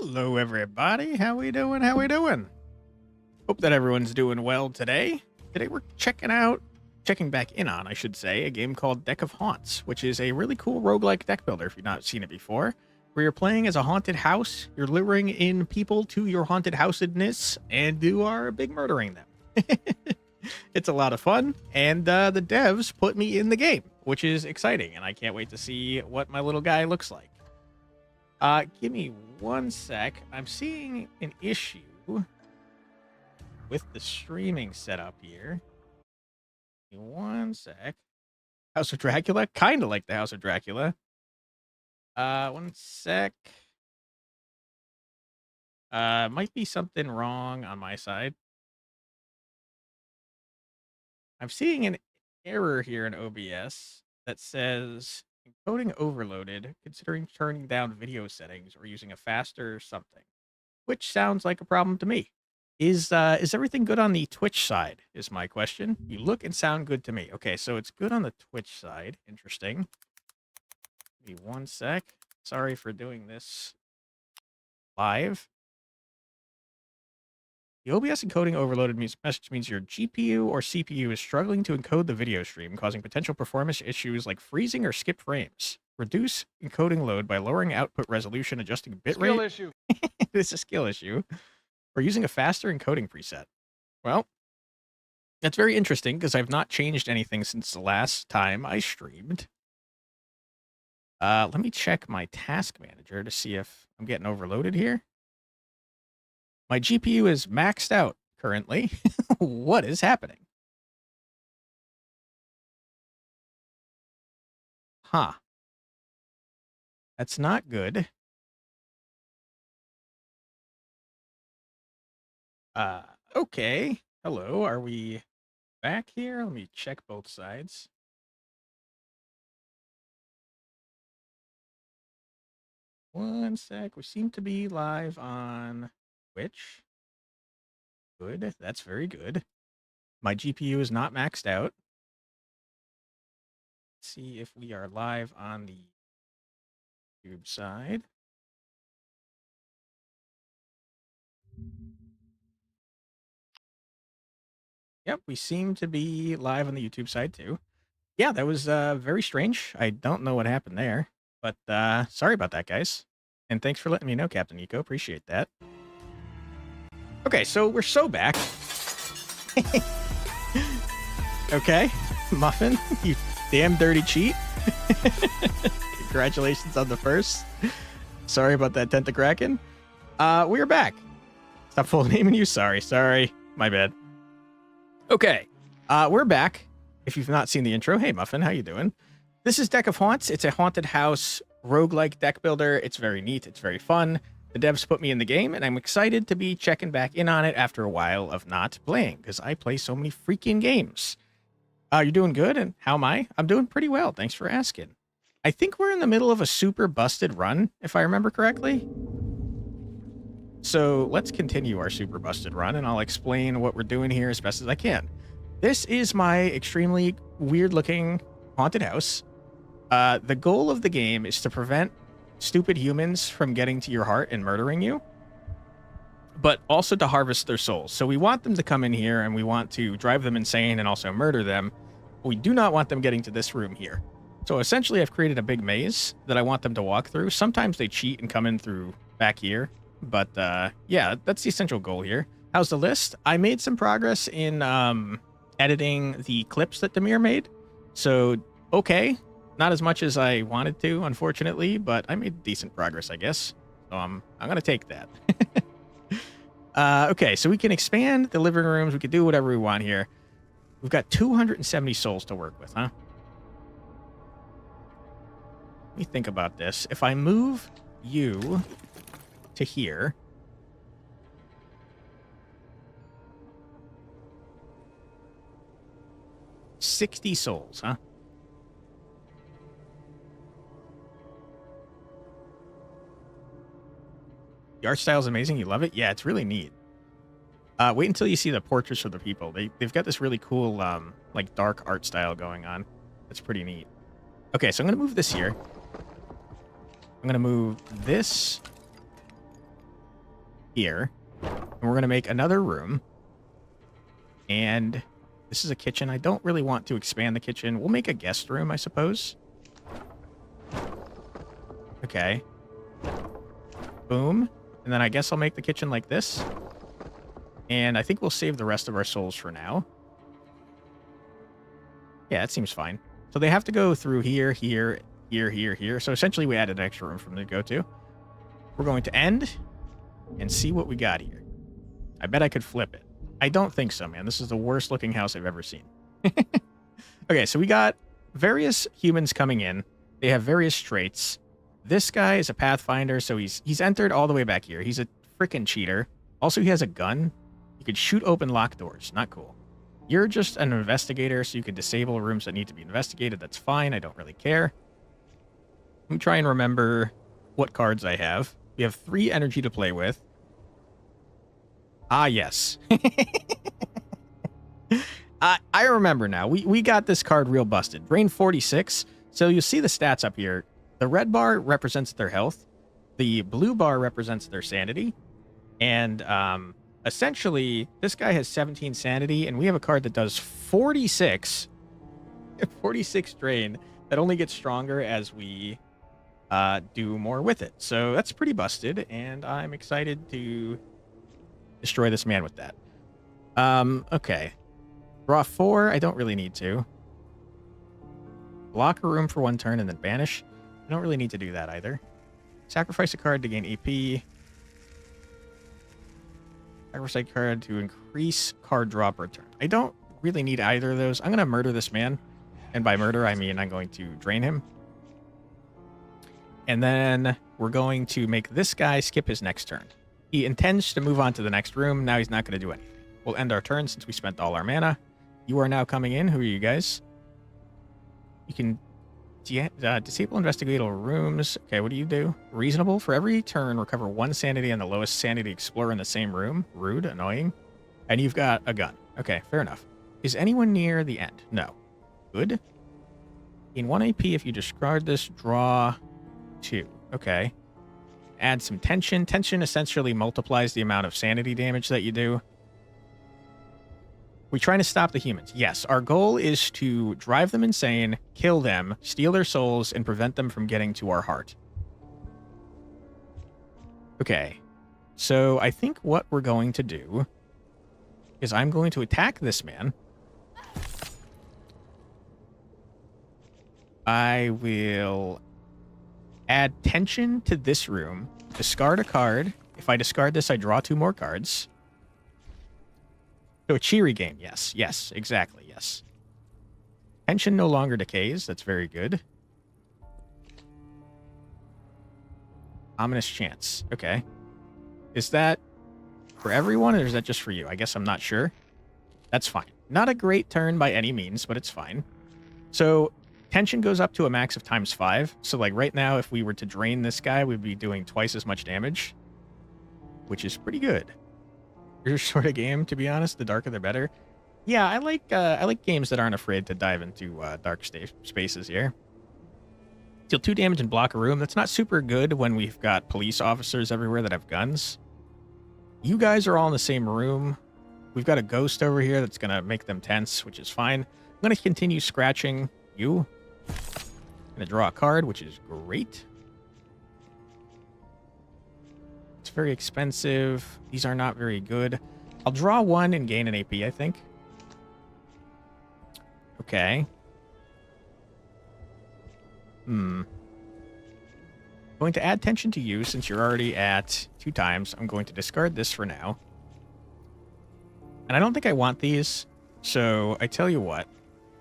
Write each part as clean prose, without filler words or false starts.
Hello, everybody. How we doing? How we doing? Hope that everyone's doing well today. Today we're checking back in on, I should say, a game called Deck of Haunts, which is a really cool roguelike deck builder if you've not seen it before, where you're playing as a haunted house, you're luring in people to your haunted housedness, and you are big murdering them. It's a lot of fun, and the devs put me in the game, which is exciting, and I can't wait to see what my little guy looks like. Give me one sec. I'm seeing an issue with the streaming setup here. Give me one sec. House of Dracula? Kind of like the House of Dracula. One sec. Might be something wrong on my side. I'm seeing an error here in OBS that says encoding overloaded, considering turning down video settings or using a faster something, which sounds like a problem to me. Is everything good on the Twitch side is my question. You look and sound good to me. Okay, so it's good on the Twitch side. Interesting. Give me one sec. Sorry for doing this live. The OBS encoding overloaded message means your GPU or CPU is struggling to encode the video stream, causing potential performance issues like freezing or skipped frames. Reduce encoding load by lowering output resolution, adjusting bitrate. Skill issue. It's a skill issue. Or using a faster encoding preset. Well, that's very interesting because I've not changed anything since the last time I streamed. Let me check my task manager to see if I'm getting overloaded here. My GPU is maxed out currently. What is happening? Huh. That's not good. Okay. Hello, are we back here? Let me check both sides. One sec. We seem to be live on Twitch. Good. That's very good. My GPU is not maxed out. Let's see if we are live on the YouTube side. Yep, we seem to be live on the YouTube side too. Yeah, that was very strange. I don't know what happened there, but sorry about that, guys. And thanks for letting me know, Captain Eco. Appreciate that. Okay, so we're so back. Okay, Muffin, you damn dirty cheat. Congratulations on the first. Sorry about that, Tentakraken. We're back. Stop full naming you. Sorry. My bad. Okay, we're back. If you've not seen the intro, hey Muffin, how you doing? This is Deck of Haunts. It's a haunted house roguelike deck builder. It's very neat. It's very fun. The devs put me in the game, and I'm excited to be checking back in on it after a while of not playing, because I play so many freaking games. You're doing good, and how am I? I'm doing pretty well. Thanks for asking. I think we're in the middle of a super busted run, if I remember correctly. So let's continue our super busted run, and I'll explain what we're doing here as best as I can. This is my extremely weird-looking haunted house. The goal of the game is to prevent stupid humans from getting to your heart and murdering you, but also to harvest their souls. So we want them to come in here, and we want to drive them insane and also murder them. We do not want them getting to this room here. So essentially, I've created a big maze that I want them to walk through. Sometimes they cheat and come in through back here. But, yeah, that's the essential goal here. How's the list? I made some progress in editing the clips that Demir made. So, okay. Not as much as I wanted to, unfortunately, but I made decent progress, I guess. So I'm going to take that. Okay, so we can expand the living rooms. We can do whatever we want here. We've got 270 souls to work with, huh? Let me think about this. If I move you to here, $60 souls, huh? The art style is amazing. You love it? Yeah, it's really neat. Wait until you see the portraits of the people. They've got this really cool, like, dark art style going on. That's pretty neat. Okay, so I'm going to move this here. I'm going to move this here. And we're going to make another room. And this is a kitchen. I don't really want to expand the kitchen. We'll make a guest room, I suppose. Okay. Boom. And then I guess I'll make the kitchen like this. And I think we'll save the rest of our souls for now. Yeah, that seems fine. So they have to go through here, here, here, here, here. So essentially we added an extra room for them to go to. We're going to end and see what we got here. I bet I could flip it. I don't think so, man. This is the worst looking house I've ever seen. Okay, so we got various humans coming in. They have various traits. This guy is a pathfinder, so he's entered all the way back here. He's a freaking cheater. Also, he has a gun. You could shoot open locked doors. Not cool. You're just an investigator, so you could disable rooms that need to be investigated. That's fine. I don't really care. Let me try and remember what cards I have. We have 3 energy to play with. Ah, yes. I remember now. We got this card real busted. Drain 46. So you see the stats up here. The red bar represents their health. The blue bar represents their sanity. And essentially, this guy has 17 sanity, and we have a card that does 46. 46 drain. That only gets stronger as we do more with it. So that's pretty busted, and I'm excited to destroy this man with that. Okay. Draw 4. I don't really need to. Block a room for 1 turn and then banish. I don't really need to do that either. Sacrifice a card to gain AP. Sacrifice a card to increase card draw per turn. I don't really need either of those. I'm going to murder this man. And by murder, I mean I'm going to drain him. And then we're going to make this guy skip his next turn. He intends to move on to the next room. Now he's not going to do anything. We'll end our turn since we spent all our mana. You are now coming in. Who are you guys? You can disable investigative rooms. Okay, what do you do? Reasonable. For every turn, recover 1 sanity and the lowest sanity explorer in the same room. Rude, annoying. And you've got a gun. Okay, fair enough. Is anyone near the end? No. Good. In 1 AP, if you discard this, draw 2. Okay. Add some tension. Tension essentially multiplies the amount of sanity damage that you do. We're trying to stop the humans. Yes, our goal is to drive them insane, kill them, steal their souls, and prevent them from getting to our heart. Okay. So I think what we're going to do is I'm going to attack this man. I will add tension to this room, discard a card. If I discard this, I draw 2 more cards. So a cheery game, yes. Yes, exactly, yes. Tension no longer decays. That's very good. Ominous chance. Okay. Is that for everyone, or is that just for you? I guess I'm not sure. That's fine. Not a great turn by any means, but it's fine. So tension goes up to a max of ×5. So like right now, if we were to drain this guy, we'd be doing twice as much damage, which is pretty good. Your sort of game, to be honest. The darker, the better. Yeah, I like games that aren't afraid to dive into dark spaces here. Deal 2 damage and block a room. That's not super good when we've got police officers everywhere that have guns. You guys are all in the same room. We've got a ghost over here that's going to make them tense, which is fine. I'm going to continue scratching you. I'm going to draw a card, which is great. It's very expensive. These are not very good. I'll draw 1 and gain an AP, I think. Okay. Going to add tension to you since you're already at 2 times. I'm going to discard this for now. And I don't think I want these. So I tell you what.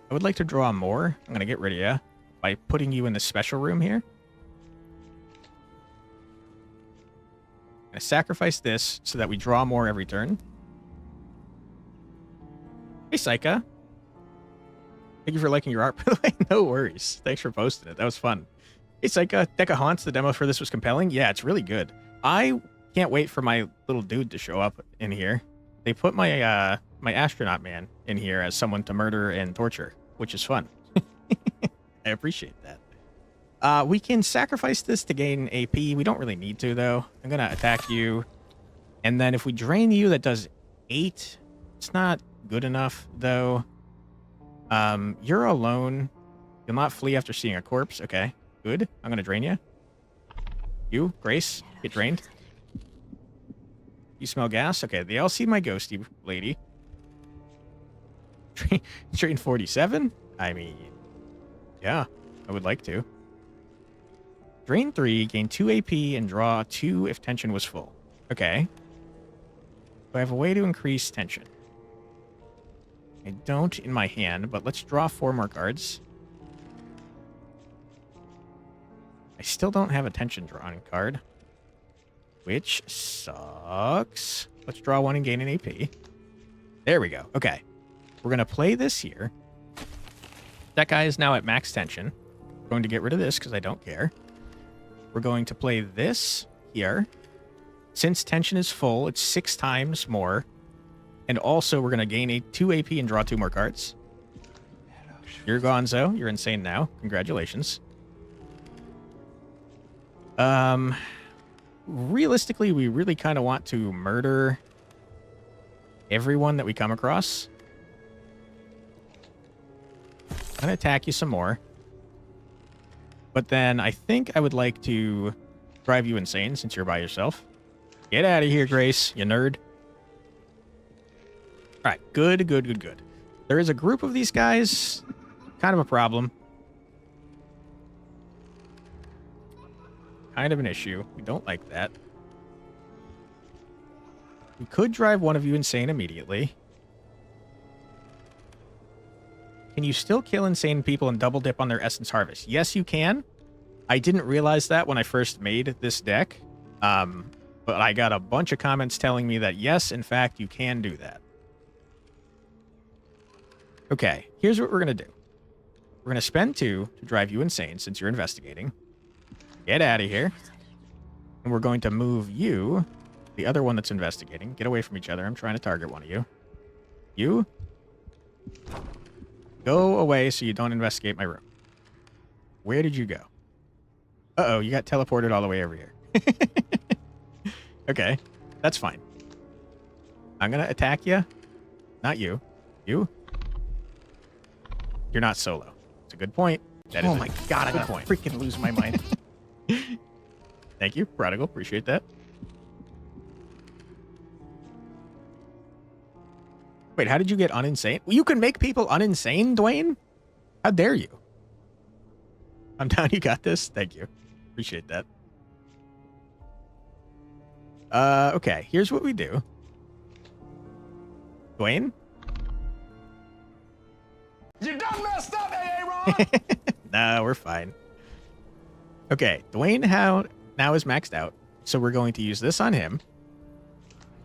I would like to draw more. I'm going to get rid of you by putting you in the special room here. I sacrifice this so that we draw more every turn. Hey, Psycha. Thank you for liking your art, by the way. No worries. Thanks for posting it. That was fun. Hey, Psycha. Deca Haunts, the demo for this was compelling. Yeah, it's really good. I can't wait for my little dude to show up in here. They put my my astronaut man in here as someone to murder and torture, which is fun. I appreciate that. We can sacrifice this to gain AP. We don't really need to, though. I'm going to attack you And then if we drain you, that does 8. It's not good enough, though. You're alone. You'll not flee after seeing a corpse. Okay, good. I'm going to drain you. You, Grace, get drained. You smell gas? Okay, they all see my ghosty lady. Drain 47? I mean, yeah, I would like to. Drain 3, gain 2 AP, and draw 2 if tension was full. Okay. Do I have a way to increase tension? I don't in my hand, but let's draw 4 more cards. I still don't have a tension drawing card, which sucks. Let's draw 1 and gain an AP. There we go. Okay. We're going to play this here. That guy is now at max tension. We're going to get rid of this because I don't care. We're going to play this here. Since tension is full, it's 6 times more. And also, we're going to gain 2 AP and draw 2 more cards. You're gonzo. You're insane now. Congratulations. Realistically, we really kind of want to murder everyone that we come across. I'm going to attack you some more. But then I think I would like to drive you insane since you're by yourself. Get out of here, Grace, you nerd. All right, good, good, good, good. There is a group of these guys. Kind of a problem. Kind of an issue. We don't like that. We could drive one of you insane immediately. Can you still kill insane people and double dip on their essence harvest? Yes, you can. I didn't realize that when I first made this deck. But I got a bunch of comments telling me that yes, in fact, you can do that. Okay, here's what we're going to do. We're going to spend 2 to drive you insane since you're investigating. Get out of here. And we're going to move you, the other one that's investigating. Get away from each other. I'm trying to target one of you. You. Go away so you don't investigate my room. Where did you go? Uh-oh, you got teleported all the way over here. Okay, that's fine. I'm going to attack you. Not you. You. You're not solo. It's a good point. That Oh my god, I'm good gonna point. freaking lose my mind. Thank you, Prodigal. Appreciate that. Wait, how did you get uninsane? Well, you can make people uninsane, Dwayne? How dare you? I'm down. You got this. Thank you. Appreciate that. Okay. Here's what we do. Dwayne? You done messed up, Aaron! No, we're fine. Okay. Dwayne now is maxed out. So we're going to use this on him.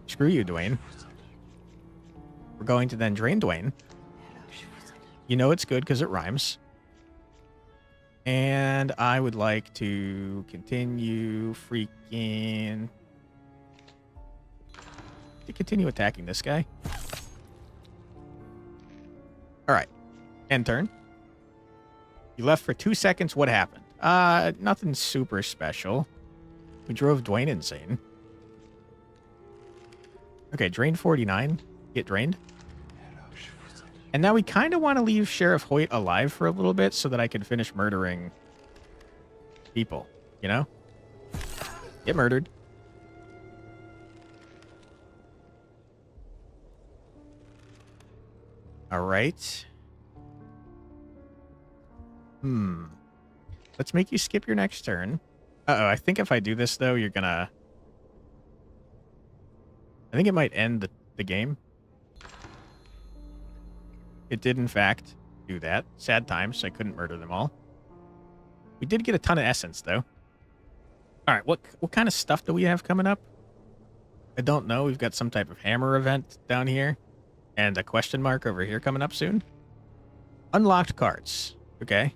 Screw you, Dwayne. We're going to then drain Dwayne. You know it's good because it rhymes. And I would like to continue continue attacking this guy. All right. End turn. You left for 2 seconds. What happened? Nothing super special. We drove Dwayne insane. Okay, drain 49. Get drained. And now we kind of want to leave Sheriff Hoyt alive for a little bit so that I can finish murdering people, you know? Get murdered. All right. Let's make you skip your next turn. Uh-oh, I think if I do this, though, you're gonna... I think it might end the game. It did, in fact, do that. Sad times, so I couldn't murder them all. We did get a ton of essence, though. All right, what kind of stuff do we have coming up? I don't know. We've got some type of hammer event down here. And a question mark over here coming up soon. Unlocked cards. Okay.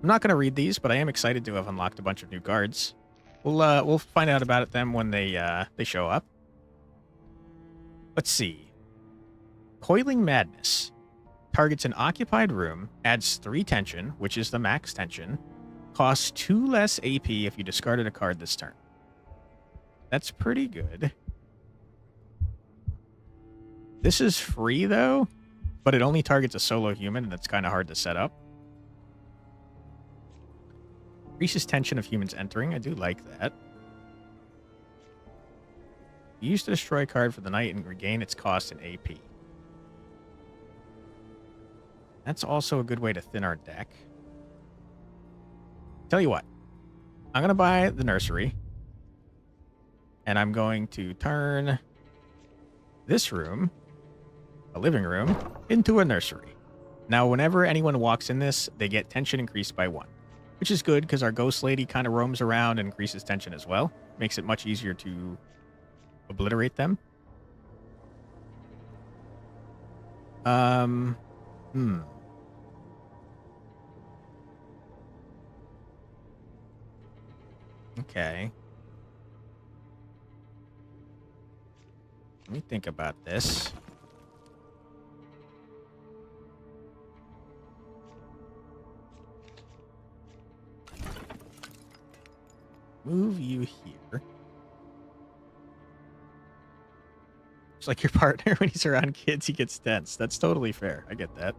I'm not going to read these, but I am excited to have unlocked a bunch of new cards. We'll find out about them when they show up. Let's see. Coiling Madness. Targets an occupied room, adds 3 tension, which is the max tension, costs 2 less AP if you discarded a card this turn. That's pretty good. This is free, though, but it only targets a solo human, and it's kind of hard to set up. Increases tension of humans entering. I do like that. Use to destroy a card for the night and regain its cost in AP. That's also a good way to thin our deck. Tell you what. I'm going to buy the nursery. And I'm going to turn this room, a living room, into a nursery. Now, whenever anyone walks in this, they get tension increased by 1. Which is good, because our ghost lady kind of roams around and increases tension as well. Makes it much easier to obliterate them. Okay. Let me think about this. Move you here. It's like your partner, when he's around kids, he gets tense. That's totally fair. I get that.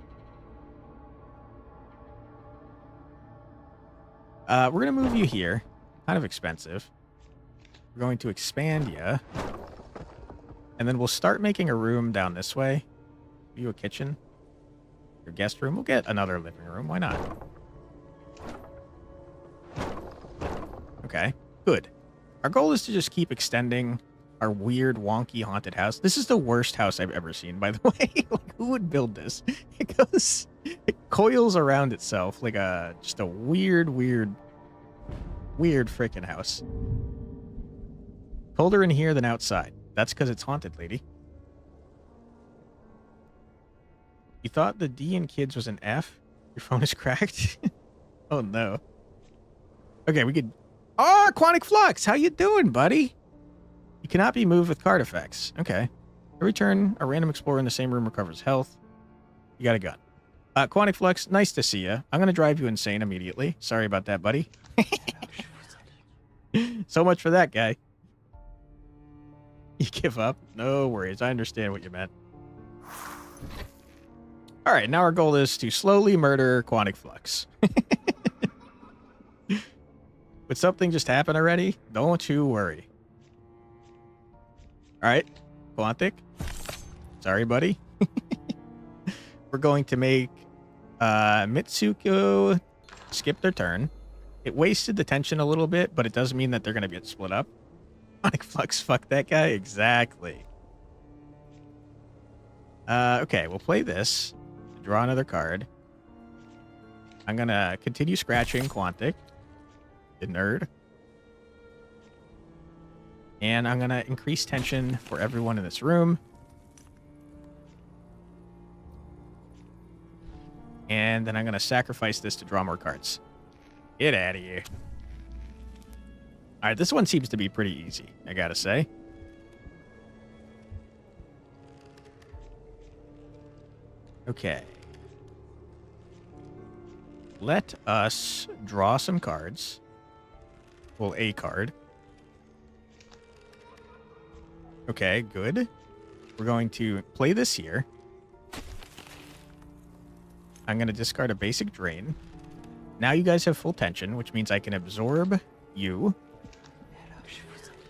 We're going to move you here. Kind of expensive. We're going to expand you. And then we'll start making a room down this way. You a kitchen. Your guest room. We'll get another living room. Why not? Okay, good. Our goal is to just keep extending our weird, wonky, haunted house. This is the worst house I've ever seen, by the way. Like, who would build this? It coils around itself like just a weird freaking house. Colder in here than outside. That's because it's haunted, lady. You thought the D in kids was an F? Your phone is cracked? Oh, no. Okay, we could... Oh, Aquatic Flux! How you doing, buddy? You cannot be moved with card effects. Okay. Every turn, a random explorer in the same room recovers health. You got a gun. Quantic Flux, nice to see you. I'm going to drive you insane immediately. Sorry about that, buddy. So much for that guy. You give up? No worries. I understand what you meant. All right, now our goal is to slowly murder Quantic Flux. Would something just happen already? Don't you worry. All right, Quantic. Sorry, buddy. We're going to make Mitsuko skip their turn. It wasted the tension a little bit, but it does mean that they're going to get split up. Quantic Flux, fuck that guy. Exactly. Okay, we'll play this. Draw another card. I'm going to continue scratching Quantic. The nerd. And I'm going to increase tension for everyone in this room. And then I'm going to sacrifice this to draw more cards. Get out of here. All right, this one seems to be pretty easy, I gotta say. Okay. Let us draw some cards. Well, a card. Okay, good. We're going to play this here. I'm going to discard a basic drain. Now you guys have full tension, which means I can absorb you.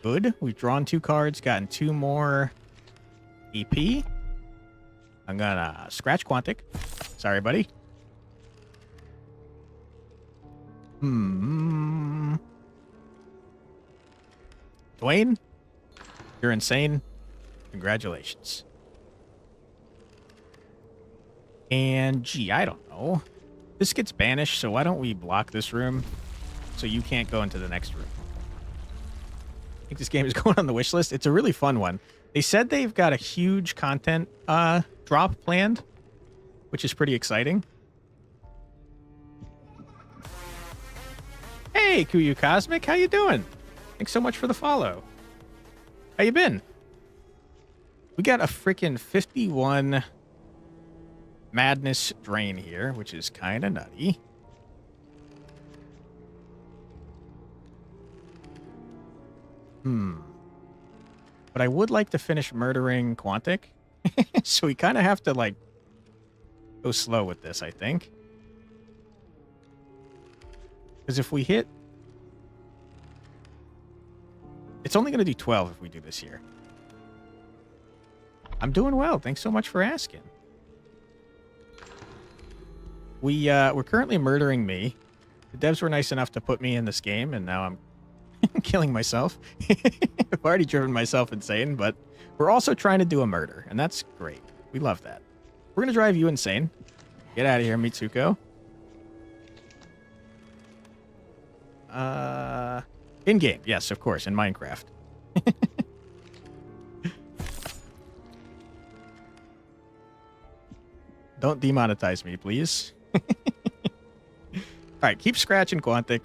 Good. We've drawn 2 cards, gotten 2 more EP. I'm going to scratch Quantic. Sorry, buddy. Dwayne, you're insane. Congratulations. And, gee, I don't know. This gets banished, so why don't we block this room so you can't go into the next room? I think this game is going on the wish list. It's a really fun one. They said they've got a huge content drop planned, which is pretty exciting. Hey, Kuyu Cosmic, how you doing? Thanks so much for the follow. How you been? We got a freaking 51 madness drain here, which is kind of nutty. But I would like to finish murdering Quantic. So we kind of have to, like, go slow with this, I think. Because if we hit... It's only going to do 12 if we do this here. I'm doing well. Thanks so much for asking. We're currently murdering me. The devs were nice enough to put me in this game, and now I'm killing myself. I've already driven myself insane, but we're also trying to do a murder, and that's great. We love that. We're going to drive you insane. Get out of here, Mitsuko. In-game. Yes, of course, in Minecraft. Don't demonetize me, please. All right, keep scratching, Quantic.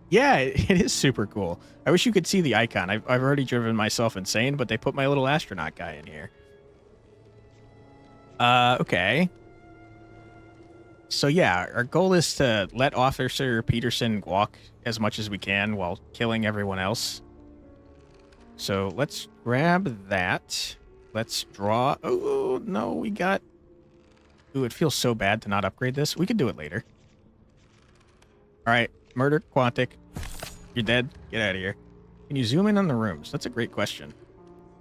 Yeah, it is super cool. I wish you could see the icon. I've already driven myself insane, but they put my little astronaut guy in here. Okay. So yeah, our goal is to let Officer Peterson walk as much as we can while killing everyone else. So let's grab that. Let's draw. Oh, no, we got... Ooh, it feels so bad to not upgrade this. We could do it later. All right, murder Quantic. You're dead. Get out of here. Can you zoom in on the rooms? That's a great question.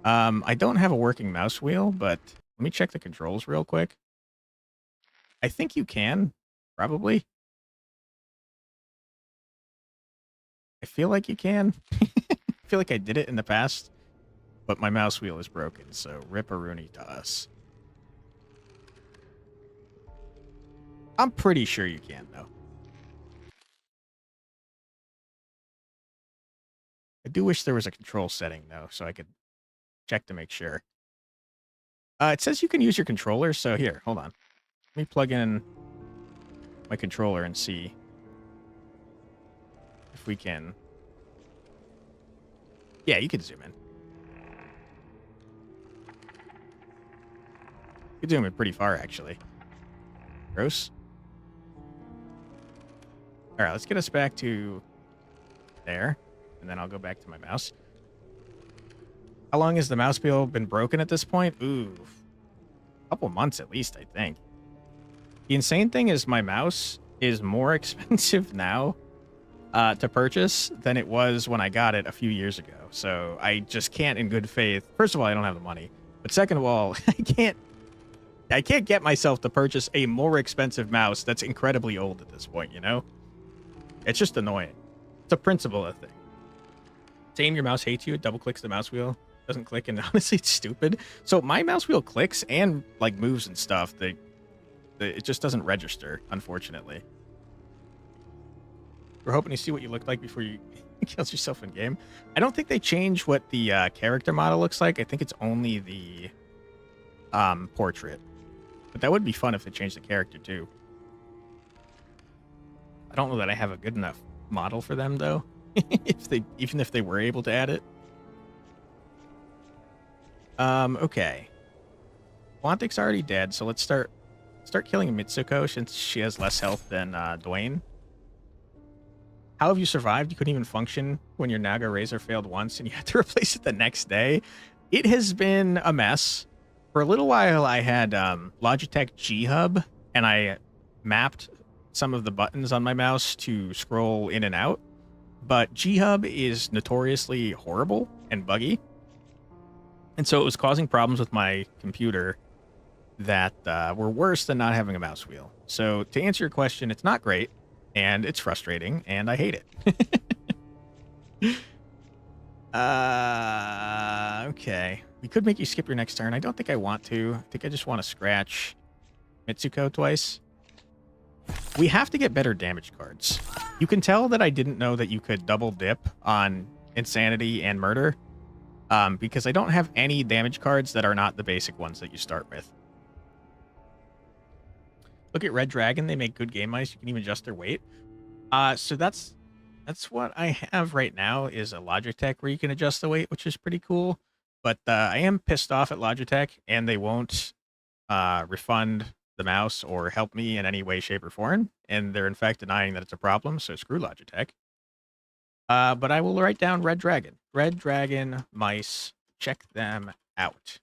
I don't have a working mouse wheel, but let me check the controls real quick. I think you can, probably. I feel like you can. I feel like I did it in the past, but my mouse wheel is broken, so rip-a-rooney to us. I'm pretty sure you can, though. I do wish there was a control setting, though, so I could check to make sure. It says you can use your controller, so here, hold on. Let me plug in my controller and see if we can... Yeah, you can zoom in. You can zoom in pretty far, actually. Gross. All right, let's get us back to there, and then I'll go back to my mouse. How long has the mouse wheel been broken at this point? Ooh, a couple months at least, I think. The insane thing is my mouse is more expensive now to purchase than it was when I got it a few years ago. So I just can't in good faith. First of all, I don't have the money. But second of all, I can't get myself to purchase a more expensive mouse that's incredibly old at this point, you know? It's just annoying. It's a principle of thing. Saying your mouse hates you, it double clicks the mouse wheel. Doesn't click, and honestly, it's stupid. So my mouse wheel clicks and like moves and stuff. It just doesn't register, unfortunately. We're hoping to see what you look like before you kill yourself in game. I don't think they change what the character model looks like. I think it's only the portrait. But that would be fun if they changed the character too. I don't know that I have a good enough model for them though. Even if they were able to add it. Okay. Quantic's already dead, so let's start killing Mitsuko since she has less health than Dwayne. How have you survived? You couldn't even function when your Naga Razor failed once and you had to replace it the next day. It has been a mess. For a little while, I had Logitech G Hub, and I mapped some of the buttons on my mouse to scroll in and out. But G Hub is notoriously horrible and buggy. And so it was causing problems with my computer that were worse than not having a mouse wheel. So to answer your question, it's not great, and it's frustrating, and I hate it. Okay. We could make you skip your next turn. I don't think I want to. I think I just want to scratch Mitsuko twice. We have to get better damage cards. You can tell that I didn't know that you could double dip on Insanity and Murder, because I don't have any damage cards that are not the basic ones that you start with. Look at Red Dragon. They make good game mice. You can even adjust their weight. So that's what I have right now is a Logitech where you can adjust the weight, which is pretty cool. But I am pissed off at Logitech, and they won't refund the mouse or help me in any way, shape, or form. And they're in fact denying that it's a problem. So screw Logitech. But I will write down Red Dragon. Red Dragon mice. Check them out.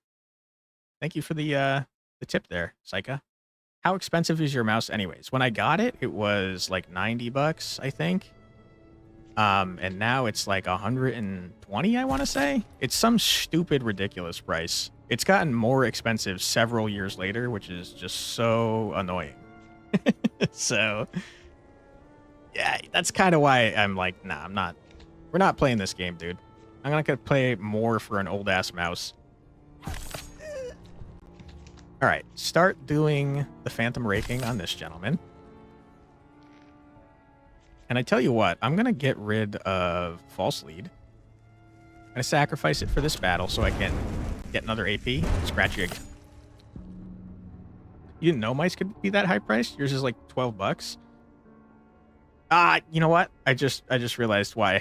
Thank you for the tip there, Psycha. How expensive is your mouse anyways? When I got it, it was like 90 bucks, I think. And now it's like 120, I want to say. It's some stupid, ridiculous price. It's gotten more expensive several years later, which is just so annoying. So, yeah, that's kind of why I'm like, nah, I'm not. We're not playing this game, dude. I'm not going to play more for an old-ass mouse. All right, start doing the phantom raking on this gentleman. And I tell you what, I'm going to get rid of false lead. I'm going to sacrifice it for this battle so I can get another AP. Scratch you again. You didn't know mice could be that high priced? Yours is like 12 bucks. You know what? I just realized why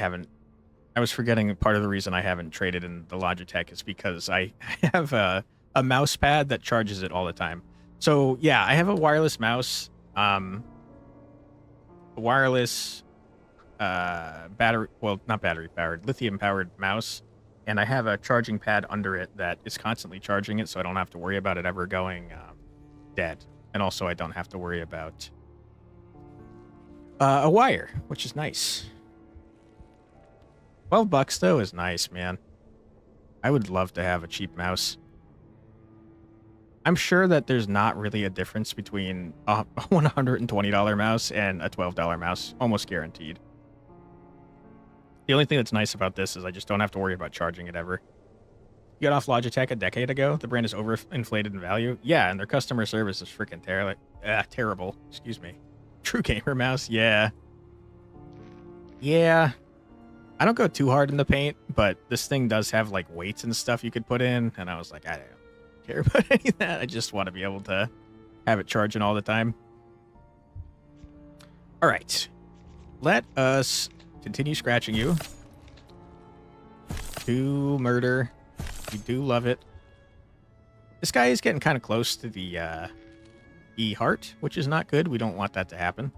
I was forgetting part of the reason I haven't traded in the Logitech is because I have a mouse pad that charges it all the time. So yeah, I have a wireless mouse, wireless battery, well, not battery powered, lithium powered mouse, and I have a charging pad under it that is constantly charging it, so I don't have to worry about it ever going dead. And also I don't have to worry about a wire, which is nice. 12 bucks though is nice, man. I would love to have a cheap mouse. I'm sure that there's not really a difference between a $120 mouse and a $12 mouse, almost guaranteed. The only thing that's nice about this is I just don't have to worry about charging it ever. You got off Logitech a decade ago. The brand is overinflated in value. Yeah, and their customer service is freaking terrible. Excuse me. True gamer mouse. Yeah. Yeah. I don't go too hard in the paint, but this thing does have like weights and stuff you could put in, and I was like, I don't care about any of that. I just want to be able to have it charging all the time. All right. Let us continue scratching you. To murder. We do love it. This guy is getting kind of close to the E heart, which is not good. We don't want that to happen.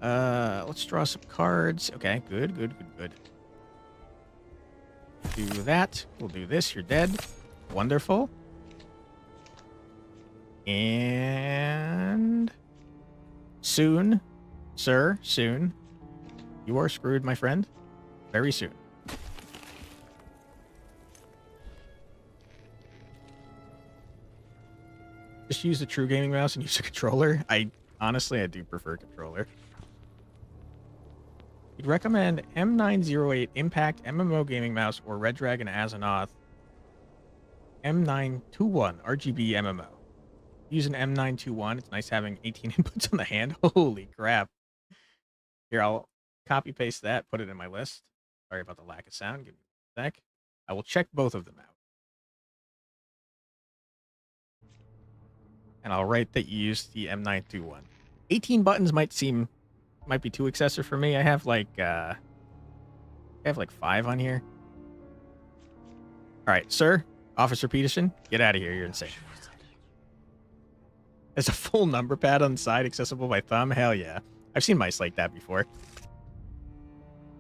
Let's draw some cards. Okay, good. Do that. We'll do this. You're dead. Wonderful. And soon, sir, soon. You are screwed, my friend. Very soon. Just use the true gaming mouse and use a controller. Honestly, I do prefer controller. You'd recommend M908 Impact MMO gaming mouse or Red Dragon Azeroth M921 RGB MMO. Use an M921. It's nice having 18 inputs on the hand. Holy crap. Here, I'll copy paste that, put it in my list. Sorry about the lack of sound. Give me a sec. I will check both of them out. And I'll write that you used the M921. 18 buttons might be too excessive for me. I have like 5 on here. All right, sir, Officer Peterson, get out of here. You're insane. There's a full number pad on the side, accessible by thumb. Hell yeah. I've seen mice like that before.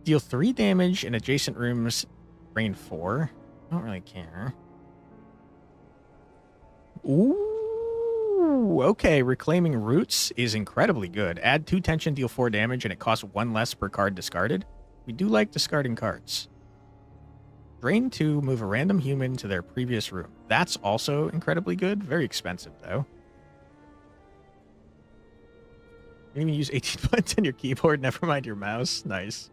Deal 3 damage in adjacent rooms. Rain 4. I don't really care. Ooh, okay. Reclaiming Roots is incredibly good. Add 2 tension, deal 4 damage, and it costs 1 less per card discarded. We do like discarding cards. Drain 2, move a random human to their previous room. That's also incredibly good. Very expensive, though. You can even use 18 buttons on your keyboard, never mind your mouse. Nice.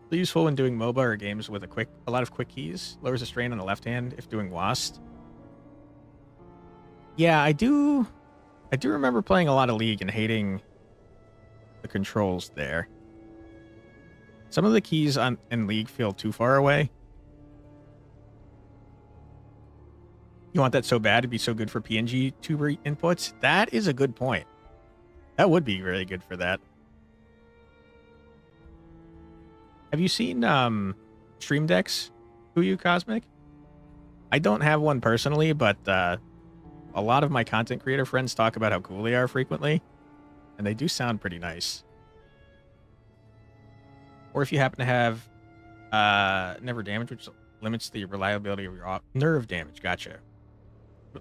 Useful when doing MOBA or games with a lot of quick keys. Lowers the strain on the left hand if doing WASD. Yeah, I do remember playing a lot of League and hating the controls there. Some of the keys in League feel too far away. You want that so bad it'd be so good for PNG tuber inputs? That is a good point. That would be really good for that. Have you seen Stream Decks, Huyu Cosmic? I don't have one personally, but a lot of my content creator friends talk about how cool they are frequently, and they do sound pretty nice. or if you happen to have never damage, which limits the reliability of your nerve damage. Gotcha.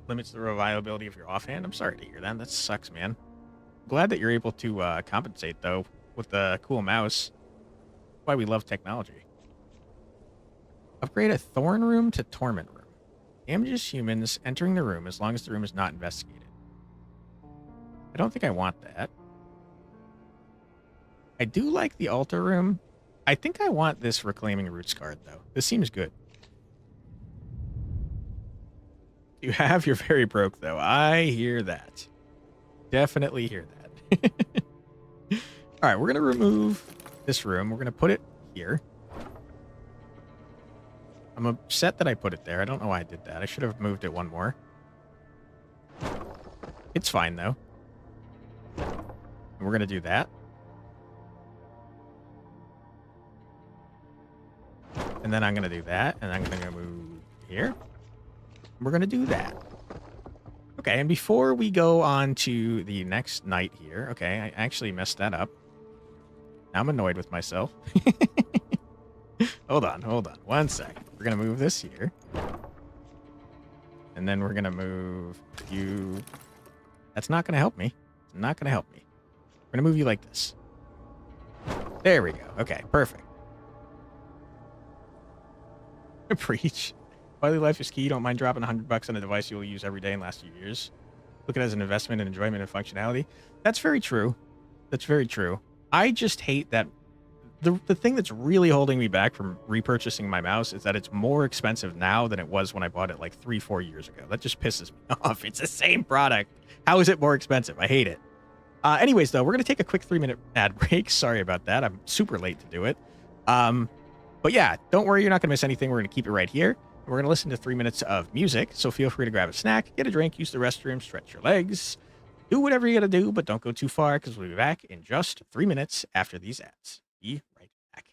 Limits the reliability of your offhand. I'm sorry to hear that. That sucks, man. Glad that you're able to compensate though with the cool mouse. That's why we love technology. Upgrade a Thorn Room to Torment Room. Damages humans entering the room as long as the room is not investigated. I don't think I want that. I do like the altar room. I think I want this Reclaiming Roots card, though. This seems good. You have, you're very broke, though. I hear that. Definitely hear that. All right, we're going to remove this room. We're going to put it here. I'm upset that I put it there. I don't know why I did that. I should have moved it one more. It's fine, though. And we're going to do that. And then I'm going to do that. And I'm going to move here. We're going to do that. Okay, and before we go on to the next night here... Okay, I actually messed that up. Now I'm annoyed with myself. Hold on. 1 sec. We're going to move this here. And then we're going to move you... That's not going to help me. It's not going to help me. We're going to move you like this. There we go. Okay, perfect. Preach. Quality life is key. You don't mind dropping $100 on a device you will use every day and last few years. Look at it as an investment in enjoyment and functionality. That's very true. That's very true. I just hate that the thing that's really holding me back from repurchasing my mouse is that it's more expensive now than it was when I bought it like 3-4 years ago. That just pisses me off. It's the same product. How is it more expensive? I hate it. Anyways, though, we're going to take a quick 3-minute ad break. Sorry about that. I'm super late to do it. But yeah, don't worry. You're not going to miss anything. We're going to keep it right here. We're going to listen to 3 minutes of music. So feel free to grab a snack, get a drink, use the restroom, stretch your legs, do whatever you got to do, but don't go too far because we'll be back in just 3 minutes after these ads. Be right back.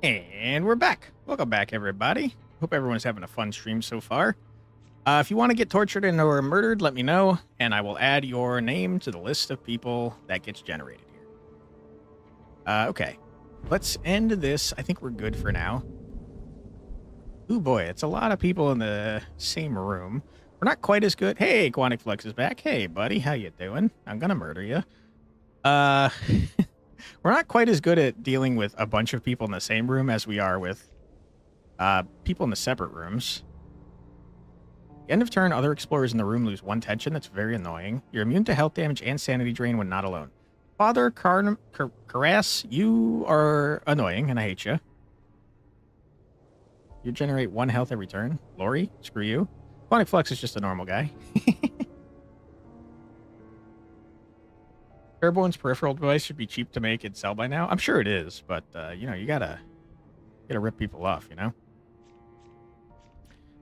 And we're back. Welcome back, everybody. Hope everyone's having a fun stream so far. If you want to get tortured and or murdered, let me know, and I will add your name to the list of people that gets generated here. Okay. Let's end this. I think we're good for now. Ooh, boy, it's a lot of people in the same room. We're not quite as good. Hey, Quantic Flex is back. Hey, buddy, how you doing? I'm gonna murder you. We're not quite as good at dealing with a bunch of people in the same room as we are with people in the separate rooms. End of turn, other explorers in the room lose 1 tension. That's very annoying. You're immune to health damage and sanity drain when not alone. Father Carras, you are annoying, and I hate you. You generate 1 health every turn. Lori, screw you. Quantic Flux is just a normal guy. Airborne's peripheral device should be cheap to make and sell by now. I'm sure it is, but you know, you gotta rip people off, you know.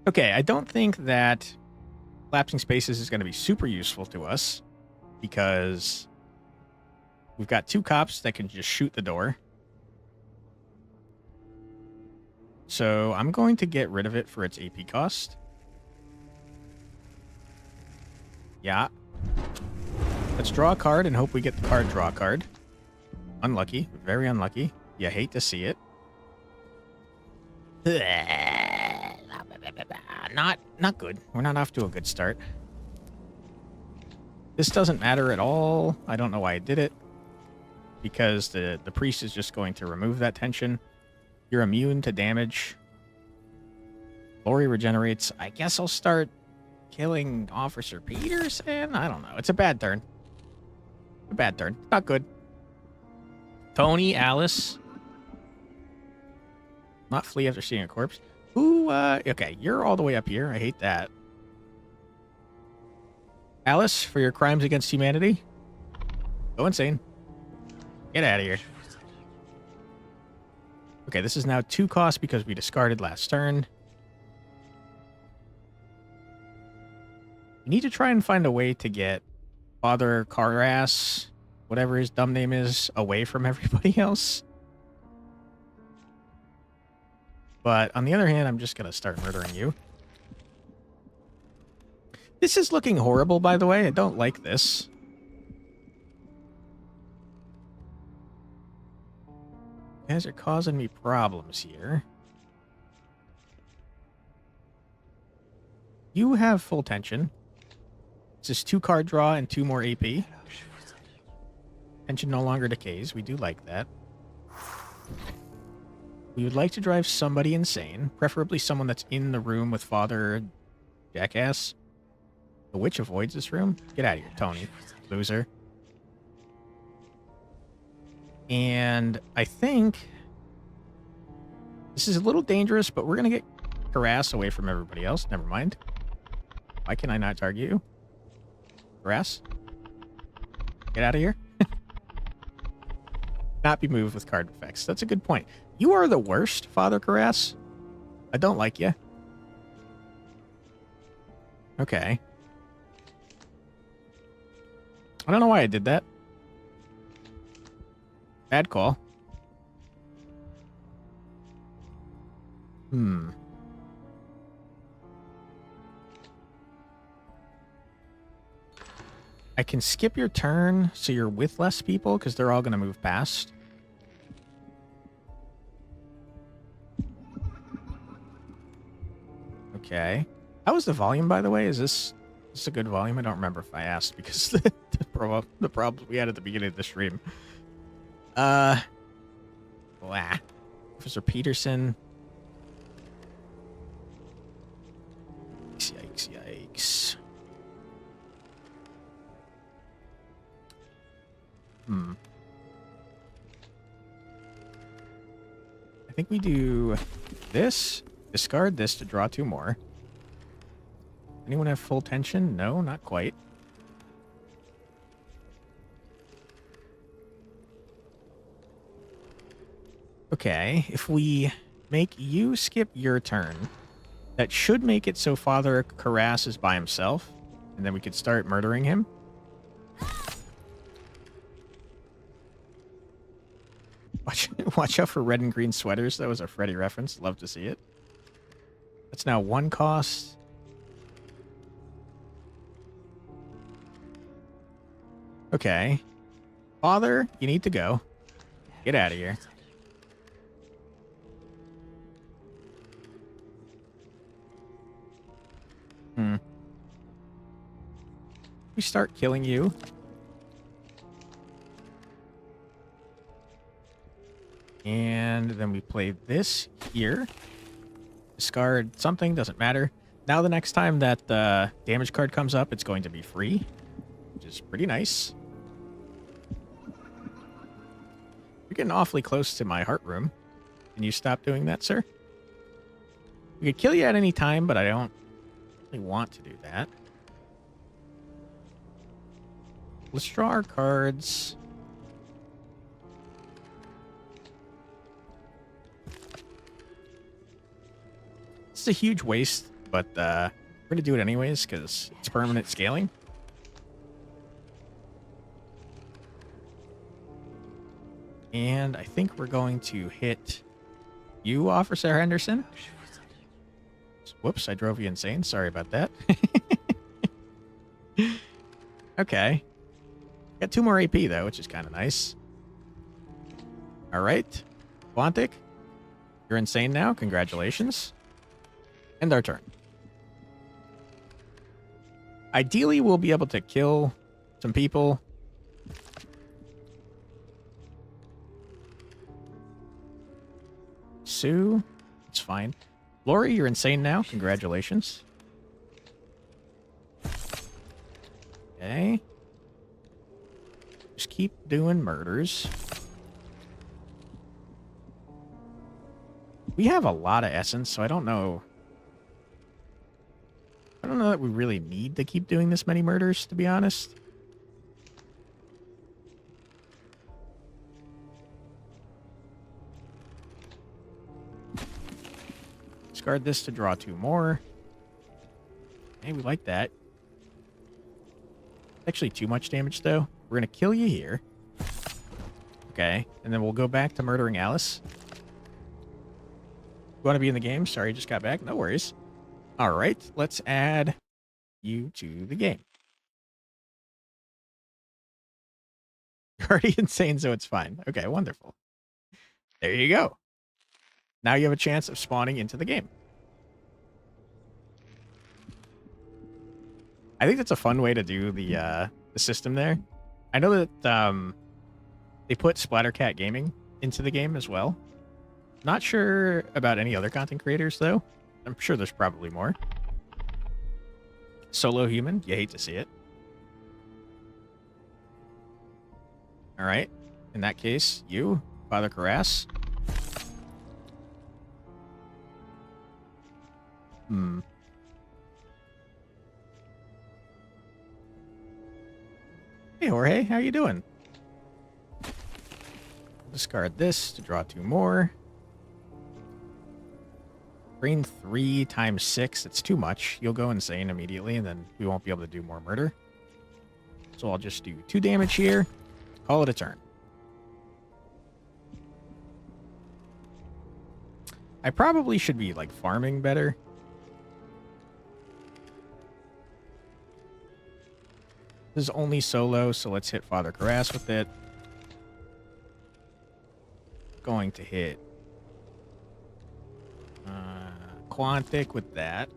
Okay, I don't think that collapsing spaces is going to be super useful to us because we've got 2 cops that can just shoot the door. So I'm going to get rid of it for its AP cost. Yeah. Let's draw a card and hope we get the card draw card. Unlucky. Very unlucky. You hate to see it. Not good. We're not off to a good start. This doesn't matter at all. I don't know why I did it. Because the priest is just going to remove that tension. You're immune to damage. Lori regenerates. I guess I'll start killing Officer Peterson? I don't know. It's a bad turn. A bad turn. Not good. Tony, Alice. Not flee after seeing a corpse. Ooh, okay, you're all the way up here. I hate that. Alice, for your crimes against humanity. Go insane. Get out of here. Okay, this is now 2 costs because we discarded last turn. We need to try and find a way to get Father Carras, whatever his dumb name is, away from everybody else. But on the other hand, I'm just going to start murdering you. This is looking horrible, by the way. I don't like this. You guys are causing me problems here. You have full tension. This is 2 card draw and 2 more AP. Tension no longer decays. We do like that. We would like to drive somebody insane, preferably someone that's in the room with Father Jackass. The witch avoids this room. Get out of here, Tony. Loser. And I think this is a little dangerous, but we're going to get Carras away from everybody else. Never mind. Why can I not target you? Carras? Get out of here. Not be moved with card effects. That's a good point. You are the worst, Father Carras. I don't like you. Okay. I don't know why I did that. Bad call. I can skip your turn so you're with less people because they're all going to move past. Okay. How was the volume, by the way? Is this a good volume? I don't remember if I asked because the problems we had at the beginning of the stream. Blah. Officer Peterson. Yikes, yikes. I think we do this. Discard this to draw 2 more. Anyone have full tension? No, not quite. Okay, if we make you skip your turn, that should make it so Father Carras is by himself, and then we could start murdering him. Watch, Watch out for red and green sweaters. That was a Freddy reference. Love to see it. That's now 1 cost. Okay. Father, you need to go. Get out of here. We start killing you. And then we play this here. Discard something, doesn't matter. Now the next time that the damage card comes up, it's going to be free, which is pretty nice. You're getting awfully close to my heart room. Can you stop doing that, sir? We could kill you at any time, but I don't really want to do that. Let's draw our cards. It's a huge waste, but we're going to do it anyways because it's permanent scaling. And I think we're going to hit you, Officer Henderson. Whoops, I drove you insane. Sorry about that. Okay. Got 2 more AP, though, which is kind of nice. All right. Quantic, you're insane now. Congratulations. End our turn. Ideally, we'll be able to kill some people. Sue, it's fine. Lori, you're insane now. Congratulations. Okay. Just keep doing murders. We have a lot of essence, so I don't know. I don't know that we really need to keep doing this many murders, to be honest. Discard this to draw 2 more. Hey, we like that. Actually, too much damage, though. We're going to kill you here. Okay, and then we'll go back to murdering Alice. You want to be in the game? Sorry, just got back. No worries. All right, let's add you to the game. You're already insane, so it's fine. Okay, wonderful. There you go. Now you have a chance of spawning into the game. I think that's a fun way to do the system there. I know that they put Splattercat Gaming into the game as well. Not sure about any other content creators, though. I'm sure there's probably more. Solo human, you hate to see it. All right. In that case, you, Father Carras. Hey, Jorge, how you doing? Discard this to draw 2 more. Drain 3 times 6. It's too much. You'll go insane immediately, and then we won't be able to do more murder. So I'll just do 2 damage here. Call it a turn. I probably should be, like, farming better. This is only solo, so let's hit Father Carras with it. Going to hit Quantic with that.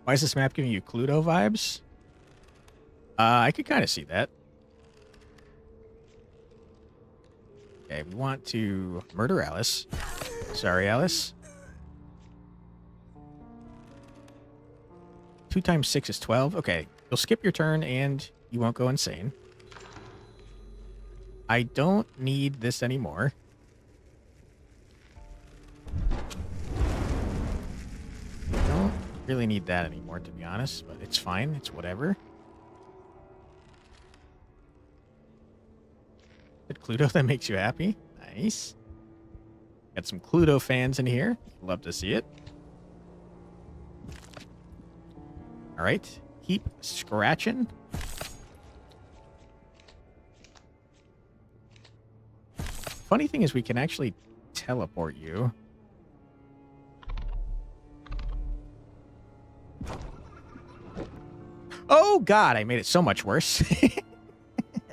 Why is this map giving you Cluedo vibes? I could kind of see that. Okay, we want to murder Alice. Sorry, Alice. 2 times 6 is 12. Okay, you'll skip your turn and you won't go insane. I don't need this anymore. I don't really need that anymore, to be honest, but it's fine. It's whatever. Did Cluedo that makes you happy? Nice. Got some Cluedo fans in here. Love to see it. All right. Keep scratching. funny thing is we can actually teleport you. Oh god, I made it so much worse.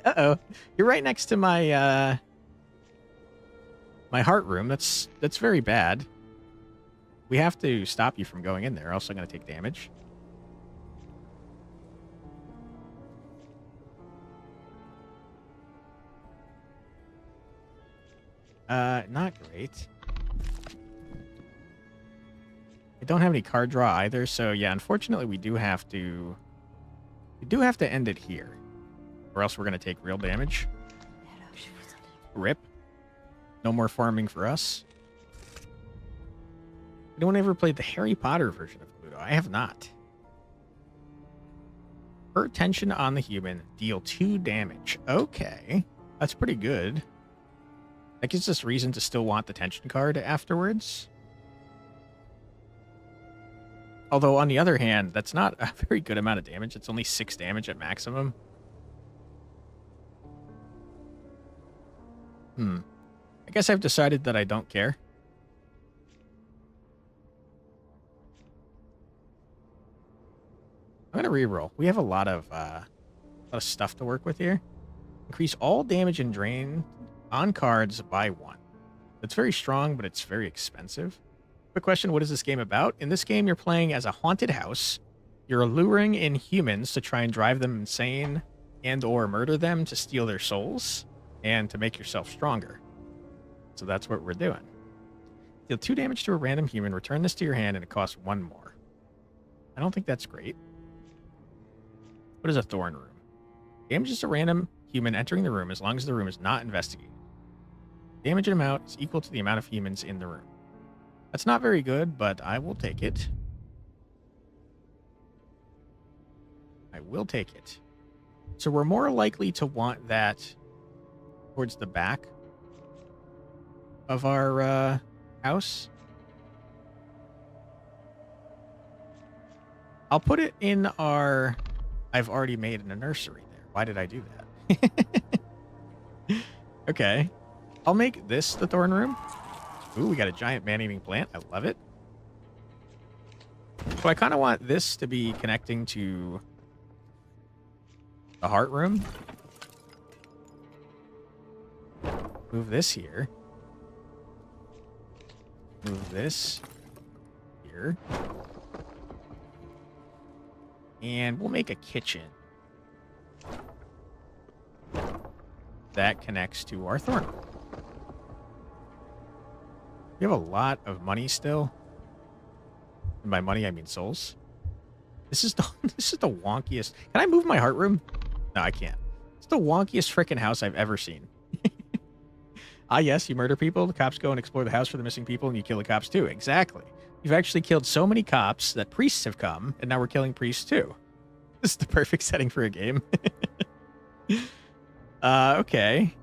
Uh-oh. You're right next to my my heart room. That's very bad. We have to stop you from going in there, else I'm going to take damage. Not great. I don't have any card draw either, so yeah, unfortunately we do have to end it here. Or else we're going to take real damage. Rip. No more farming for us. Anyone ever played the Harry Potter version of Cluedo? I have not. Hurt tension on the human. Deal 2 damage. Okay. That's pretty good. That gives us reason to still want the tension card afterwards. Although, on the other hand, that's not a very good amount of damage. It's only 6 damage at maximum. I guess I've decided that I don't care. I'm going to reroll. We have a lot of stuff to work with here. Increase all damage and drain on cards by 1. It's very strong, but it's very expensive. Quick question, what is this game about? In this game, you're playing as a haunted house. You're luring in humans to try and drive them insane and or murder them to steal their souls and to make yourself stronger. So that's what we're doing. Deal 2 damage to a random human, return this to your hand, and it costs 1 more. I don't think that's great. What is a thorn room? Damages a random human entering the room as long as the room is not investigated. Damage amount is equal to the amount of humans in the room. That's not very good, but I will take it. I will take it. So we're more likely to want that towards the back of our house. I'll put it in our... I've already made a nursery there. Why did I do that? Okay. I'll make this the thorn room. Ooh, we got a giant man-eating plant. I love it. So I kind of want this to be connecting to the heart room. Move this here. Move this here. And we'll make a kitchen that connects to our thorn. We have a lot of money still. And by money, I mean souls. This is the wonkiest. Can I move my heart room? No, I can't. It's the wonkiest freaking house I've ever seen. Ah, yes, you murder people. The cops go and explore the house for the missing people, and you kill the cops too. Exactly. You've actually killed so many cops that priests have come, and now we're killing priests too. This is the perfect setting for a game. Okay.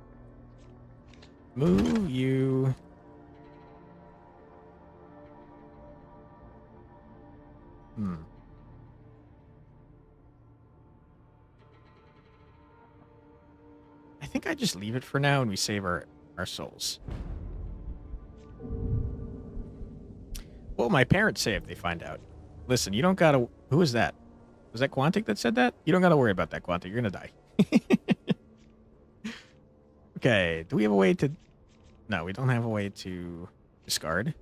Move you. I think I just leave it for now and we save our souls. Well, my parents say if they find out. Listen, you don't gotta... Who is that? Was that Quantic that said that? You don't gotta worry about that, Quantic. You're gonna die. Okay, do we have a way to... No, we don't have a way to discard.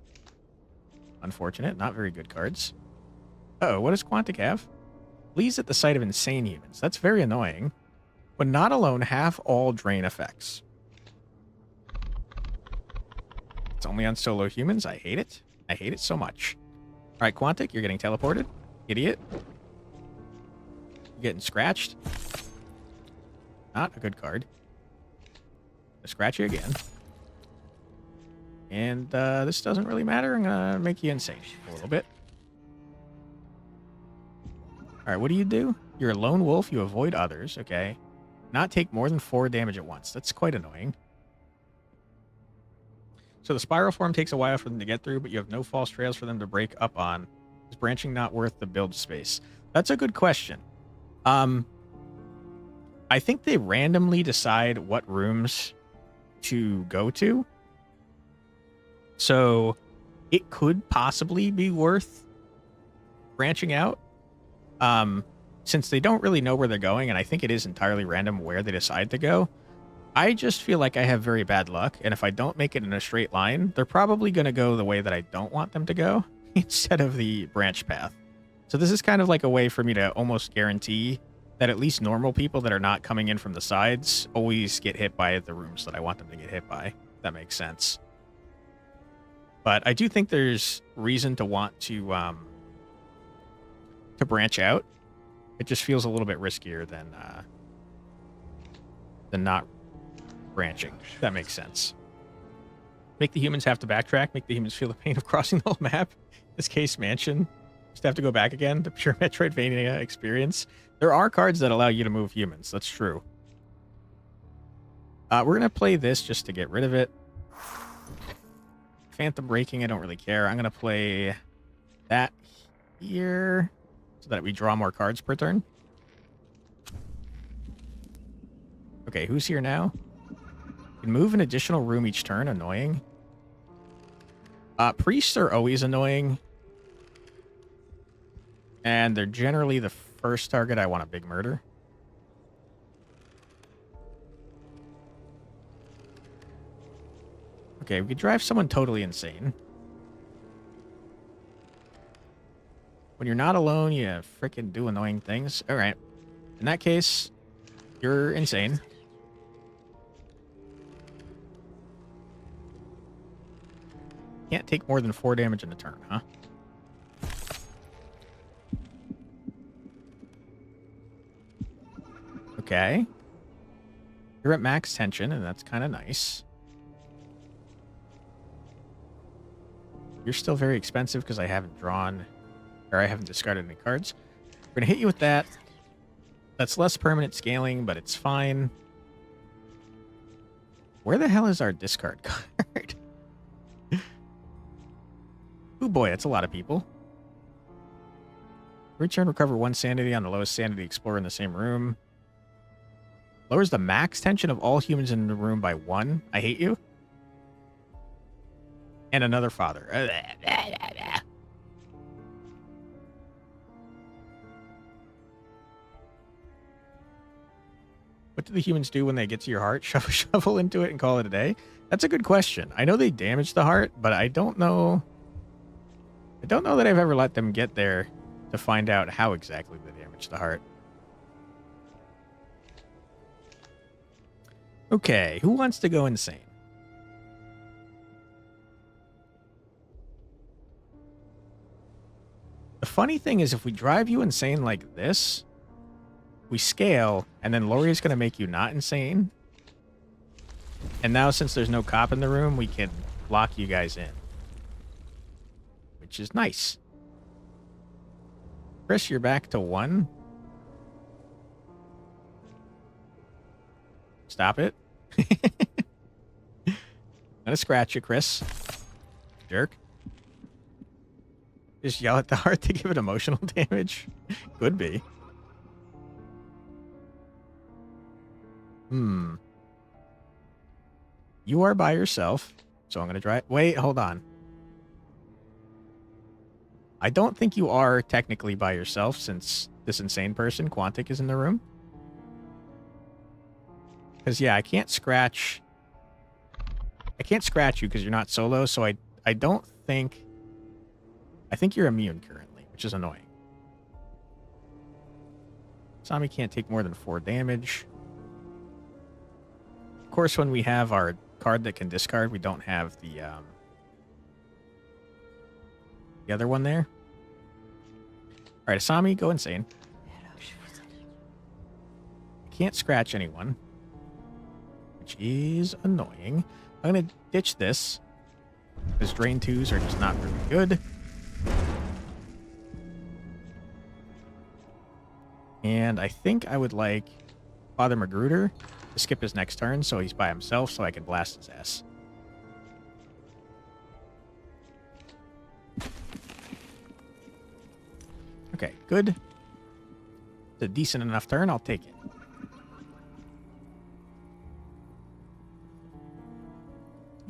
Unfortunate. Not very good cards. Uh-oh, what does Quantic have? Flees at the sight of insane humans. That's very annoying. When not alone, have all drain effects. It's only on solo humans. I hate it. I hate it so much. All right, Quantic, you're getting teleported. Idiot. You're getting scratched. Not a good card. I'll scratch you again. And this doesn't really matter. I'm going to make you insane a little bit. All right, what do? You're a lone wolf. You avoid others. Okay. Not take more than 4 damage at once. That's quite annoying. So the spiral form takes a while for them to get through, but you have no false trails for them to break up on. Is branching not worth the build space? That's a good question. I think they randomly decide what rooms to go to. So it could possibly be worth branching out. Since they don't really know where they're going, and I think it is entirely random where they decide to go, I just feel like I have very bad luck, and if I don't make it in a straight line, they're probably going to go the way that I don't want them to go instead of the branch path. So this is kind of like a way for me to almost guarantee that at least normal people that are not coming in from the sides always get hit by the rooms that I want them to get hit by. If that makes sense. But I do think there's reason to want to branch out. It just feels a little bit riskier than not branching. If that makes sense. Make the humans have to backtrack. Make the humans feel the pain of crossing the whole map. In this case, mansion. Just have to go back again. The pure Metroidvania experience. There are cards that allow you to move humans. That's true. We're going to play this just to get rid of it. Phantom Breaking, I don't really care. I'm going to play that here so that we draw more cards per turn. Okay, who's here now? You can move an additional room each turn. Annoying. Priests are always annoying. And they're generally the first target I want a big murder. Okay, we could drive someone totally insane. When you're not alone, you frickin' do annoying things. Alright. In that case, you're insane. Can't take more than 4 damage in a turn, huh? Okay. You're at max tension, and that's kind of nice. You're still very expensive because I haven't drawn, or I haven't discarded any cards. We're going to hit you with that. That's less permanent scaling, but it's fine. Where the hell is our discard card? Oh boy, that's a lot of people. Return, recover 1 sanity on the lowest sanity explorer in the same room. Lowers the max tension of all humans in the room by 1. I hate you. And another father. What do the humans do when they get to your heart? Shovel into it and call it a day? That's a good question. I know they damage the heart, but I don't know. I don't know that I've ever let them get there to find out how exactly they damage the heart. Okay, who wants to go insane? The funny thing is, if we drive you insane like this, we scale, and then Lori is going to make you not insane. And now, since there's no cop in the room, we can lock you guys in. Which is nice. Chris, you're back to 1. Stop it. I'm gonna scratch you, Chris. Jerk. Just yell at the heart to give it emotional damage. Could be. You are by yourself, so I'm gonna try. Wait, hold on. I don't think you are technically by yourself, since this insane person, Quantic, is in the room. Because, yeah, I can't scratch you because you're not solo, so I don't think... I think you're immune currently, which is annoying. Sami can't take more than 4 damage. Of course, when we have our card that can discard, we don't have the other one there. Alright, Asami, go insane. I can't scratch anyone, which is annoying. I'm going to ditch this, because Drain 2s are just not really good. And I think I would like Father Magruder to skip his next turn so he's by himself so I can blast his ass. Okay, good. It's a decent enough turn. I'll take it.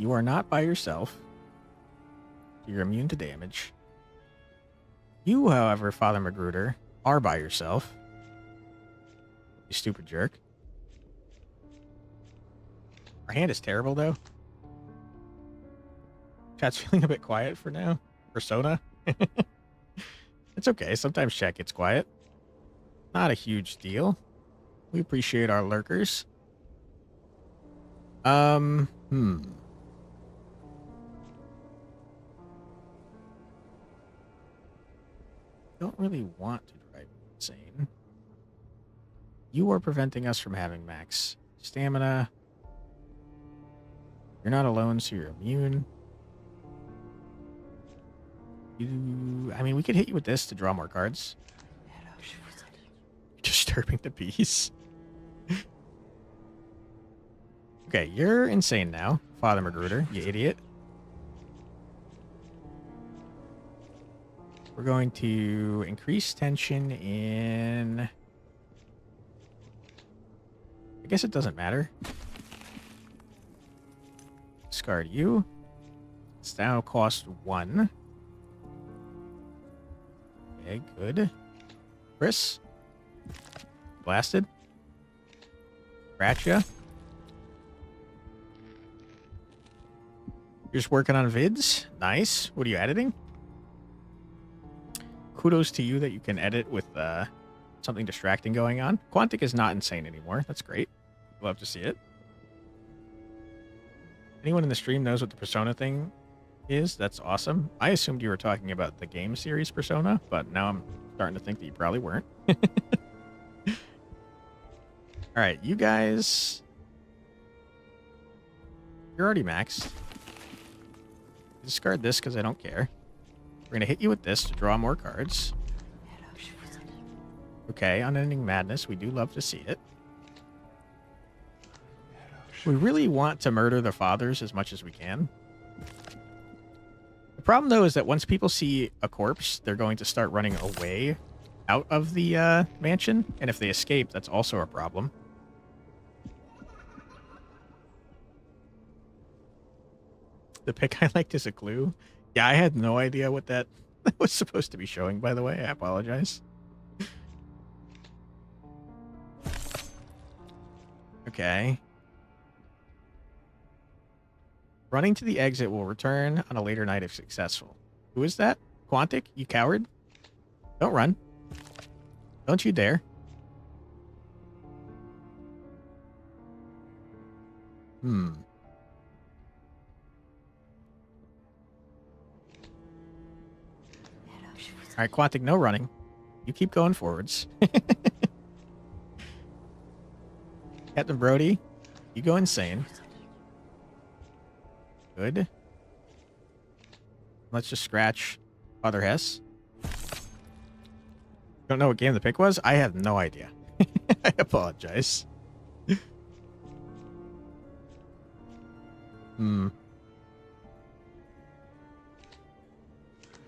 You are not by yourself. You're immune to damage. You, however, Father Magruder, are by yourself. You stupid jerk. Our hand is terrible, though. Chat's feeling a bit quiet for now. Persona. It's okay. Sometimes chat gets quiet. Not a huge deal. We appreciate our lurkers. Don't really want to drive you insane. You are preventing us from having max stamina. You're not alone, so you're immune. I mean, we could hit you with this to draw more cards. Disturbing the peace. Okay, you're insane now, Father Magruder, you idiot. We're going to increase tension in... I guess it doesn't matter. Discard you. It's now cost 1. Okay, good. Chris. Blasted. Gotcha. You're just working on vids? Nice. What are you editing? Kudos to you that you can edit with something distracting going on. Quantic is not insane anymore. That's great. Love to see it. Anyone in the stream knows what the Persona thing is? That's awesome. I assumed you were talking about the game series Persona, but now I'm starting to think that you probably weren't. All right, you guys... You're already maxed. Discard this because I don't care. We're going to hit you with this to draw more cards. Okay, Unending Madness. We do love to see it. We really want to murder the fathers as much as we can. The problem, though, is that once people see a corpse, they're going to start running away out of the mansion. And if they escape, that's also a problem. The pic I liked is a clue. Yeah, I had no idea what that was supposed to be showing, by the way. I apologize. Okay. Running to the exit will return on a later night if successful. Who is that? Quantic? You coward? Don't run. Don't you dare. All right, Quantic, no running. You keep going forwards. Captain Brody, you go insane. Good. Let's just scratch Father Hess. Don't know what game the pick was? I have no idea. I apologize.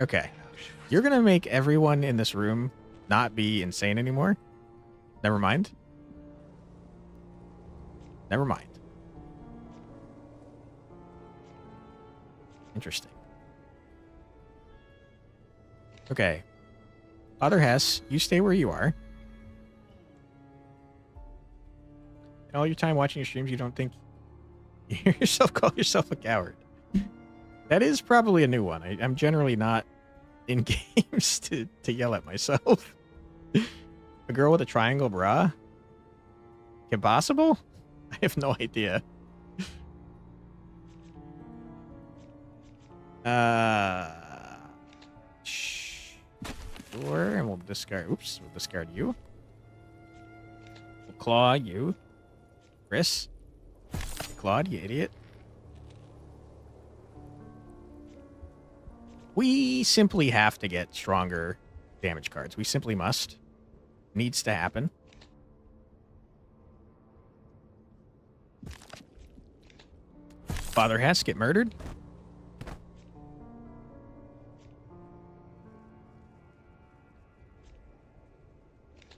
Okay. You're going to make everyone in this room not be insane anymore? Never mind. Never mind. Interesting. Okay. Father Hess, you stay where you are. And all your time watching your streams, you don't think you hear yourself call yourself a coward. That is probably a new one. I'm generally not in games to yell at myself. A girl with a triangle bra? Impossible? I have no idea. Sure, and we'll discard. Oops, we'll discard you. We'll claw you. Chris. Claude, you idiot. We simply have to get stronger damage cards. We simply must. Needs to happen. Father Hess, get murdered.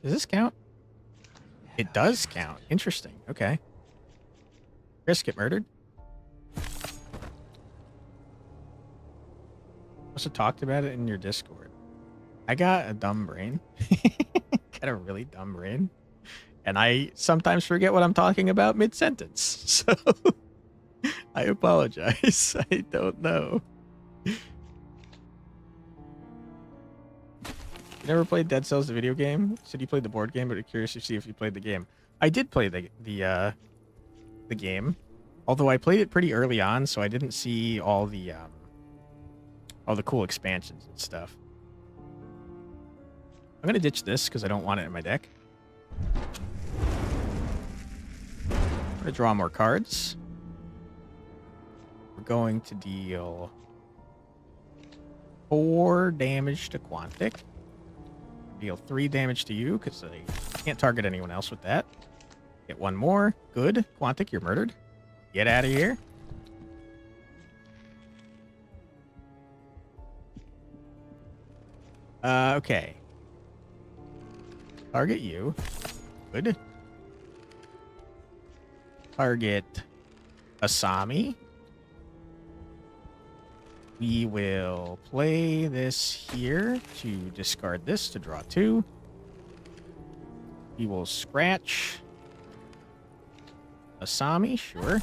Does this count? It does count. Interesting. Okay. Chris, get murdered. Must have talked about it in your Discord. I got a dumb brain. Got a really dumb brain. And I sometimes forget what I'm talking about mid-sentence. So I apologize. I don't know. You never played Dead Cells, the video game? You said you played the board game, but I'm curious to see if you played the game. I did play the game, although I played it pretty early on, so I didn't see all the cool expansions and stuff. I'm gonna ditch this because I don't want it in my deck. I'm gonna draw more cards. We're going to deal 4 damage to Quantic. Deal 3 damage to you because I can't target anyone else with that. Get 1 more. Good. Quantic, you're murdered. Get out of here. Okay. Target you. Good. Target Asami. We will play this here to discard this to draw 2. We will scratch Asami, sure.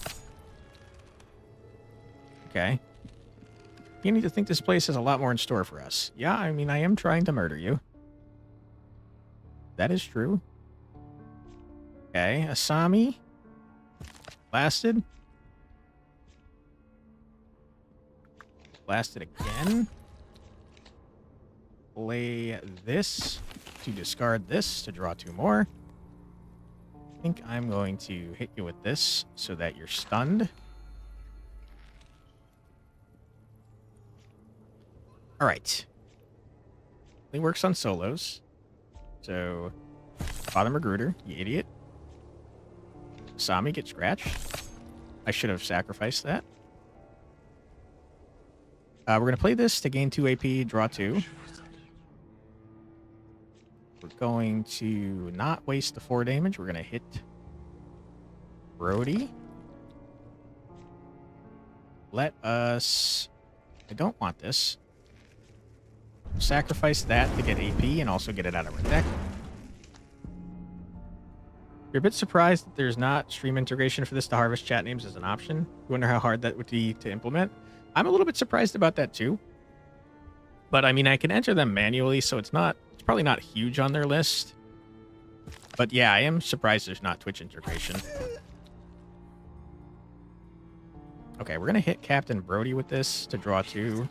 Okay. You need to think this place has a lot more in store for us. Yeah, I mean, I am trying to murder you. That is true. Okay, Asami. Blasted. Blasted again. Play this to discard this to draw 2 more. I think I'm going to hit you with this so that you're stunned. All right. It works on solos. So, Father Magruder, you idiot. Sami, get scratched. I should have sacrificed that. We're going to play this to gain 2 AP, draw 2. We're going to not waste the 4 damage. We're going to hit Brody. Let us... I don't want this. Sacrifice that to get AP and also get it out of our deck. You're a bit surprised that there's not stream integration for this to harvest chat names as an option. You wonder how hard that would be to implement. I'm a little bit surprised about that too. But I mean, I can enter them manually, so it's probably not huge on their list. But yeah, I am surprised there's not Twitch integration. Okay, we're going to hit Captain Brody with this to draw 2.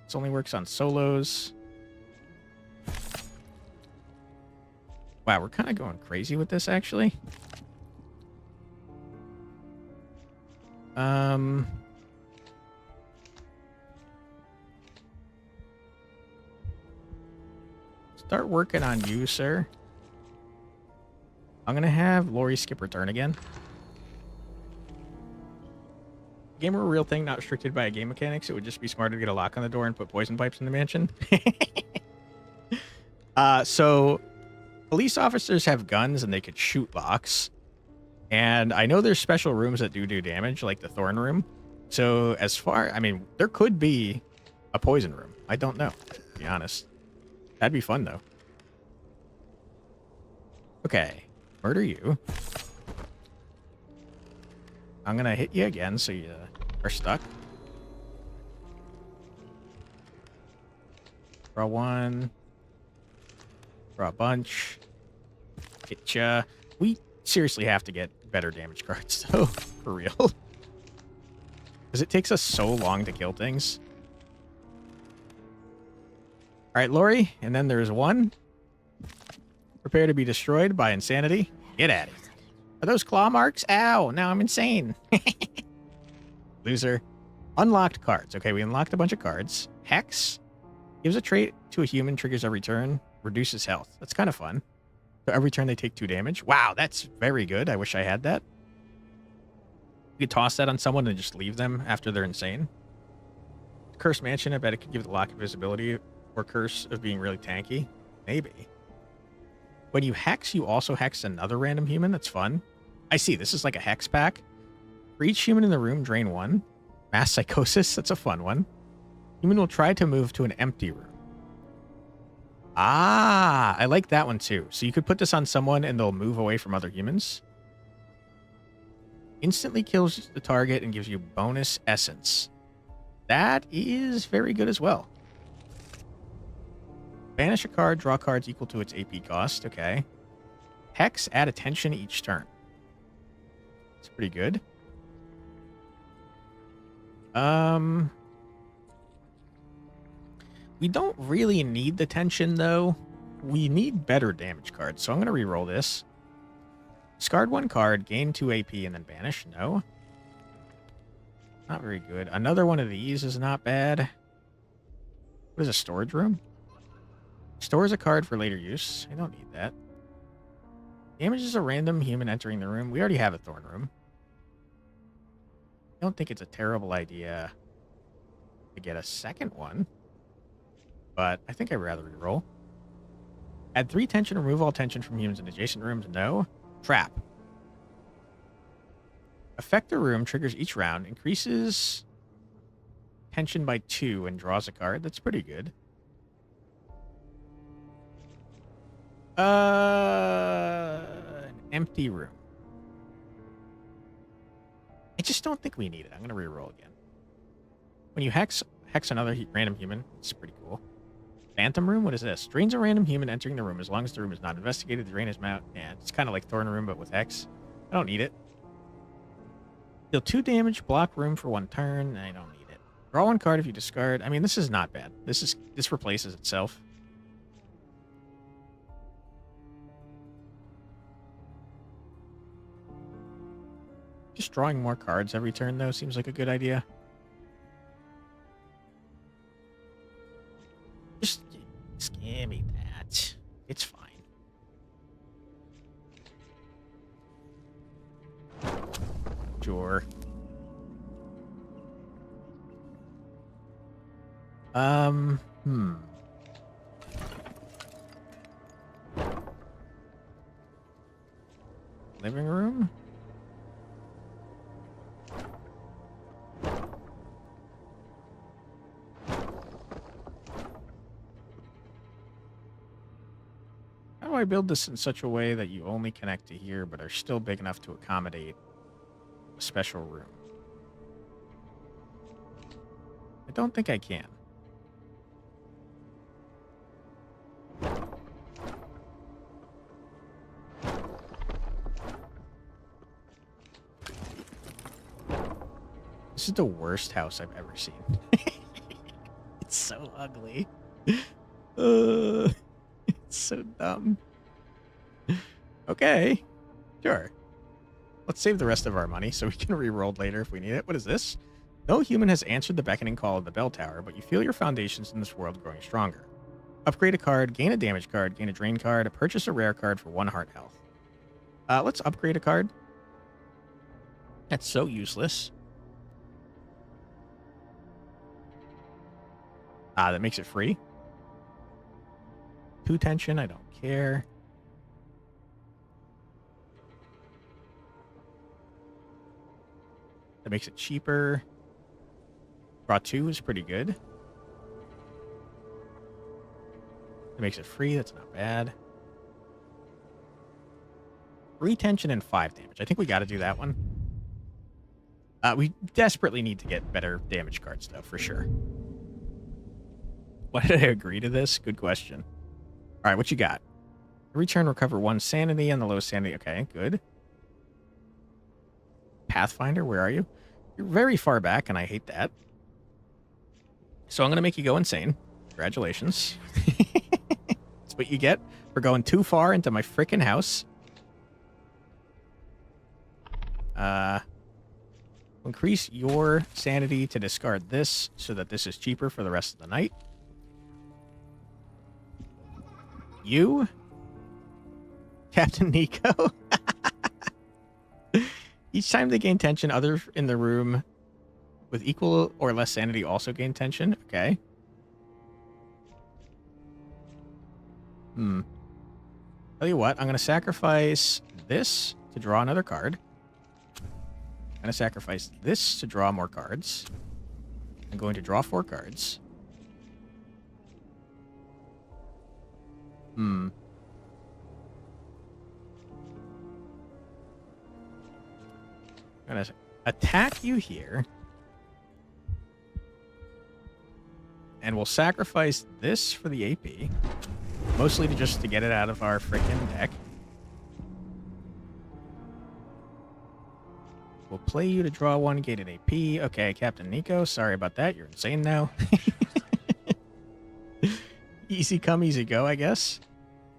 This only works on solos. Wow, we're kind of going crazy with this, actually. Start working on you, sir. I'm going to have Lori skip return again. Game were a real thing, not restricted by game mechanics. It would just be smarter to get a lock on the door and put poison pipes in the mansion. So police officers have guns and they could shoot locks. And I know there's special rooms that do damage, like the Thorn Room. So I mean, there could be a poison room. I don't know, to be honest. That'd be fun, though. Okay. Murder you. I'm going to hit you again, so you are stuck. Draw 1. Draw a bunch. Hit ya. We seriously have to get better damage cards, though. For real. Because it takes us so long to kill things. Alright, Lori. And then there's 1. Prepare to be destroyed by insanity. Get at it. Are those claw marks? Ow, now I'm insane. Loser. Unlocked cards. Okay, we unlocked a bunch of cards. Hex. Gives a trait to a human, triggers every turn. Reduces health. That's kind of fun. So every turn they take 2 damage. Wow, that's very good. I wish I had that. You could toss that on someone and just leave them after they're insane. Curse Mansion, I bet it could give the lock invisibility or curse of being really tanky. Maybe. When you hex, you also hex another random human. That's fun. I see. This is like a hex pack. For each human in the room, drain 1. Mass psychosis. That's a fun one. Human will try to move to an empty room. Ah, I like that one too. So you could put this on someone and they'll move away from other humans. Instantly kills the target and gives you bonus essence. That is very good as well. Banish a card, draw cards equal to its AP cost. Okay. Hex, add attention each turn. It's pretty good. We don't really need the tension, though. We need better damage cards, so I'm going to reroll this. Discard one card, gain 2 AP, and then banish. No. Not very good. Another one of these is not bad. What is a storage room? Stores a card for later use. I don't need that. Damages a random human entering the room. We already have a thorn room. I don't think it's a terrible idea to get a second one. But I think I'd rather reroll. Add 3 tension, remove all tension from humans in adjacent rooms. No. Trap. Affect the room, triggers each round, increases tension by 2 and draws a card. That's pretty good. An empty room. I just don't think we need it. I'm going to reroll again. When you hex another random human, it's pretty cool. Phantom room? What is this? Drains a random human entering the room. As long as the room is not investigated, the drain is out. Yeah, it's kind of like Thorn room, but with hex. I don't need it. Deal 2 damage, block room for 1 turn. I don't need it. Draw 1 card if you discard. I mean, this is not bad. This replaces itself. Just drawing more cards every turn, though, seems like a good idea. Just give me that. It's fine. Sure. Living room? How do I build this in such a way that you only connect to here, but are still big enough to accommodate a special room? I don't think I can. This is the worst house I've ever seen. It's so ugly. It's so dumb. Okay. Sure. Let's save the rest of our money so we can re-roll later if we need it. What is this? No human has answered the beckoning call of the bell tower, but you feel your foundations in this world growing stronger. Upgrade a card, gain a damage card, gain a drain card, purchase a rare card for 1 heart health. Let's upgrade a card. That's so useless. That makes it free. 2 tension, I don't care. That makes it cheaper. Draw 2 is pretty good. That makes it free, that's not bad. 3 tension and 5 damage. I think we got to do that one. We desperately need to get better damage cards, though, for sure. Why did I agree to this? Good question. All right, what you got? Every turn, recover 1 sanity on the lowest sanity. Okay, good. Pathfinder, where are you? You're very far back, and I hate that. So I'm going to make you go insane. Congratulations. That's what you get for going too far into my freaking house. Increase your sanity to discard this so that this is cheaper for the rest of the night. You? Captain Nico? Each time they gain tension, others in the room with equal or less sanity also gain tension. Okay. Tell you what, I'm going to sacrifice this to draw another card. I'm going to sacrifice this to draw more cards. I'm going to draw 4 cards. I'm going to attack you here. And we'll sacrifice this for the AP. Mostly just to get it out of our frickin' deck. We'll play you to draw 1 gated AP. Okay, Captain Nico, sorry about that. You're insane now. Easy come, easy go, I guess.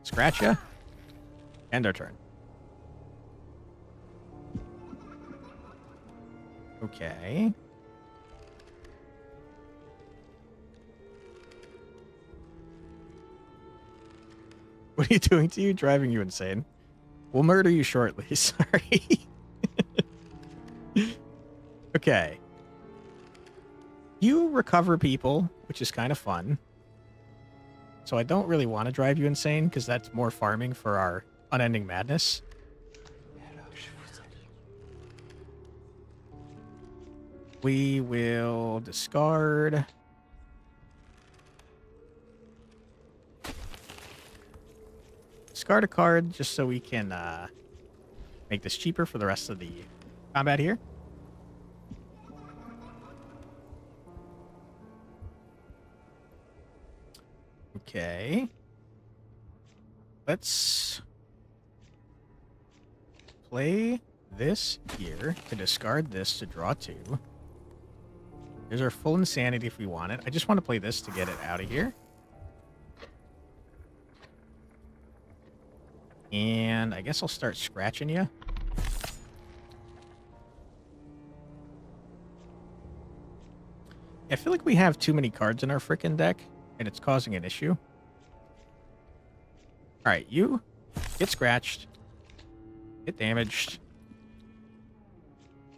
Scratch ya. End our turn. Okay. What are you doing to you? Driving you insane. We'll murder you shortly. Sorry. Okay. You recover people, which is kind of fun. So I don't really want to drive you insane, because that's more farming for our unending madness. We will discard. Discard a card just so we can make this cheaper for the rest of the combat here. Okay. Let's play this here to discard this to draw 2. There's our full insanity if we want it. I just want to play this to get it out of here. And I guess I'll start scratching you. I feel like we have too many cards in our frickin' deck, and it's causing an issue. Alright, you get scratched. Get damaged.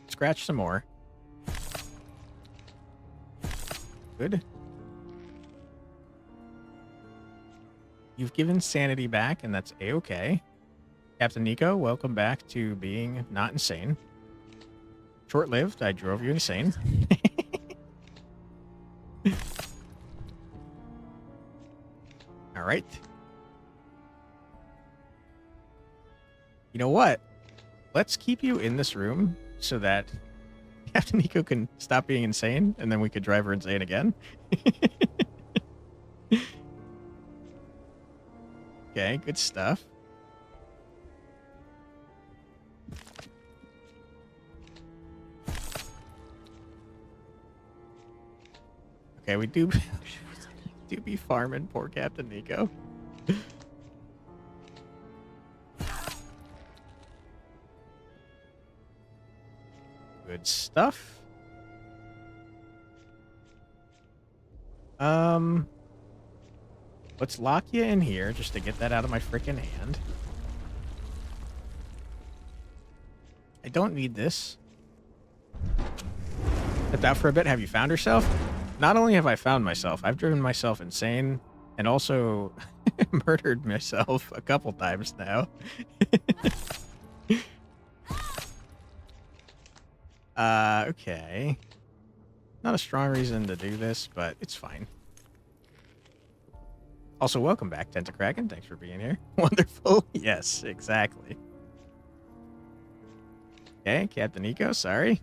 Scratch some more. Good. You've given sanity back, and that's A-okay. Captain Nico, welcome back to being not insane. Short-lived, I drove you insane. All right. You know what? Let's keep you in this room so that Captain Nico can stop being insane, and then we could drive her insane again. Okay, good stuff. Okay, we do be farming poor Captain Nico. Good stuff. Let's lock you in here just to get that out of my freaking hand. I don't need this. Let that for a bit. Have you found yourself? Not only have I found myself, I've driven myself insane and also murdered myself a couple times now. Okay. Not a strong reason to do this, but it's fine. Also, welcome back, Tentacraken. Thanks for being here. Wonderful. Yes, exactly. Okay, Captain Nico, sorry.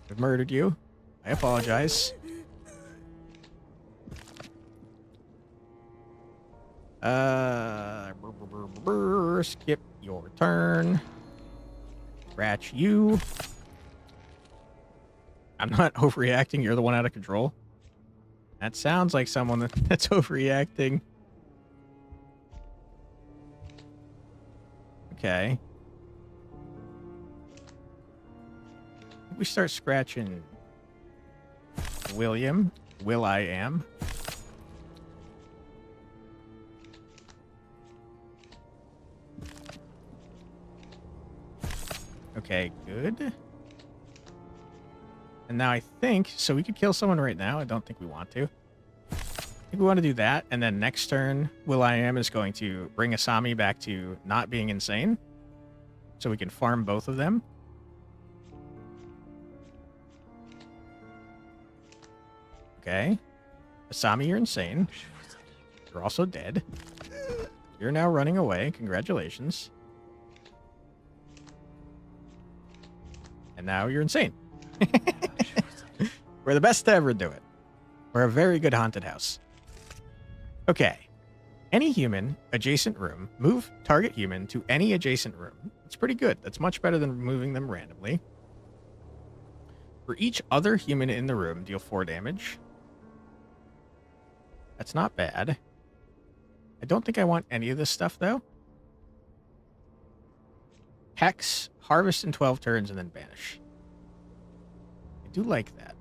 I've murdered you. I apologize. Skip your turn. Scratch you. I'm not overreacting. You're the one out of control. That sounds like someone that's overreacting. Okay. We start scratching William. Will I am. Okay, good. And now I think, so we could kill someone right now. I don't think we want to. I think we want to do that. And then next turn, will.i.am is going to bring Asami back to not being insane. So we can farm both of them. Okay. Asami, you're insane. You're also dead. You're now running away. Congratulations. And now you're insane. We're the best to ever do it. We're a very good haunted house. Okay. Any human, adjacent room. Move target human to any adjacent room. It's pretty good. That's much better than moving them randomly. For each other human in the room, deal 4 damage. That's not bad. I don't think I want any of this stuff, though. Hex, harvest in 12 turns, and then banish. I do like that.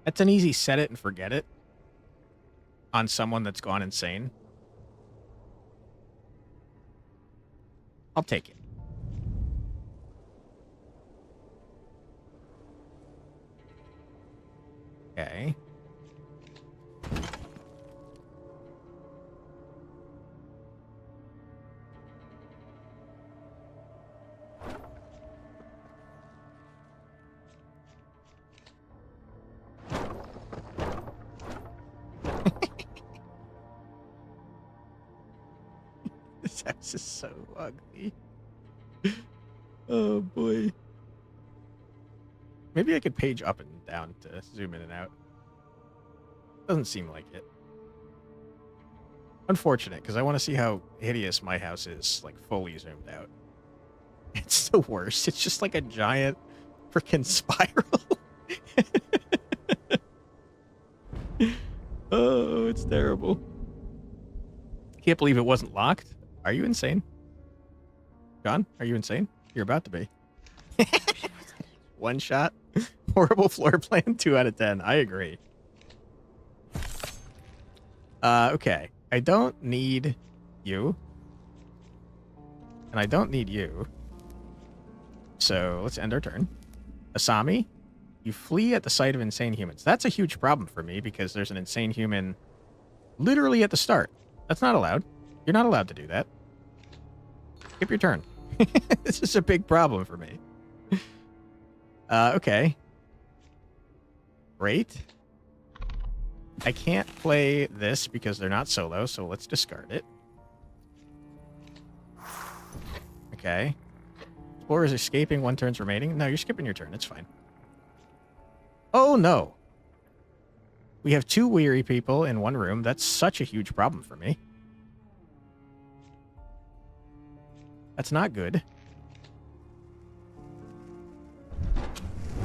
That's an easy set it and forget it on someone that's gone insane. I'll take it. Okay. This house is so ugly. Oh boy. Maybe I could page up and down to zoom in and out. Doesn't seem like it. Unfortunate, because I want to see how hideous my house is, like, fully zoomed out. It's the worst. It's just like a giant freaking spiral. Oh, it's terrible. Can't believe it wasn't locked. Are you insane? John, are you insane? You're about to be. One shot. Horrible floor plan, 2 out of 10. I agree. Okay. I don't need you. And I don't need you. So let's end our turn. Asami, you flee at the sight of insane humans. That's a huge problem for me because there's an insane human literally at the start. That's not allowed. You're not allowed to do that. Skip your turn. This is a big problem for me. Okay. Great. I can't play this because they're not solo, so let's discard it. Okay. Explorer is escaping, 1 turn's remaining. No, you're skipping your turn. It's fine. Oh, no. We have 2 weary people in 1 room. That's such a huge problem for me. That's not good.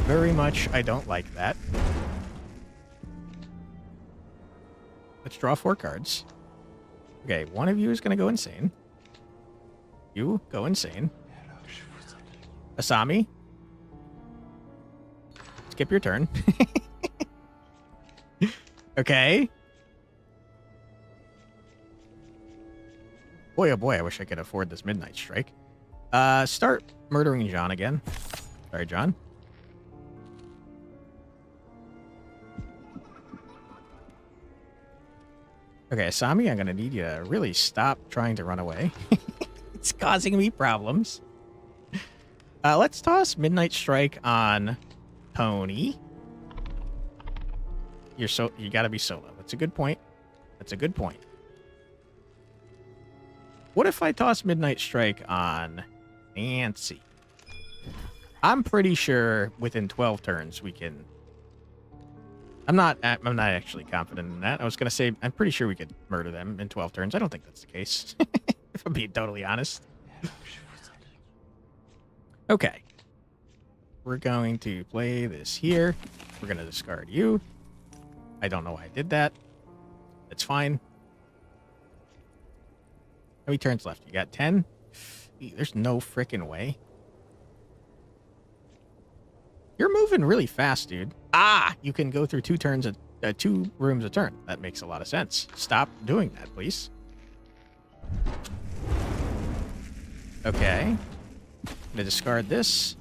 Very much, I don't like that. Let's draw 4 cards. Okay, one of you is going to go insane. You go insane. Asami. Skip your turn. Okay. Boy, oh boy, I wish I could afford this Midnight Strike. Start murdering John again. Sorry, John. Okay, Asami, I'm going to need you to really stop trying to run away. It's causing me problems. Let's toss Midnight Strike on Tony. You got to be solo. That's a good point. That's a good point. What if I toss Midnight Strike on Nancy? I'm pretty sure within 12 turns we can... I'm not actually confident in that. I was going to say, I'm pretty sure we could murder them in 12 turns. I don't think that's the case. If I'm being totally honest. Okay. We're going to play this here. We're going to discard you. I don't know why I did that. It's fine. How many turns left? You got 10? There's no freaking way. You're moving really fast, dude. Ah, you can go through 2 turns, 2 rooms a turn. That makes a lot of sense. Stop doing that, please. Okay. I'm gonna discard this.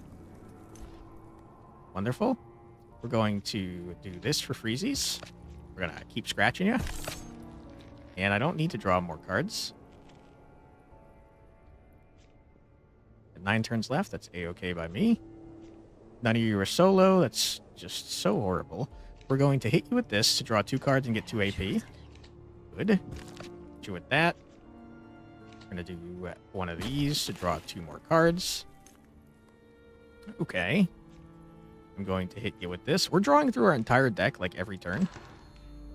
Wonderful. We're going to do this for freezies. We're gonna keep scratching you. And I don't need to draw more cards. 9 turns left. That's A-okay by me. None of you are solo. That's just so horrible. We're going to hit you with this to draw 2 cards and get 2 AP. Good. Hit you with that. We're going to do one of these to draw 2 more cards. Okay. I'm going to hit you with this. We're drawing through our entire deck like every turn.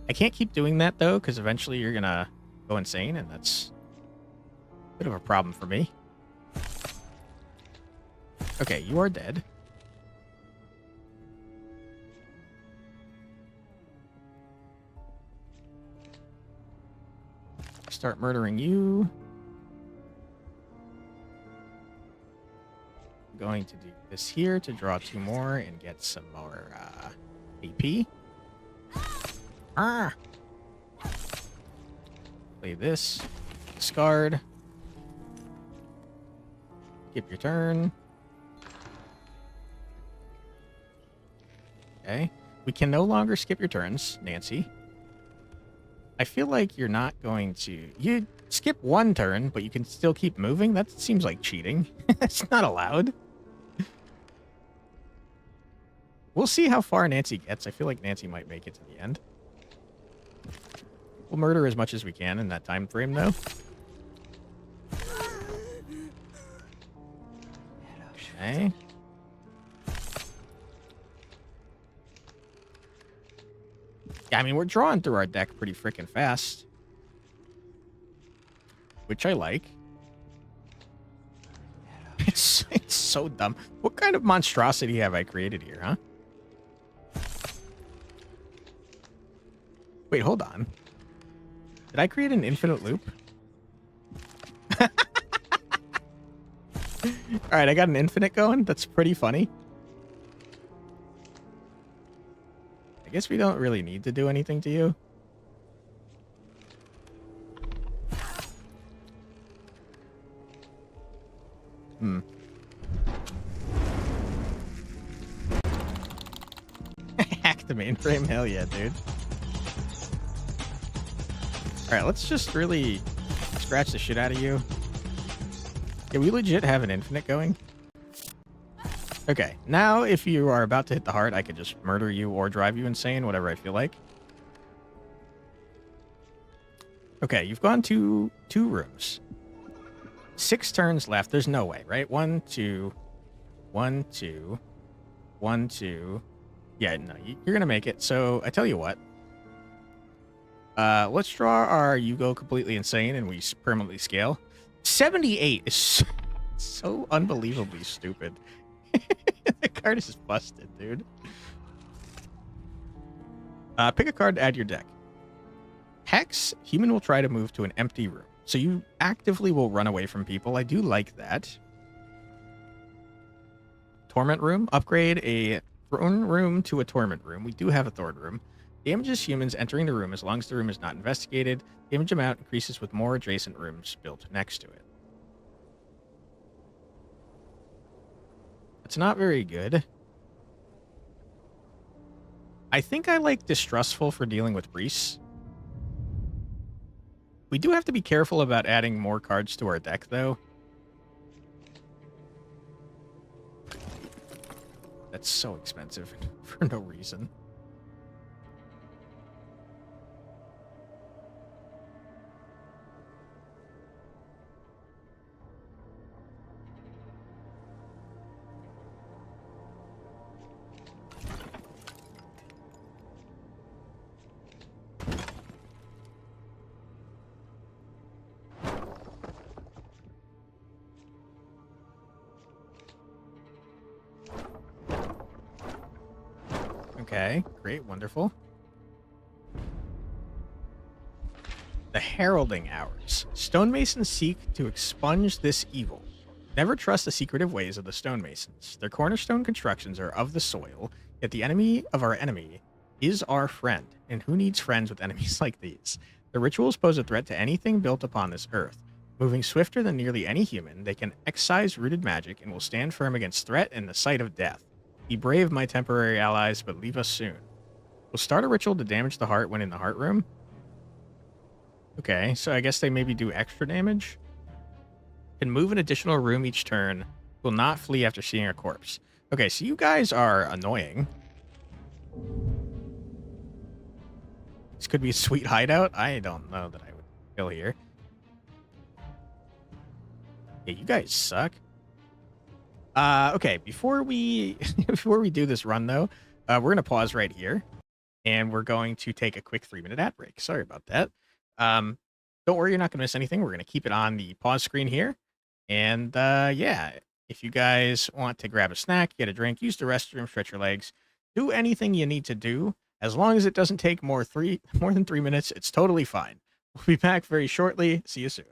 I can't keep doing that though, because eventually you're going to go insane, and that's a bit of a problem for me. Okay, you are dead. Start murdering you. I'm going to do this here to draw 2 more and get some more AP. Play this. Discard. Skip your turn. Okay. We can no longer skip your turns, Nancy. I feel like you're not going to... You skip 1 turn, but you can still keep moving? That seems like cheating. It's not allowed. We'll see how far Nancy gets. I feel like Nancy might make it to the end. We'll murder as much as we can in that time frame, though. Okay. Yeah, I mean, we're drawing through our deck pretty freaking fast. Which I like. It's so dumb. What kind of monstrosity have I created here, huh? Wait, hold on. Did I create an infinite loop? Alright, I got an infinite going. That's pretty funny. I guess we don't really need to do anything to you. Hack the mainframe? Hell yeah, dude. Alright, let's just really scratch the shit out of you. Yeah, we legit have an infinite going. Okay, now if you are about to hit the heart, I could just murder you or drive you insane, whatever I feel like. Okay, you've gone to 2 rooms. 6 turns left. There's no way, right? 1, 2, 1, 2, 1, 2. Yeah, no, you're gonna make it. So I tell you what. Let's draw our you go completely insane and we permanently scale. 78 is so unbelievably stupid. The card is just busted, dude. Pick a card to add to your deck. Hex, human will try to move to an empty room. So you actively will run away from people. I do like that. Torment room, upgrade a throne room to a torment room. We do have a thorn room. Damages humans entering the room as long as the room is not investigated. Damage amount increases with more adjacent rooms built next to it. It's not very good. I think I like Distrustful for dealing with priests. We do have to be careful about adding more cards to our deck, though. That's so expensive for no reason. Okay, great, wonderful. The Heralding Hours. Stonemasons seek to expunge this evil. Never trust the secretive ways of the stonemasons. Their cornerstone constructions are of the soil, yet the enemy of our enemy is our friend. And who needs friends with enemies like these? The rituals pose a threat to anything built upon this earth. Moving swifter than nearly any human, they can excise rooted magic and will stand firm against threat and the sight of death. Be brave, my temporary allies, but leave us soon. We'll start a ritual to damage the heart when in the heart room. Okay, so I guess they maybe do extra damage. Can move an additional room each turn. Will not flee after seeing a corpse. Okay, so you guys are annoying. This could be a sweet hideout. I don't know that I would kill here. Yeah, you guys suck. Okay, before we before we do this run though, we're gonna pause right here, and we're going to take a quick 3-minute ad break. Sorry about that. Don't worry, you're not gonna miss anything. We're gonna keep it on the pause screen here, and yeah, if you guys want to grab a snack, get a drink, use the restroom, stretch your legs, do anything you need to do, as long as it doesn't take more than 3 minutes, it's totally fine. We'll be back very shortly. See you soon.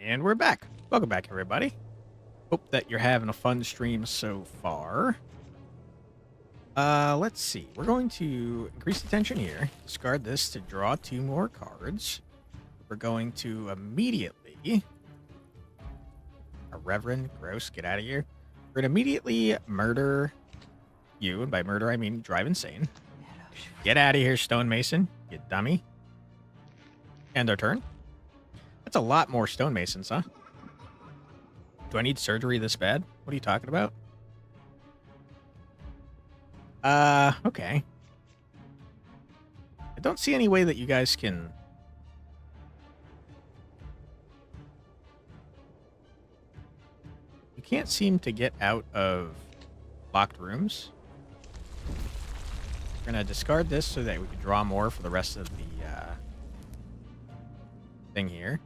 And we're back. Welcome back, everybody. Hope that you're having a fun stream so far. Let's see. We're going to increase the tension here. Discard this to draw 2 more cards. We're going to immediately... A Reverend, gross, get out of here. We're going to immediately murder you, and by murder I mean drive insane. Get out of here, stonemason, you dummy. End our turn. That's a lot more stonemasons, huh? Do I need surgery this bad? What are you talking about? Okay. I don't see any way that you guys can... You can't seem to get out of locked rooms. We're going to discard this so that we can draw more for the rest of the thing here.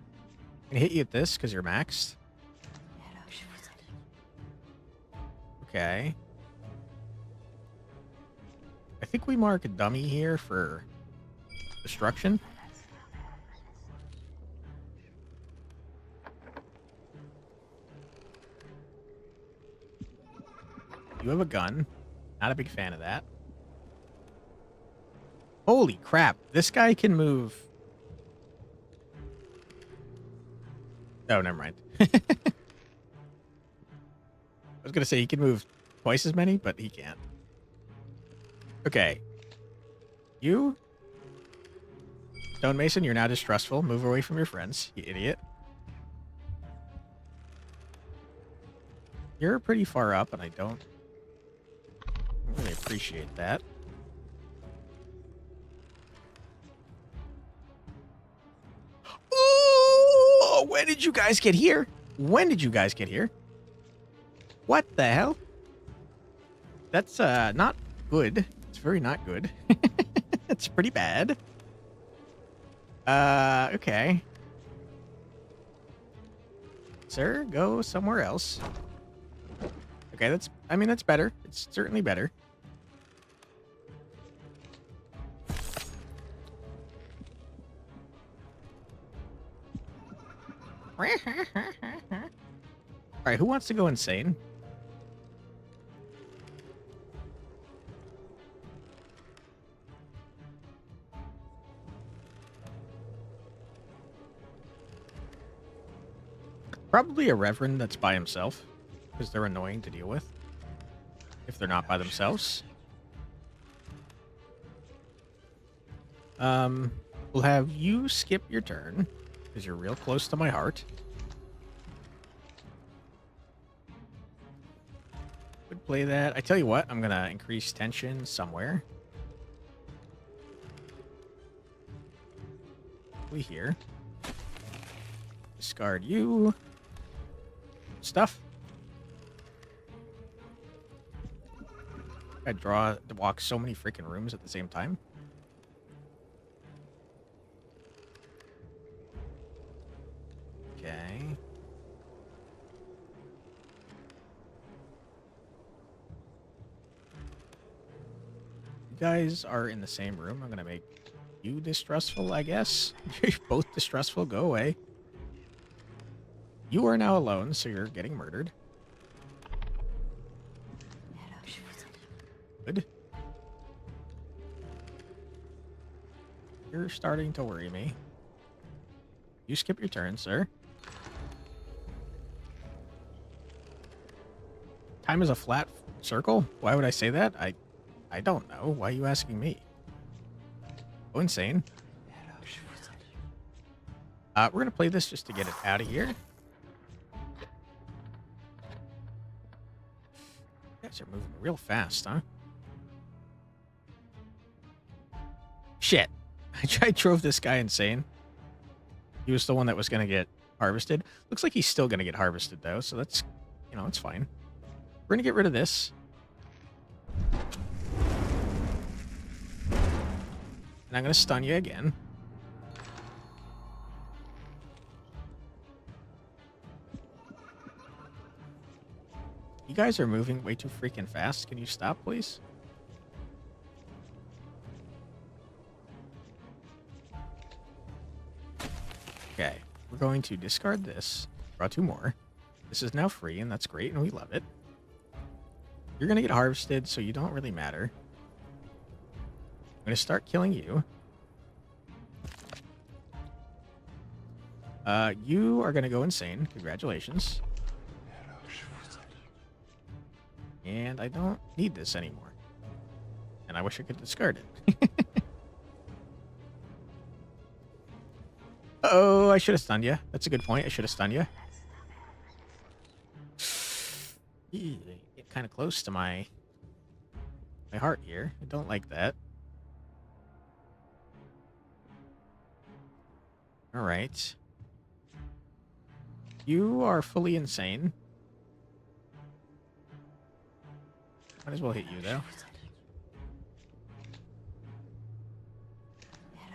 I'm going to hit you with this because you're maxed. Okay. I think we mark a dummy here for destruction. You have a gun. Not a big fan of that. Holy crap. This guy can move. Oh, never mind. I was going to say he can move twice as many, but he can't. Okay. You, Stonemason, you're now distrustful. Move away from your friends, you idiot. You're pretty far up, and I don't really appreciate that. Ooh, when did you guys get here? When did you guys get here? What the hell? That's not good. It's very not good. It's pretty bad. Okay. Sir, go somewhere else. Okay, I mean, that's better. It's certainly better. Alright, who wants to go insane? Probably a reverend that's by himself, because they're annoying to deal with if they're not by themselves. We'll have you skip your turn, because you're real close to my heart. Would play that. I tell you what, I'm going to increase tension somewhere. We here. Discard you. Stuff. I draw to walk so many freaking rooms at the same time. Okay. You guys are in the same room. I'm gonna make you distrustful, I guess. You're both distrustful. Go away. You are now alone, so you're getting murdered. Good. You're starting to worry me. You skip your turn, sir. Time is a flat circle? Why would I say that? I don't know. Why are you asking me? Go insane. We're going to play this just to get it out of here. You guys are moving real fast, huh? Shit. I drove this guy insane. He was the one that was going to get harvested. Looks like he's still going to get harvested, though, so that's, you know, it's fine. We're going to get rid of this. And I'm going to stun you again. You guys are moving way too freaking fast. Can you stop, please? Okay, we're going to discard this. Draw two more. This is now free, and that's great, and we love it. You're going to get harvested, so you don't really matter. I'm going to start killing you. You are going to go insane. Congratulations. And I don't need this anymore. And I wish I could discard it. Uh-oh, I should have stunned you. That's a good point. I should have stunned you. Get kind of close to my heart here. I don't like that. All right. You are fully insane. Might as well hit you, though.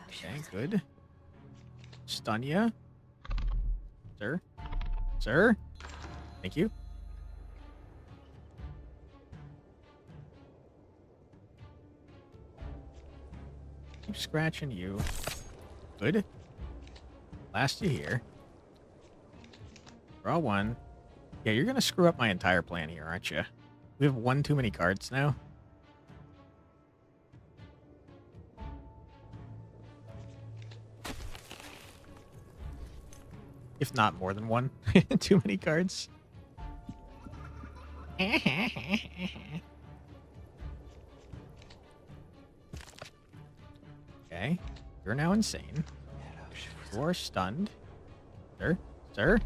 Okay, good. Stun ya. Sir? Sir? Thank you. Keep scratching you. Good. Last you here. Draw one. Yeah, you're going to screw up my entire plan here, aren't you? We have one too many cards now. If not more than one. Too many cards. Okay. You're now insane. You're stunned. Sir? Sir?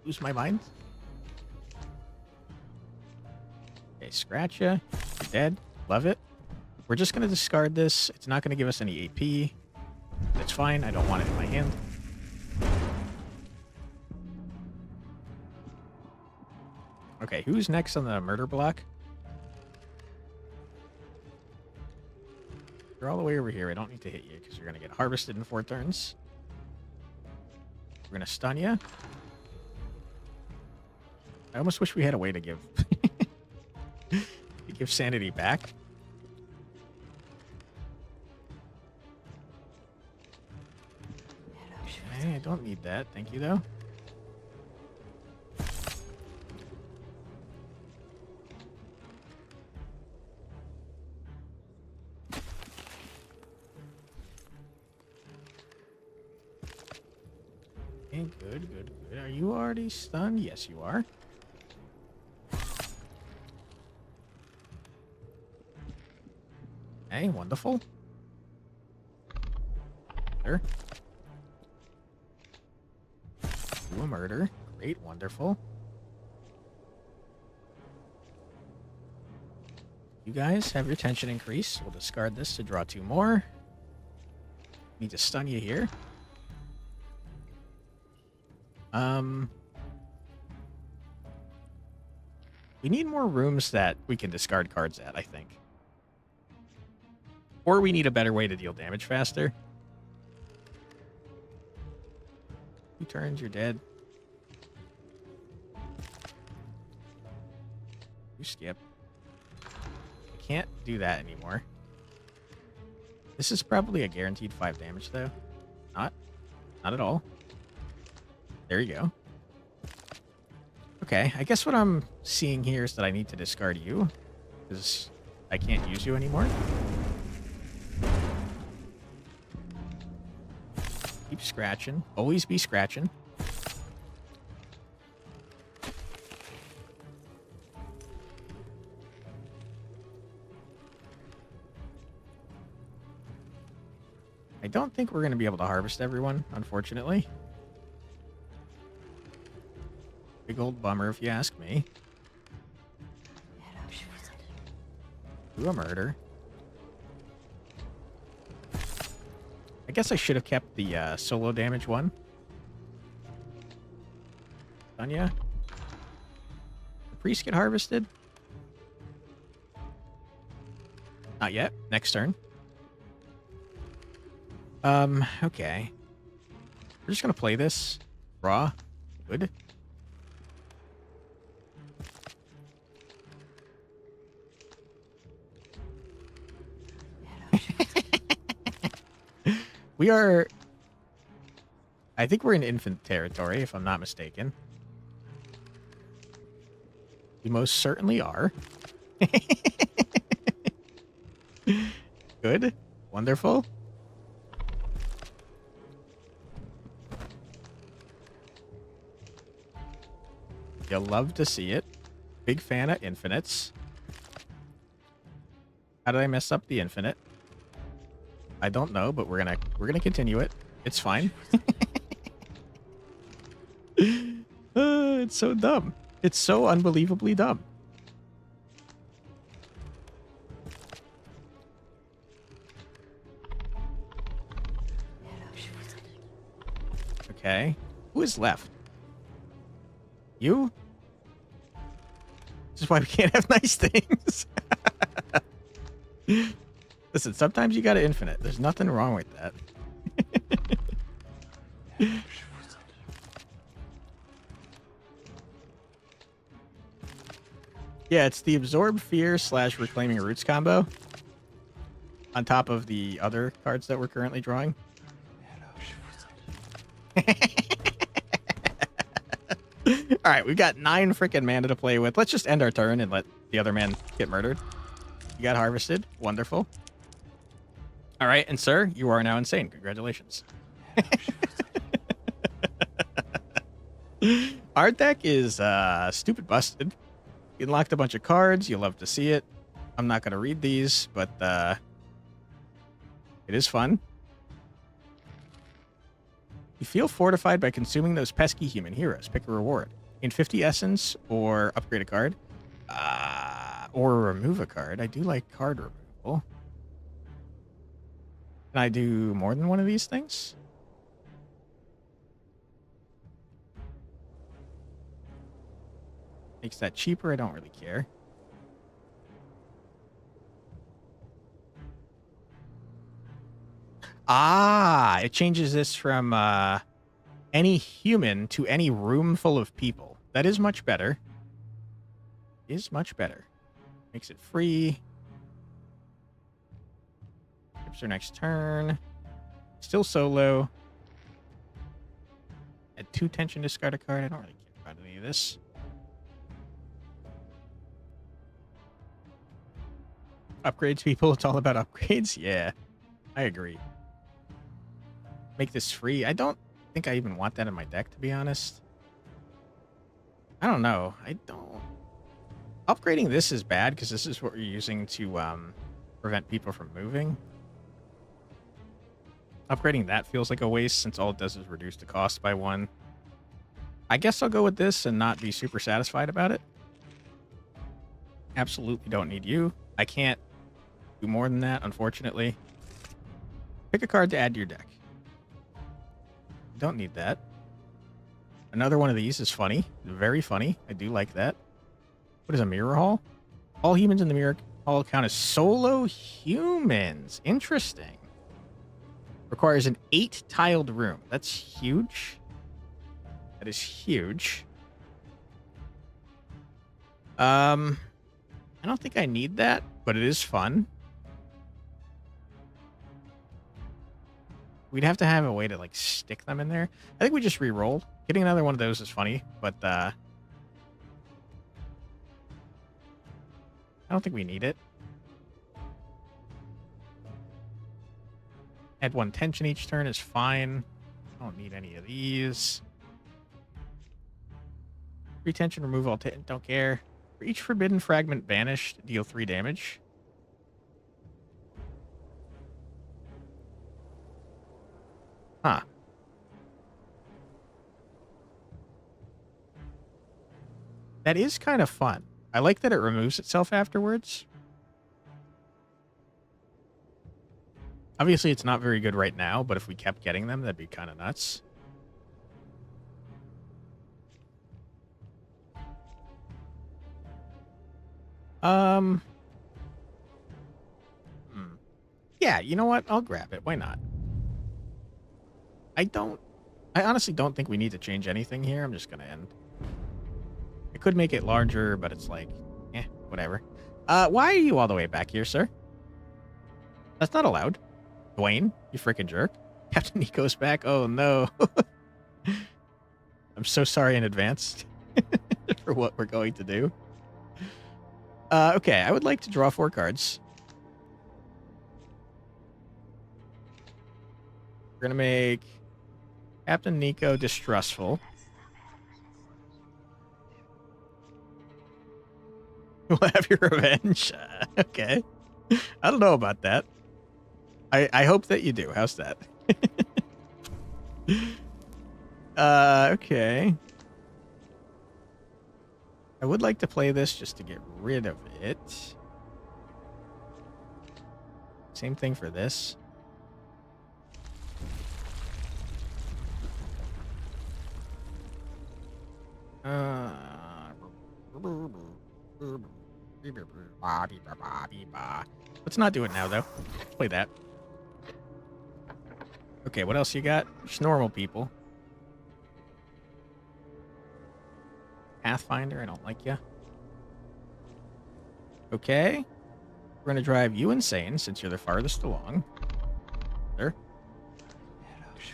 Lose my mind? Okay, scratch ya. You're dead. Love it. We're just going to discard this. It's not going to give us any AP. That's fine. I don't want it in my hand. Okay, who's next on the murder block? You're all the way over here. I don't need to hit you because you're going to get harvested in 4 turns. We're going to stun you. I almost wish we had a way to give to give sanity back. Okay, I don't need that. Thank you, though. Okay, good, good, good. Are you already stunned? Yes, you are. Okay, wonderful. There. Do a murder. Great, wonderful. You guys have your tension increase. We'll discard this to draw 2 more. Need to stun you here. We need more rooms that we can discard cards at, I think. Or we need a better way to deal damage faster. 2 turns, you're dead. You skip. I can't do that anymore. This is probably a guaranteed 5 damage, though. Not at all. There you go. Okay, I guess what I'm seeing here is that I need to discard you, because I can't use you anymore. Keep scratching. Always be scratching. I don't think we're going to be able to harvest everyone, unfortunately. Big old bummer, if you ask me. Do a murder. I guess I should have kept the solo damage one. Danya. The priest get harvested? Not yet. Next turn. Okay. We're just gonna play this. Raw. Good. We are... I think we're in infant territory, if I'm not mistaken. We most certainly are. Good. Wonderful. You'll love to see it. Big fan of infinites. How did I mess up the infinite? I don't know, but we're gonna continue it. It's fine. It's so dumb. It's so unbelievably dumb. Okay. Who is left? You? This is why we can't have nice things. Listen, sometimes you gotta infinite. There's nothing wrong with that. Yeah, it's the Absorb Fear / Reclaiming Roots combo. On top of the other cards that we're currently drawing. All right, we've got 9 freaking mana to play with. Let's just end our turn and let the other man get murdered. You got harvested. Wonderful. All right, and sir, you are now insane. Congratulations. Our deck is stupid busted. You unlocked a bunch of cards. You'll love to see it. I'm not going to read these, but it is fun. You feel fortified by consuming those pesky human heroes. Pick a reward. In 50 essence or upgrade a card. Or remove a card. I do like card removal. Can I do more than one of these things? Makes that cheaper. I don't really care. It changes this from any human to any room full of people. That is much better. Makes it free. Skips our next turn. Still solo. Add 2 tension, discard a card. I don't really care about any of this. Upgrades people. It's all about upgrades. Yeah, I agree. Make this free. I don't think I even want that in my deck, to be honest. I don't know. Upgrading this is bad because this is what we're using to prevent people from moving. Upgrading that feels like a waste since all it does is reduce the cost by 1. I guess I'll go with this and not be super satisfied about it. Absolutely don't need you. I can't do more than that, unfortunately. Pick a card to add to your deck. Don't need that. Another one of these is funny. Very funny. I do like that. What is a mirror hall? All humans in the mirror hall count as solo humans. Interesting. Requires an 8-tiled room. That's huge. That is huge. I don't think I need that, but it is fun. We'd have to have a way to, like, stick them in there. I think we just re-roll. Getting another one of those is funny, but I don't think we need it. Add 1 tension each turn is fine. I don't need any of these. 3 tension, remove all don't care. For each forbidden fragment banished, deal 3 damage. Huh. That is kind of fun. I like that it removes itself afterwards. Obviously, it's not very good right now, but if we kept getting them, that'd be kind of nuts. Yeah, you know what? I'll grab it. Why not? I honestly don't think we need to change anything here. I'm just going to end. I could make it larger, but it's like, whatever. Why are you all the way back here, sir? That's not allowed. Dwayne, you freaking jerk. Captain Nico's back. Oh, no. I'm so sorry in advance for what we're going to do. Okay, I would like to draw 4 cards. We're going to make Captain Nico distrustful. You'll have your revenge. Okay. I don't know about that. I hope that you do. How's that? Okay. I would like to play this just to get rid of it. Same thing for this. Let's not do it now, though. Let's play that. Okay, what else you got? Just normal people. Pathfinder, I don't like you. Okay. We're going to drive you insane since you're the farthest along. Sir.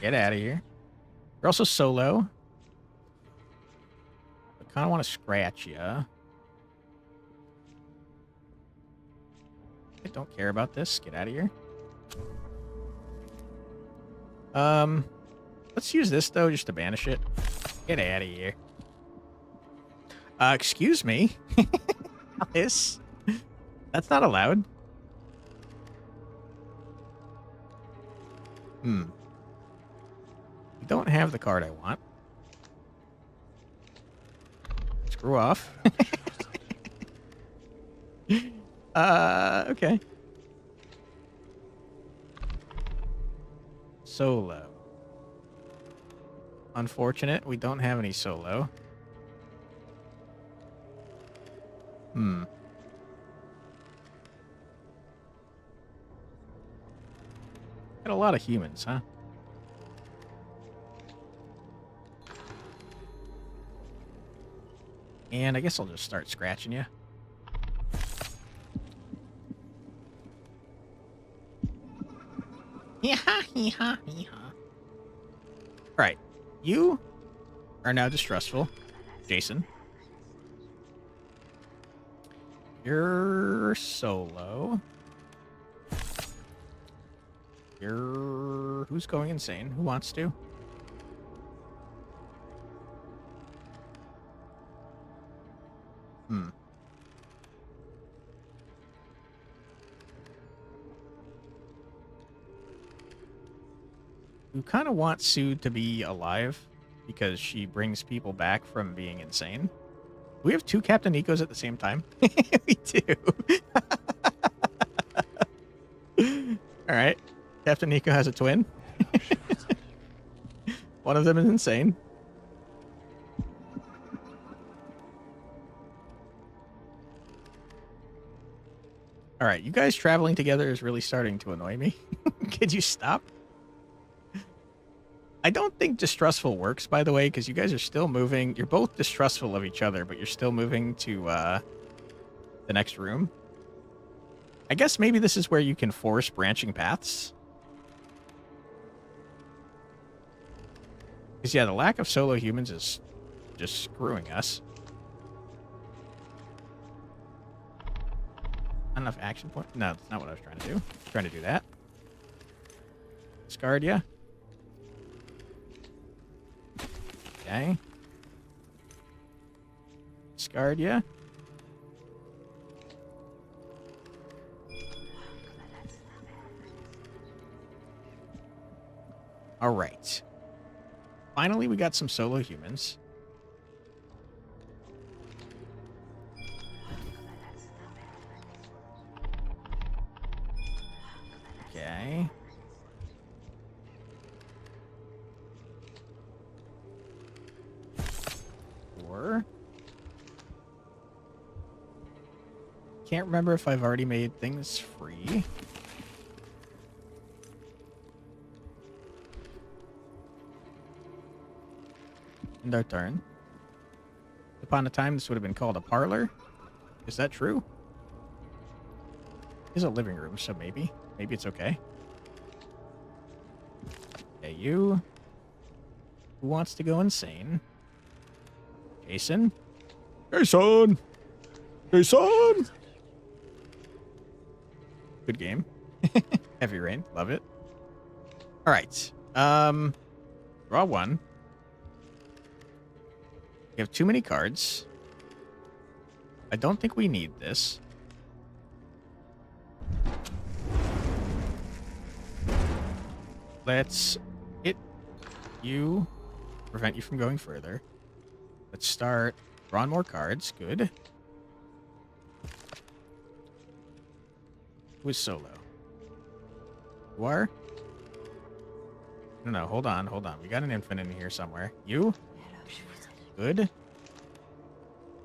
Get out of here. You're also solo. kind of want to scratch you. I don't care about this. Get out of here. Let's use this, though, just to banish it. Get out of here. Excuse me. Alice? That's not allowed. We don't have the card I want. Screw off. Okay. Solo. Unfortunate, we don't have any solo. Got a lot of humans, huh? And I guess I'll just start scratching you. Alright. You are now distrustful. Jason. You're solo. You're... Who's going insane? Who wants to? You kind of want Sue to be alive because she brings people back from being insane. Do we have two Captain Nicos at the same time? We do. All right. Captain Nico has a twin. One of them is insane. All right. You guys traveling together is really starting to annoy me. Could you stop? I don't think distrustful works, by the way, because you guys are still moving. You're both distrustful of each other, but you're still moving to the next room. I guess maybe this is where you can force branching paths. Because, yeah, the lack of solo humans is just screwing us. Not enough action point? No, that's not what I was trying to do. I was trying to do that. Discard ya. Okay. Discard ya. All right. Finally, we got some solo humans. Okay. Can't remember if I've already made things free. End our turn. Upon a time, this would have been called a parlor. Is that true? It's a living room, so maybe. Maybe it's okay. Okay, you. Who wants to go insane? Jason? Jason! Jason! Good game. Heavy rain. Love it. All right. Draw one. We have too many cards. I don't think we need this. Let's hit you. Prevent you from going further. Let's start drawing more cards. Good. Who is solo? You are? No, hold on, hold on. We got an infant in here somewhere. You? Good.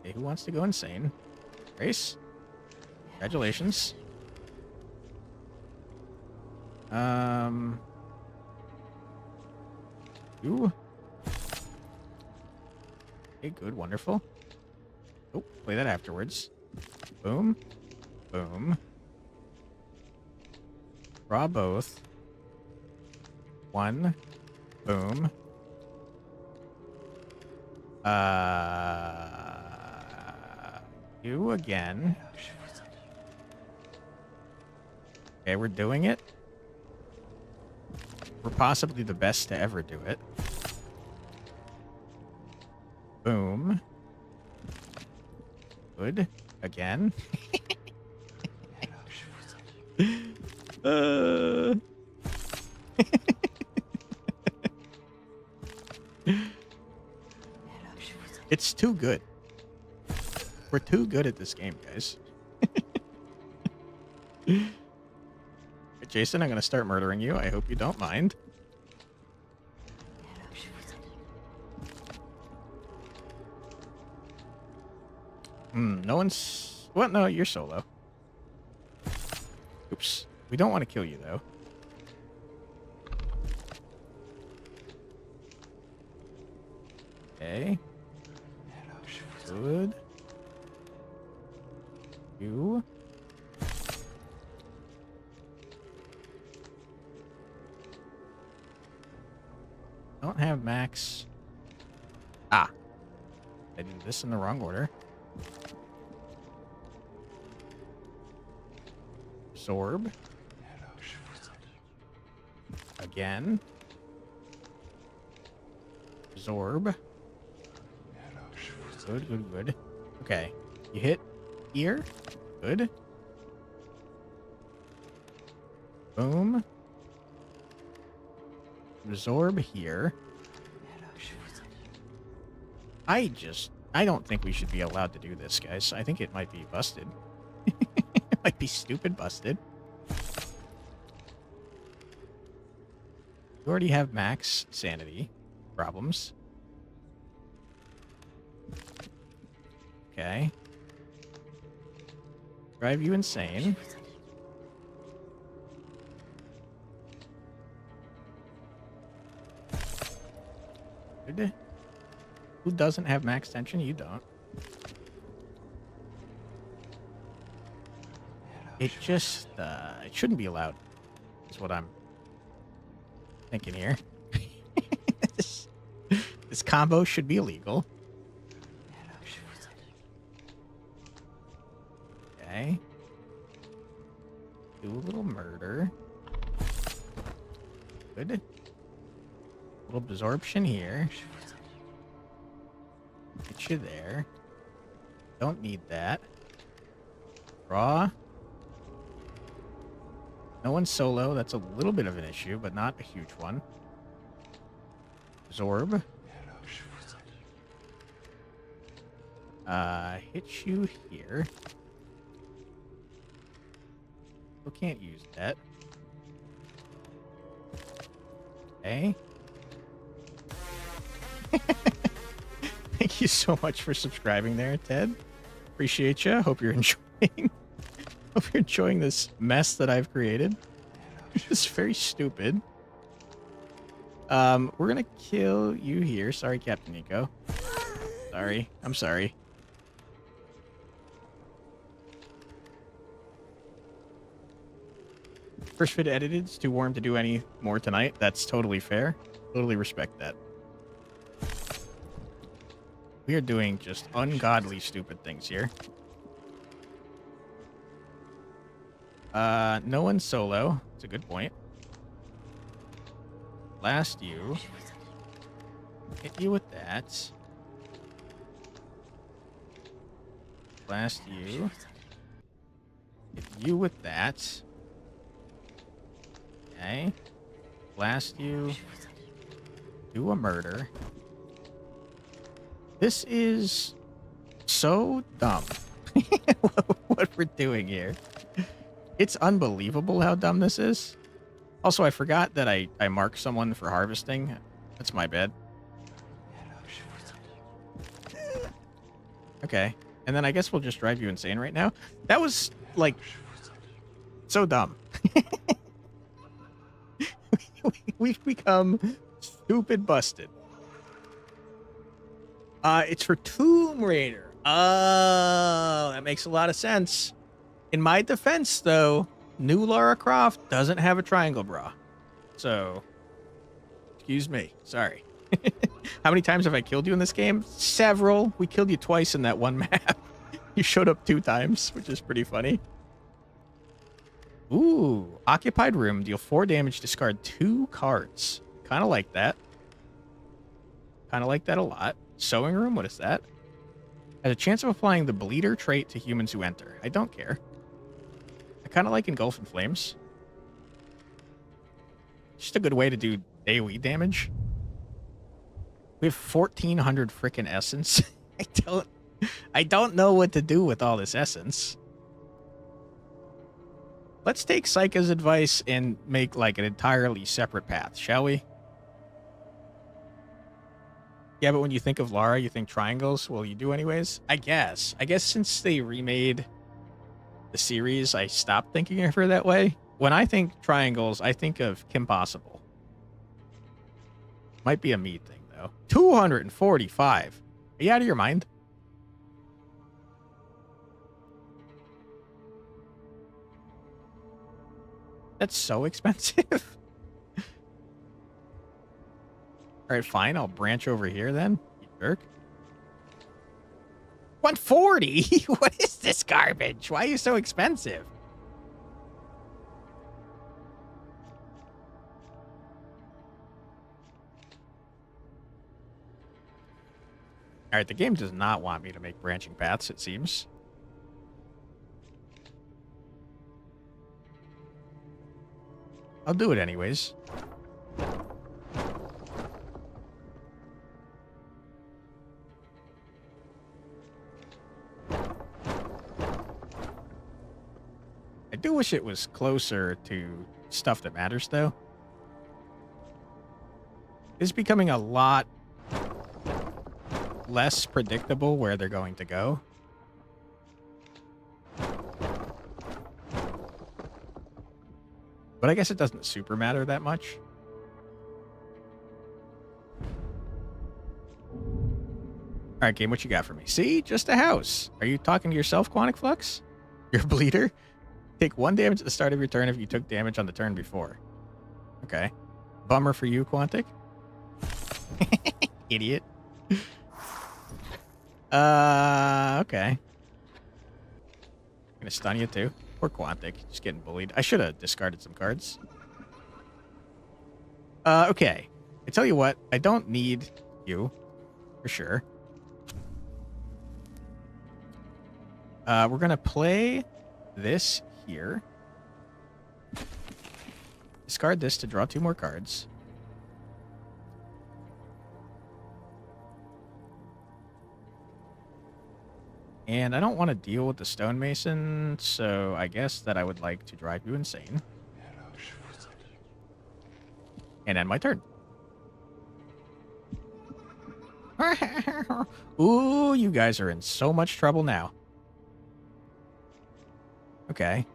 Okay, who wants to go insane? Grace? Congratulations. You? Okay, good, wonderful. Oh, play that afterwards. Boom. Boom. Draw both. One. Boom. You again. Okay, we're doing it. We're possibly the best to ever do it. Boom. Good. Again. It's too good. We're too good at this game, guys. Jason, I'm going to start murdering you. I hope you don't mind. No one's... What? No, you're solo. Oops. We don't want to kill you, though. Okay. Good. You. Don't have max. Ah. I did this in the wrong order. Absorb. Again. Absorb. Good, good, good. Okay. You hit here. Good. Boom. Absorb here. I don't think we should be allowed to do this, guys. I think it might be busted. It might be stupid busted. You already have max sanity problems. Okay. Drive you insane. Good. Who doesn't have max tension? You don't. It just, it shouldn't be allowed. That's what I'm thinking here. This combo should be illegal. Okay. Do a little murder. Good. A little absorption here. Get you there. Don't need that. Draw. No one's solo. That's a little bit of an issue, but not a huge one. Absorb. Hit you here. Still can't use that. Okay. Thank you so much for subscribing there, Ted. Appreciate you. Hope you're enjoying. Hope you're enjoying this mess that I've created. It's very stupid. We're gonna kill you here. Sorry, Captain Nico. Sorry. I'm sorry. First vid edited. It's too warm to do any more tonight. That's totally fair. Totally respect that. We are doing just ungodly stupid things here. No one's solo. That's a good point. Blast you. Hit you with that. Blast you. Hit you with that. Okay. Blast you. Do a murder. This is so dumb. What we're doing here. It's unbelievable how dumb this is. Also, I forgot that I marked someone for harvesting. That's my bad. Okay. And then I guess we'll just drive you insane right now. That was, like, so dumb. We've become stupid busted. It's for Tomb Raider. Oh, that makes a lot of sense. In my defense, though, new Lara Croft doesn't have a triangle bra. So, excuse me. Sorry. How many times have I killed you in this game? Several. We killed you twice in that one map. You showed up 2 times, which is pretty funny. Ooh, occupied room. Deal 4 damage. Discard 2 cards. Kind of like that. Kind of like that a lot. Sewing room. What is that? Has a chance of applying the bleeder trait to humans who enter. I don't care. I kind of like engulf in flames. Just a good way to do AoE damage. We have 1,400 freaking essence. I don't know what to do with all this essence. Let's take Psycha's advice and make like an entirely separate path, shall we? Yeah, but when you think of Lara, you think triangles. Well, you do anyways. I guess since they remade the series, I stopped thinking of her that way. When I think triangles, I think of Kim Possible. Might be a me thing, though. 245. Are you out of your mind? That's so expensive. All right, fine. I'll branch over here then. You jerk. 140? What is this garbage? Why are you so expensive? All right, the game does not want me to make branching paths, it seems. I'll do it anyways. I do wish it was closer to stuff that matters, though. It's becoming a lot less predictable where they're going to go. But I guess it doesn't super matter that much. All right, game, what you got for me? See? Just a house. Are you talking to yourself, Quantic Flux? You're a bleeder? Take 1 damage at the start of your turn if you took damage on the turn before. Okay. Bummer for you, Quantic. Idiot. Okay. Gonna stun you too. Poor Quantic. Just getting bullied. I should have discarded some cards. Okay. I tell you what, I don't need you. For sure. We're gonna play this here. Discard this to draw 2 more cards. And I don't want to deal with the stonemason, so I guess that I would like to drive you insane. And end my turn. Ooh, you guys are in so much trouble now. Okay.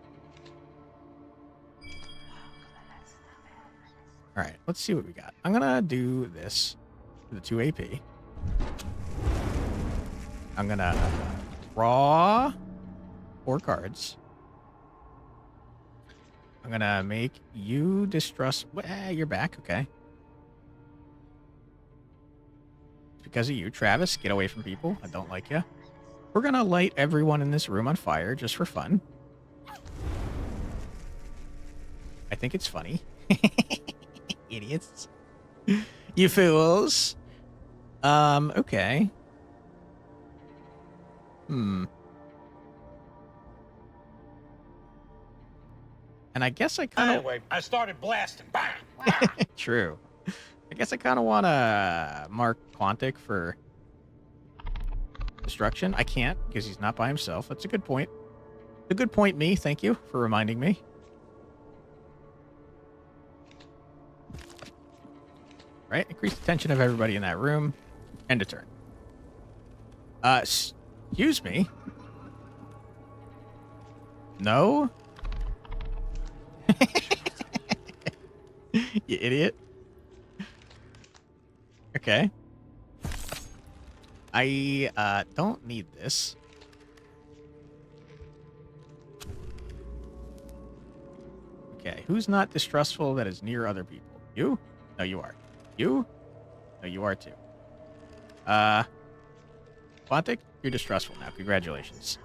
All right, let's see what we got. I'm gonna do this for the 2 AP. I'm gonna draw 4 cards. I'm gonna make you distrust. You're back, okay. It's because of you, Travis. Get away from people. I don't like you. We're gonna light everyone in this room on fire just for fun. I think it's funny. Idiots. You fools. Okay. And I guess I kind of... Anyway, I started blasting. Bang! True. I guess I kind of want to mark Quantic for destruction. I can't because he's not by himself. That's a good point. A good point, me. Thank you for reminding me. Right? Increase the tension of everybody in that room. End of turn. Excuse me? No? You idiot. Okay. I don't need this. Okay, who's not distrustful that is near other people? You? No, you are. You? No, you are too. Quantic, you're distrustful now. Congratulations.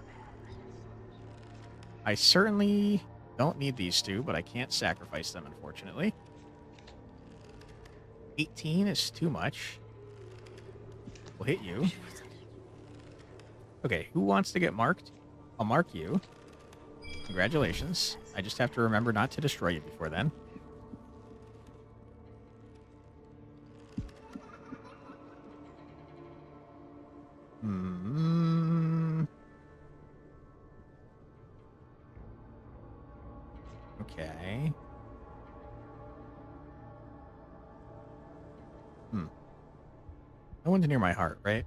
I certainly don't need these two, but I can't sacrifice them, unfortunately. 18 is too much. We'll hit you. Okay, who wants to get marked? I'll mark you. Congratulations. I just have to remember not to destroy you before then. Okay. No one's near my heart, right?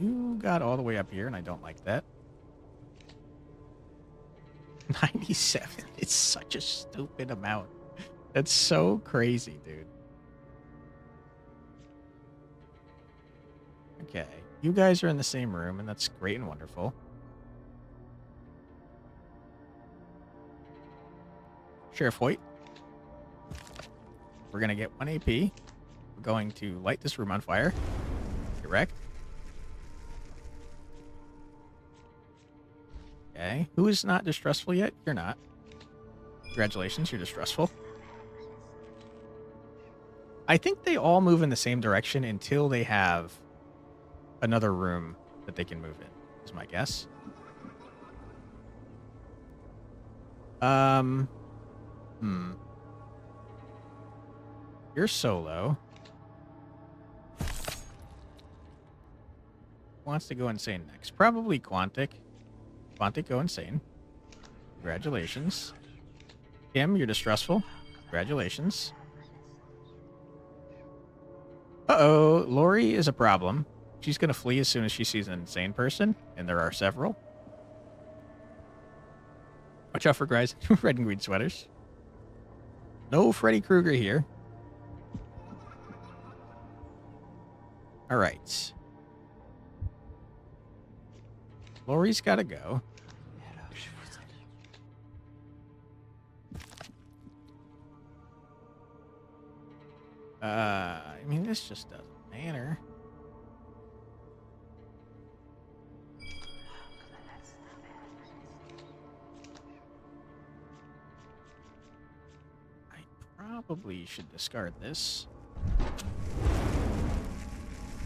You got all the way up here, and I don't like that. 97. It's such a stupid amount. That's so crazy, dude. Okay. You guys are in the same room, and that's great and wonderful. Sheriff Hoyt. We're going to get 1 AP. We're going to light this room on fire. Get wrecked. Okay. Who is not distressful yet? You're not. Congratulations, you're distressful. I think they all move in the same direction until they have another room that they can move in, is my guess. You're solo. Wants to go insane next? Probably Quantic. Quantic, go insane. Congratulations. Kim, you're distressful. Congratulations. Uh-oh, Lori is a problem. She's going to flee as soon as she sees an insane person, and there are several. Watch out for guys in red and green sweaters. No Freddy Krueger here. All right. Lori's got to go. I mean, this just doesn't matter. I probably should discard this.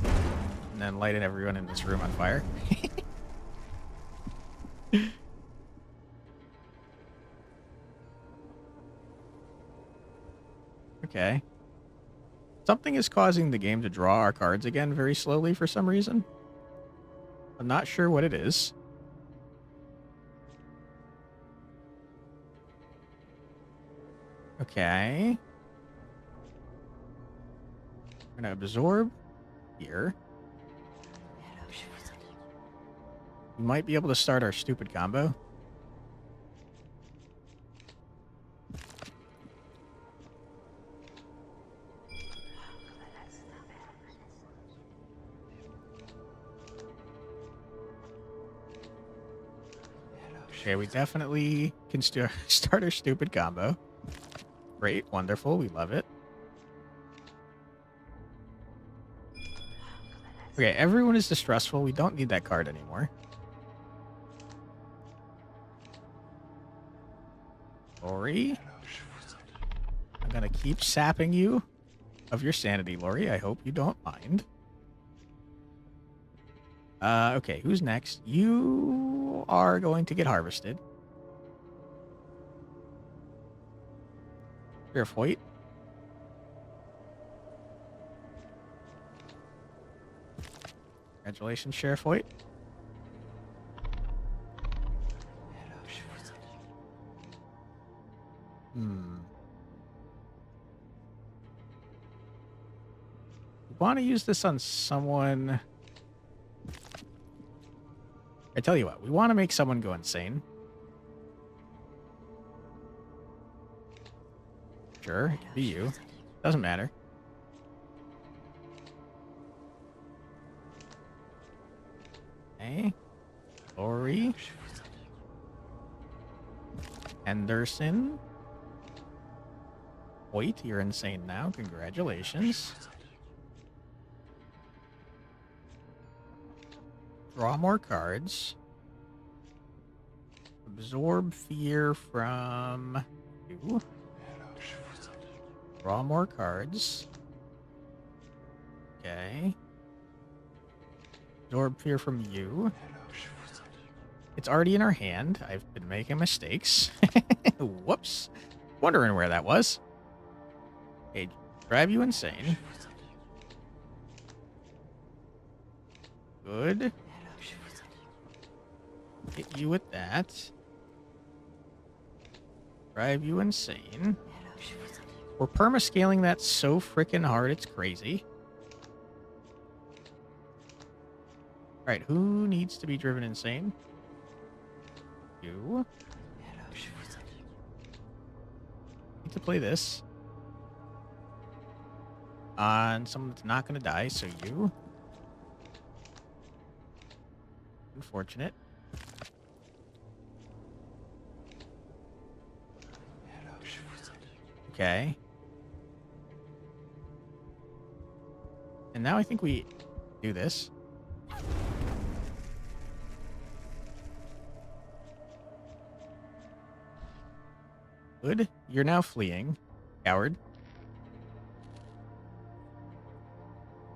And then light everyone in this room on fire. Okay. Something is causing the game to draw our cards again very slowly for some reason. I'm not sure what it is. Okay. We're going to absorb here. We might be able to start our stupid combo. Okay, we definitely can start our stupid combo. Great, wonderful, we love it. Okay, everyone is distressful. We don't need that card anymore. Lori, I'm gonna keep sapping you of your sanity, Lori. I hope you don't mind. Okay, who's next? You are going to get harvested. Sheriff Hoyt. Congratulations, Sheriff Hoyt. Want to use this on someone. I tell you what, we want to make someone go insane. Sure, it can be you. Doesn't matter. Okay. Lori. Henderson. Hoyt, you're insane now. Congratulations. Draw more cards. Absorb fear from you. Draw more cards. Okay. Absorb fear from you. It's already in our hand. I've been making mistakes. Whoops. Wondering where that was. Okay, drive you insane. Good. Hit you with that. Drive you insane. We're perma-scaling that so freaking hard, it's crazy. Alright, who needs to be driven insane? You. Need to play this. On someone that's not going to die, so you. Unfortunate. Okay. And now I think we do this. Good. You're now fleeing, coward.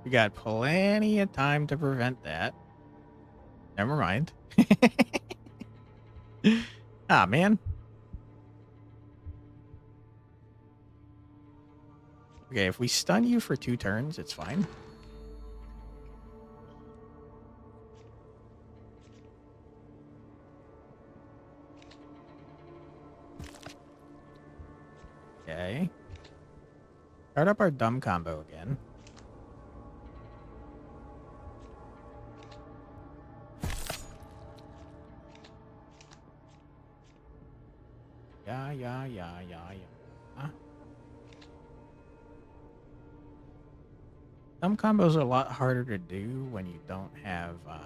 We got plenty of time to prevent that. Never mind. Ah, man. Okay, if we stun you for 2 turns, it's fine. Okay. Start up our dumb combo again. Yeah. Dumb combos are a lot harder to do when you don't have a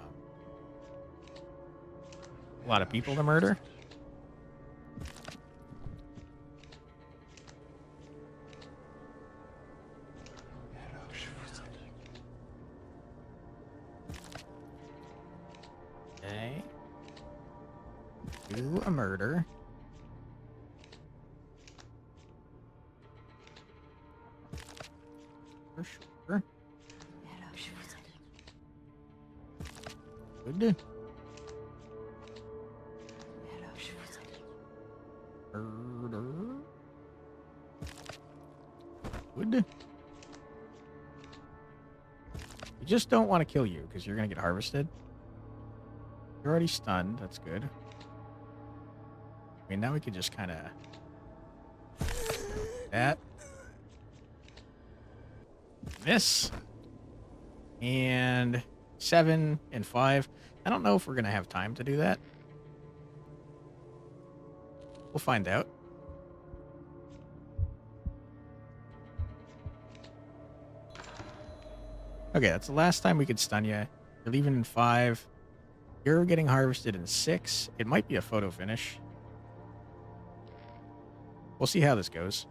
lot of people to murder. Okay. Do a murder. For sure. Good. Murder. Good. We just don't want to kill you because you're going to get harvested. You're already stunned. That's good. I mean, now we could just kind of... that. Miss. And 7 and 5. I don't know if we're going to have time to do that. We'll find out. Okay, that's the last time we could stun you. You're leaving in 5. You're getting harvested in 6. It might be a photo finish. We'll see how this goes.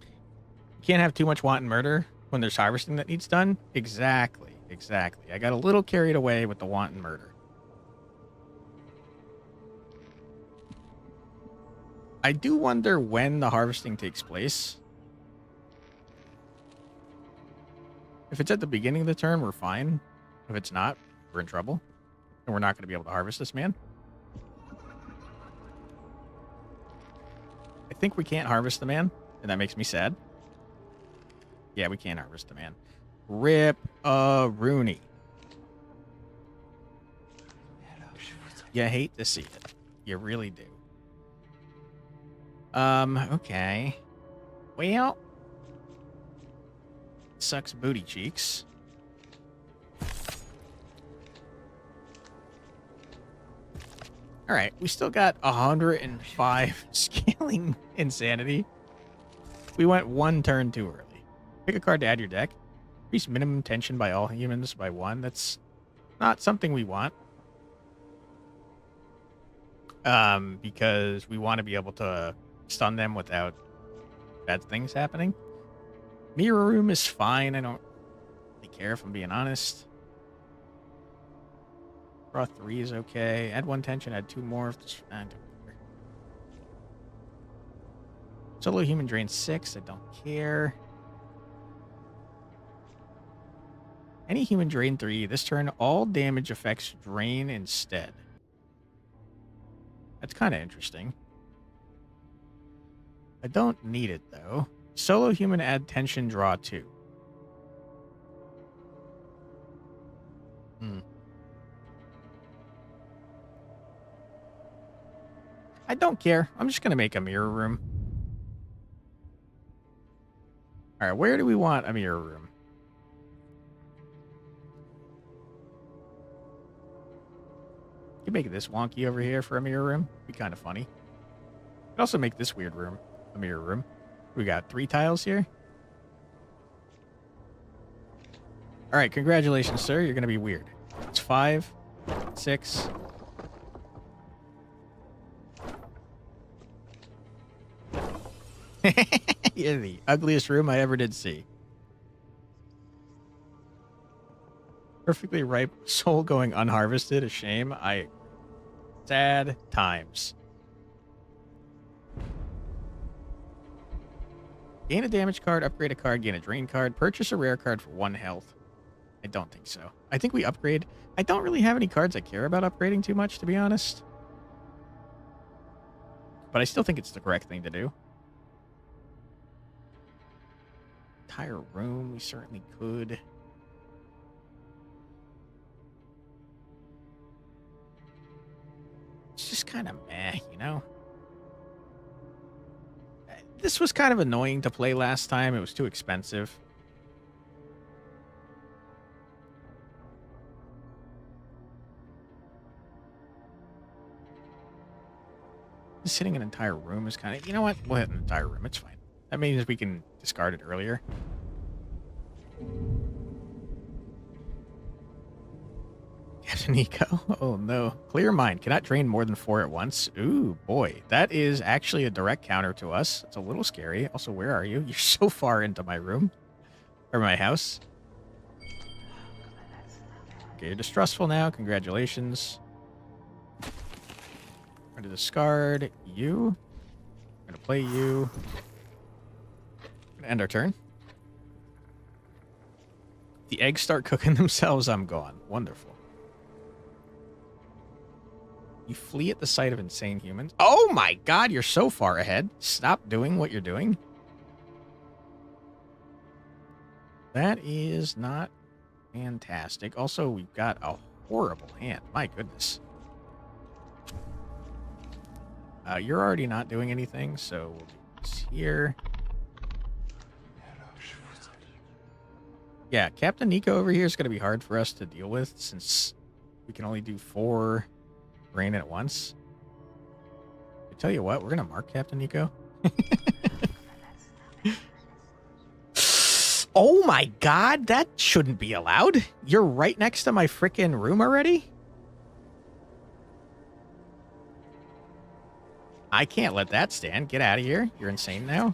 You can't have too much wanton murder when there's harvesting that needs done. Exactly. I got a little carried away with the wanton murder. I do wonder when the harvesting takes place. If it's at the beginning of the turn, we're fine. If it's not, we're in trouble. And we're not going to be able to harvest this man. I think we can't harvest the man, and that makes me sad. Yeah, we can't harvest the man. Rip a Rooney. You hate to see it. You really do. Okay. Well, sucks booty cheeks. All right, we still got 105 scaling insanity. We went 1 turn too early. Pick a card to add to your deck. Increase minimum tension by all humans by 1. That's not something we want. Because we want to be able to stun them without bad things happening. Mirror room is fine. I don't really care if I'm being honest. Draw 3 is okay. Add 1 tension, add 2 more. If this, I don't care. Solo human drain 6, I don't care. Any human drain 3. This turn, all damage effects drain instead. That's kind of interesting. I don't need it, though. Solo human, add tension, draw 2. I don't care. I'm just going to make a mirror room. All right, where do we want a mirror room? You make this wonky over here for a mirror room. Be kind of funny. Could also make this weird room a mirror room. We got 3 tiles here. All right, congratulations, sir. You're going to be weird. It's 5, 6. You're the ugliest room I ever did see. Perfectly ripe soul going unharvested. A shame. Sad times. Gain a damage card, upgrade a card, gain a drain card, purchase a rare card for 1 health. I don't think so. I think we upgrade. I don't really have any cards I care about upgrading too much, to be honest. But I still think it's the correct thing to do. Entire room, we certainly could. It's just kind of meh, you know? This was kind of annoying to play last time. It was too expensive. Just hitting an entire room is kind of... You know what? We'll hit an entire room. It's fine. That means we can discard it earlier. Captain Nico. Oh, no. Clear mind. Cannot drain more than 4 at once. Ooh, boy. That is actually a direct counter to us. It's a little scary. Also, where are you? You're so far into my room. Or my house. Okay, you're distrustful now. Congratulations. I'm going to discard you. I'm going to play you. End our turn. The eggs start cooking themselves. I'm gone. Wonderful. You flee at the sight of insane humans. Oh my god, you're so far ahead. Stop doing what you're doing. That is not fantastic. Also, we've got a horrible hand. My goodness. You're already not doing anything, so we'll do this here. Yeah, Captain Nico over here is going to be hard for us to deal with since we can only do 4 rain at once. I tell you what, we're going to mark Captain Nico. Oh my god, that shouldn't be allowed. You're right next to my freaking room already? I can't let that stand. Get out of here. You're insane now.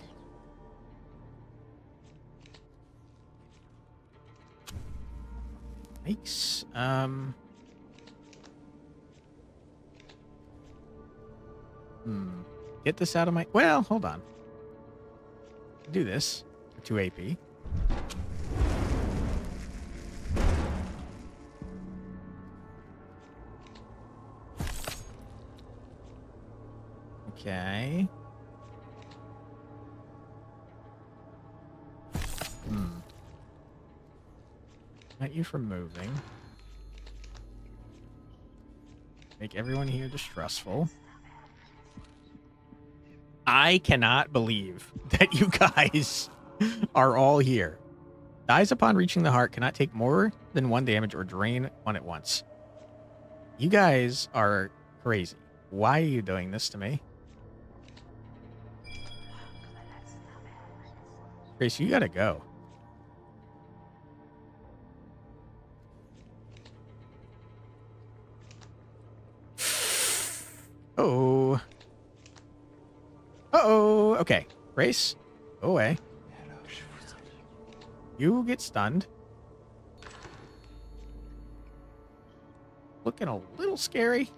Yikes. Get this out of my... Well, hold on. Do this for 2 AP. Okay. Prevent you from moving. Make everyone here distrustful. I cannot believe that you guys are all here. Dies upon reaching the heart, cannot take more than 1 damage or drain 1 at once. You guys are crazy. Why are you doing this to me? Grace, you gotta go. Oh. Uh-oh. Okay. Grace, go away. You get stunned. looking a little scary.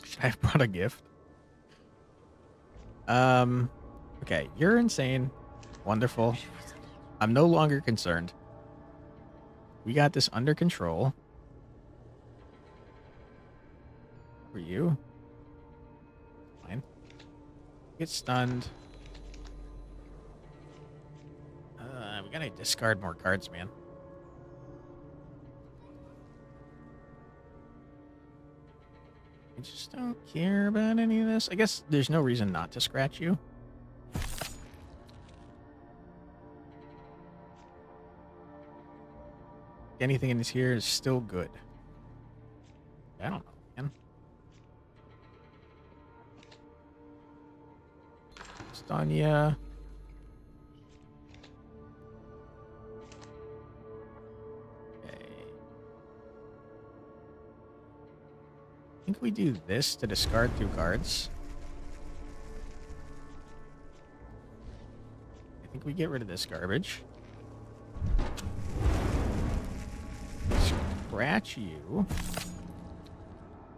Should I have brought a gift? Okay, you're insane. Wonderful. I'm no longer concerned. We got this under control. For you. Fine. Get stunned. We gotta discard more cards, man. I just don't care about any of this. I guess there's no reason not to scratch you. Anything in this here is still good. I don't know, man. Stun ya. I think we do this to discard 2 cards. I think we get rid of this garbage. Scratch you.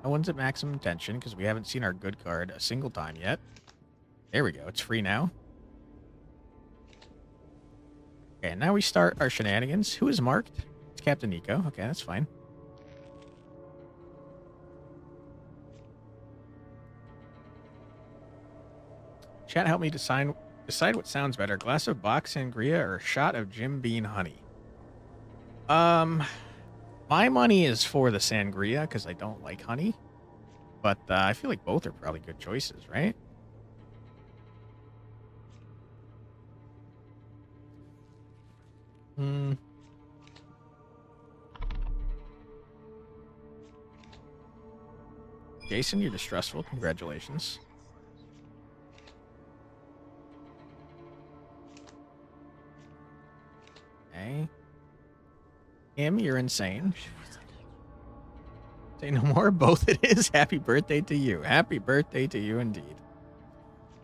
No one's at maximum tension because we haven't seen our good card a single time yet. There we go. It's free now. Okay, now we start our shenanigans. Who is marked? It's Captain Nico. Okay, that's fine. Chat, help me decide what sounds better. Glass of box sangria or a shot of Jim Beam honey? My money is for the sangria because I don't like honey. But I feel like both are probably good choices, right? Jason, you're distrustful. Congratulations. Okay. Him, you're insane. Say no more. Both it is. Happy birthday to you. Happy birthday to you indeed.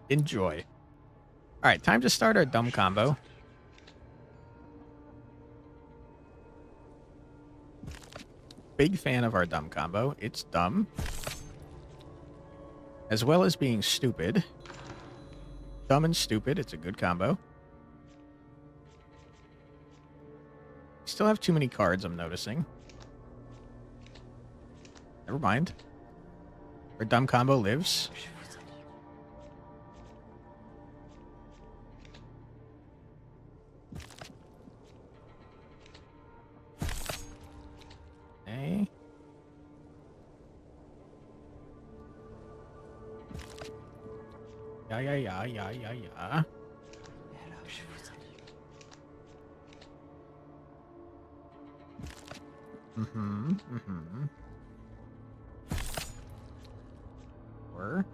Enjoy. All right, time to start our dumb combo. Big fan of our dumb combo. It's dumb. As well as being stupid. Dumb and stupid. It's a good combo. Still have too many cards, I'm noticing. Never mind. Our dumb combo lives. Okay. Yeah. Or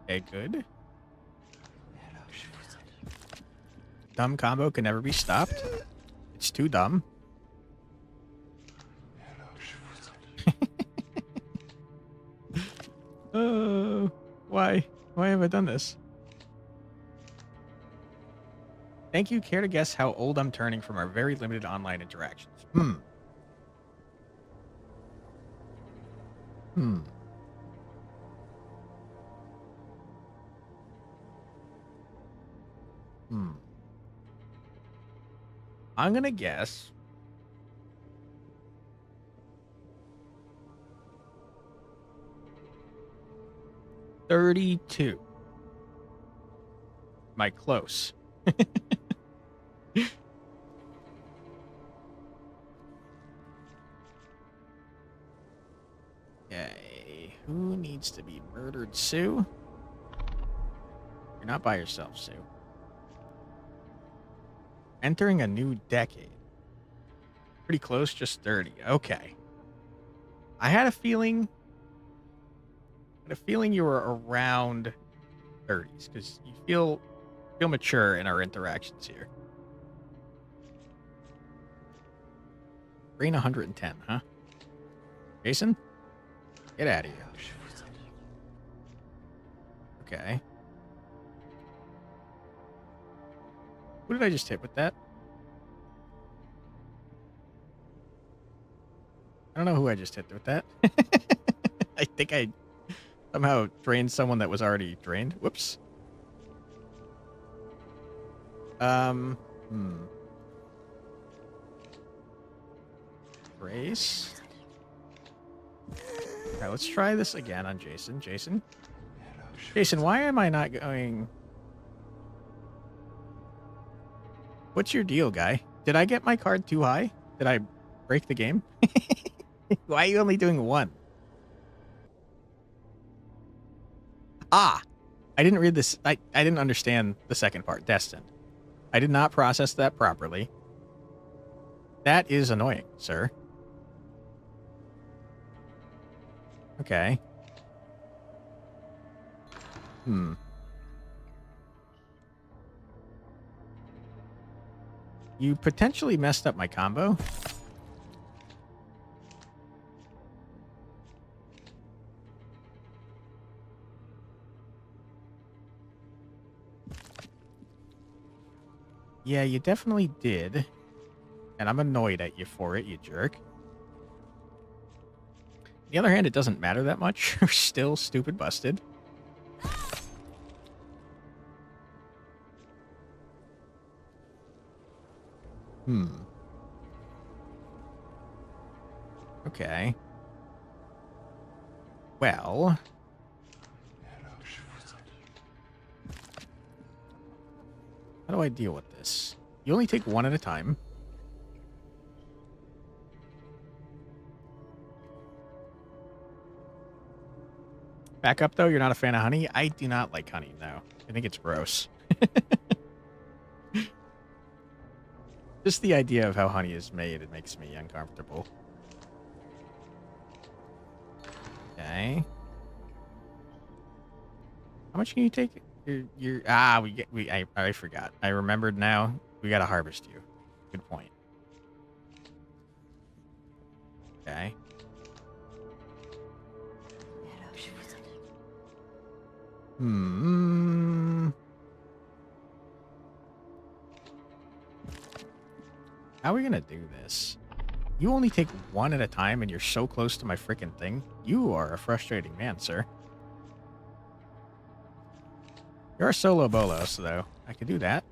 okay, good. Dumb combo can never be stopped. It's too dumb. Why? Why have I done this? Thank you. Care to guess how old I'm turning from our very limited online interactions? I'm gonna guess 32. Am I close? Okay, who needs to be murdered? Sue? You're not by yourself, Sue. Entering a new decade. Pretty close, just 30. Okay. I had a feeling you were around 30s because you feel mature in our interactions here. Brain 110, huh? Jason? Get out of here. Okay. Who did I just hit with that? I don't know who I just hit with that. I think I somehow drained someone that was already drained. Whoops. Brace. All right, let's try this again on Jason. Jason, why am I not going? What's your deal, guy? Did I get my card too high? Did I break the game? Why are you only doing one? Ah, I didn't read this. I didn't understand the second part, destined. I did not process that properly. That is annoying, sir. Okay. You potentially messed up my combo. Yeah, you definitely did. And I'm annoyed at you for it, you jerk. On the other hand, it doesn't matter that much. We're still stupid busted. Okay. Well. How do I deal with this? You only take one at a time. Back up, though. You're not a fan of honey? I do not like honey, no. I think it's gross. Just the idea of how honey is made, it makes me uncomfortable. Okay. How much can you take? I forgot. I remembered now. We gotta harvest you. Good point. Okay. How are we gonna do this? You only take one at a time and you're so close to my freaking thing. You are a frustrating man, sir. You're a solo bolos, though. I could do that.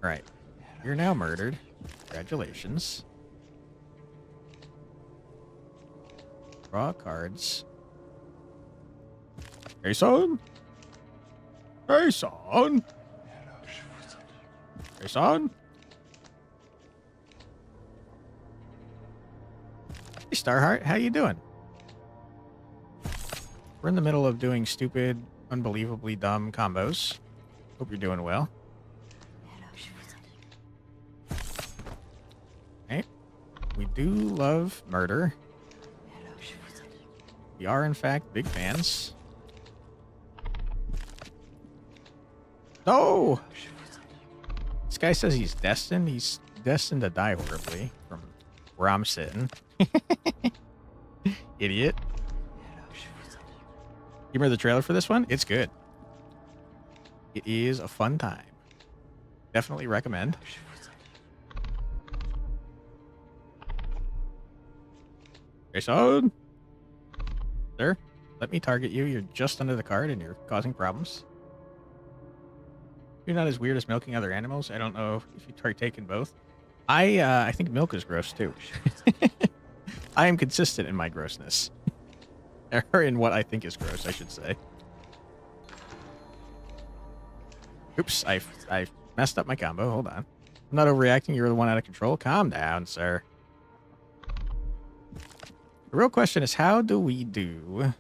Right. You're now murdered. Congratulations. Draw cards. Hey, son. Hey, son. Hey, son. Hey, Starheart. How you doing? We're in the middle of doing stupid, unbelievably dumb combos. Hope you're doing well. Okay. We do love murder. We are, in fact, big fans. No! This guy says he's destined. He's destined to die horribly from where I'm sitting. Idiot. You remember the trailer for this one? It's good. It is a fun time. Definitely recommend. Hey, son. Sir, let me target you. You're just under the card and you're causing problems. You're not as weird as milking other animals. I don't know if you partake in both. I think milk is gross too. I am consistent in my grossness. Or in what I think is gross, I should say. Oops, I messed up my combo. Hold on. I'm not overreacting. You're the one out of control. Calm down, sir. The real question is, how do we do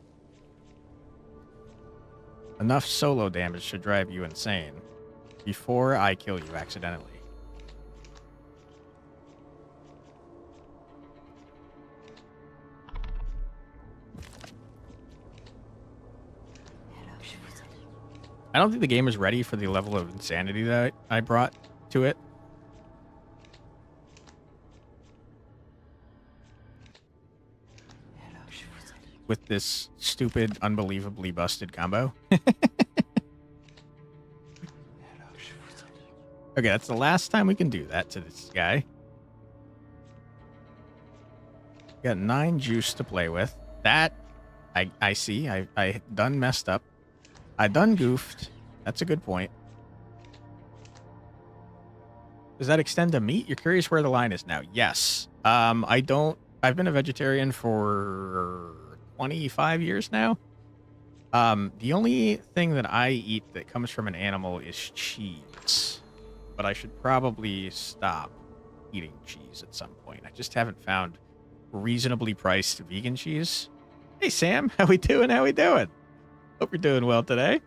enough solo damage to drive you insane before I kill you accidentally? I don't think the game is ready for the level of insanity that I brought to it. With this stupid, unbelievably busted combo. Okay, that's the last time we can do that to this guy. Got 9 juice to play with. That, I see. I done messed up. I done goofed. That's a good point. Does that extend to meat? You're curious where the line is now. Yes. I don't... I've been a vegetarian for 25 years now. The only thing that I eat that comes from an animal is cheese. But I should probably stop eating cheese at some point. I just haven't found reasonably priced vegan cheese. Hey, Sam. How we doing? How we doing? Hope you're doing well today.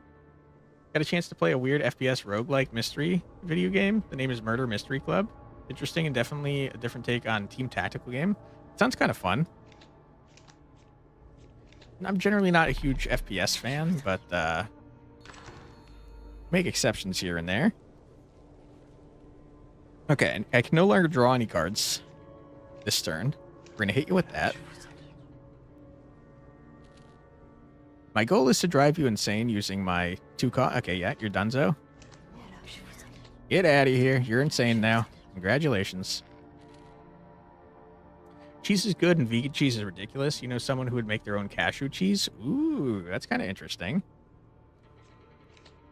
Got a chance to play a weird FPS roguelike mystery video game. The name is Murder Mystery Club. Interesting and definitely a different take on team tactical game. Sounds kind of fun. I'm generally not a huge FPS fan, but make exceptions here and there. Okay, I can no longer draw any cards this turn. We're going to hit you with that. My goal is to drive you insane using my 2 Okay, yeah, you're donezo. Get out of here. You're insane now. Congratulations. Cheese is good and vegan cheese is ridiculous. You know someone who would make their own cashew cheese? Ooh, that's kind of interesting.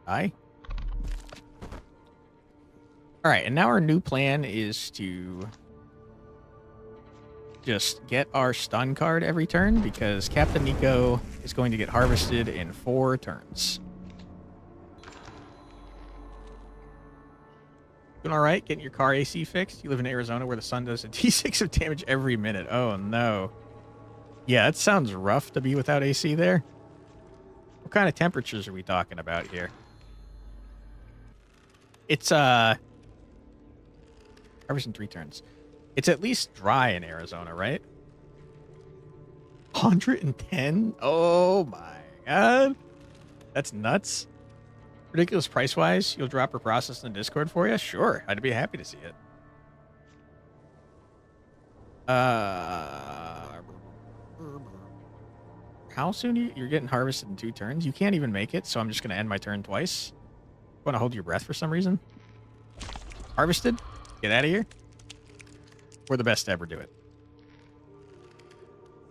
Hi. All right, and now our new plan is to just get our stun card every turn because Captain Nico is going to get harvested in 4 turns. Doing all right? Getting your car AC fixed? You live in Arizona where the sun does a D6 of damage every minute. Oh, no. Yeah, that sounds rough to be without AC there. What kind of temperatures are we talking about here? It's, harvest in 3 turns. It's at least dry in Arizona, right? 110? Oh my god. That's nuts. Ridiculous price-wise. You'll drop her process in the Discord for you? Sure. I'd be happy to see it. How soon you're getting harvested in 2 turns? You can't even make it, so I'm just going to end my turn twice. Want to hold your breath for some reason? Harvested? Get out of here. We're the best to ever do it.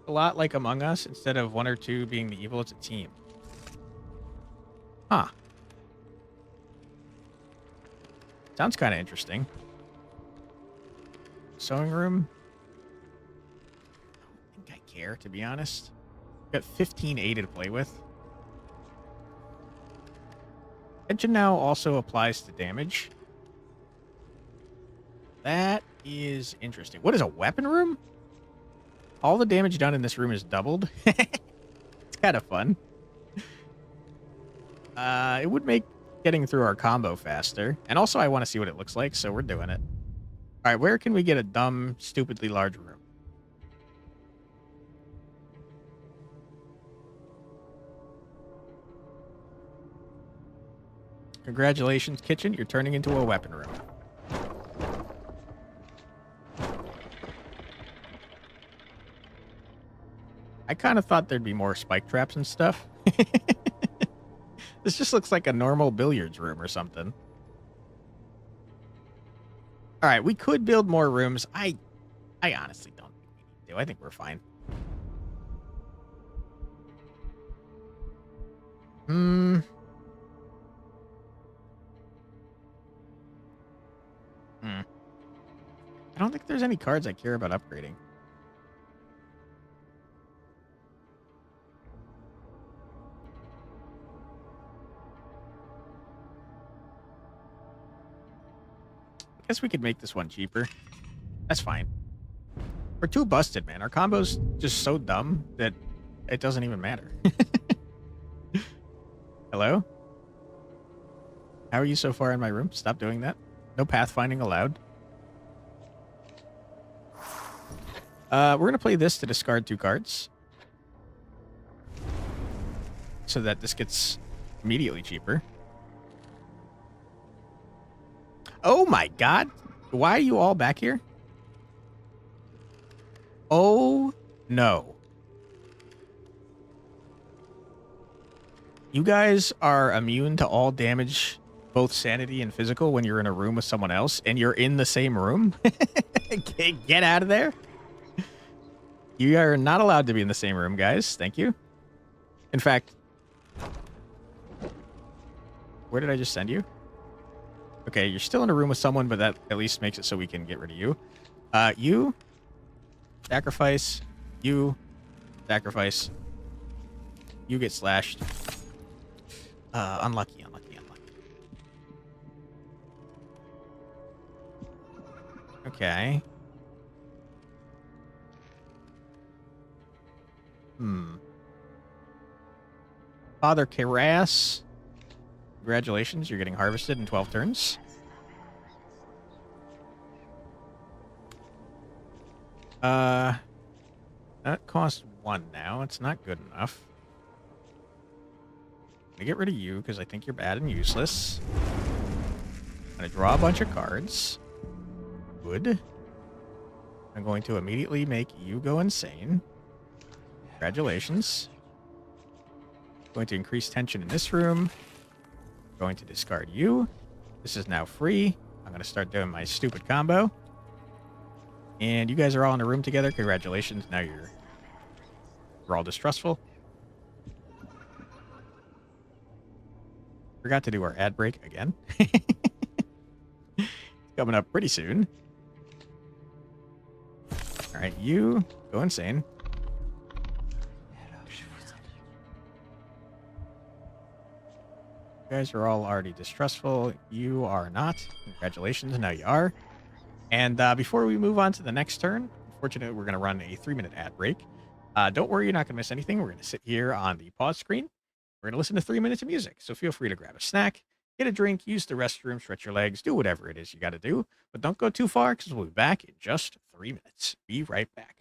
A lot like Among Us. Instead of 1 or 2 being the evil, it's a team. Huh. Sounds kind of interesting. Sewing room. I don't think I care, to be honest. Got 15A to play with. Engine now also applies to damage. That is interesting. What is a weapon room? All the damage done in this room is doubled. It's kind of fun. It would make getting through our combo faster. And also I want to see what it looks like, so we're doing it. All right, where can we get a dumb, stupidly large room? Congratulations, kitchen. You're turning into a weapon room. I kind of thought there'd be more spike traps and stuff. This just looks like a normal billiards room or something. All right, we could build more rooms. I honestly don't think we need to. I think we're fine. I don't think there's any cards I care about upgrading. I guess we could make this one cheaper. That's fine. We're too busted, man. Our combo's just so dumb that it doesn't even matter. Hello? How are you so far in my room? Stop doing that. No pathfinding allowed. We're going to play this to discard 2 cards. So that this gets immediately cheaper. Oh my god. Why are you all back here? Oh no. You guys are immune to all damage both sanity and physical when you're in a room with someone else and you're in the same room. Get out of there. You are not allowed to be in the same room, guys. Thank you. In fact, where did I just send you? Okay, you're still in a room with someone, but that at least makes it so we can get rid of you. You, sacrifice, you, sacrifice, you get slashed. Unlucky, unlucky, unlucky. Okay. Father Keras, congratulations, you're getting harvested in 12 turns. That costs 1 now. It's not good enough. I'm gonna get rid of you because I think you're bad and useless. I'm gonna draw a bunch of cards. Good. I'm going to immediately make you go insane. Congratulations. Going to increase tension in this room. Going to discard you. This is now free. I'm going to start doing my stupid combo. And you guys are all in a room together. Congratulations. Now you're all distrustful. Forgot to do our ad break again. Coming up pretty soon. All right, you go insane. You guys are all already distrustful. You are not. Congratulations. Now you are. And before we move on to the next turn, unfortunately, we're going to run a 3-minute ad break. Don't worry, you're not going to miss anything. We're going to sit here on the pause screen. We're going to listen to 3 minutes of music. So feel free to grab a snack, get a drink, use the restroom, stretch your legs, do whatever it is you got to do. But don't go too far because we'll be back in just 3 minutes. Be right back.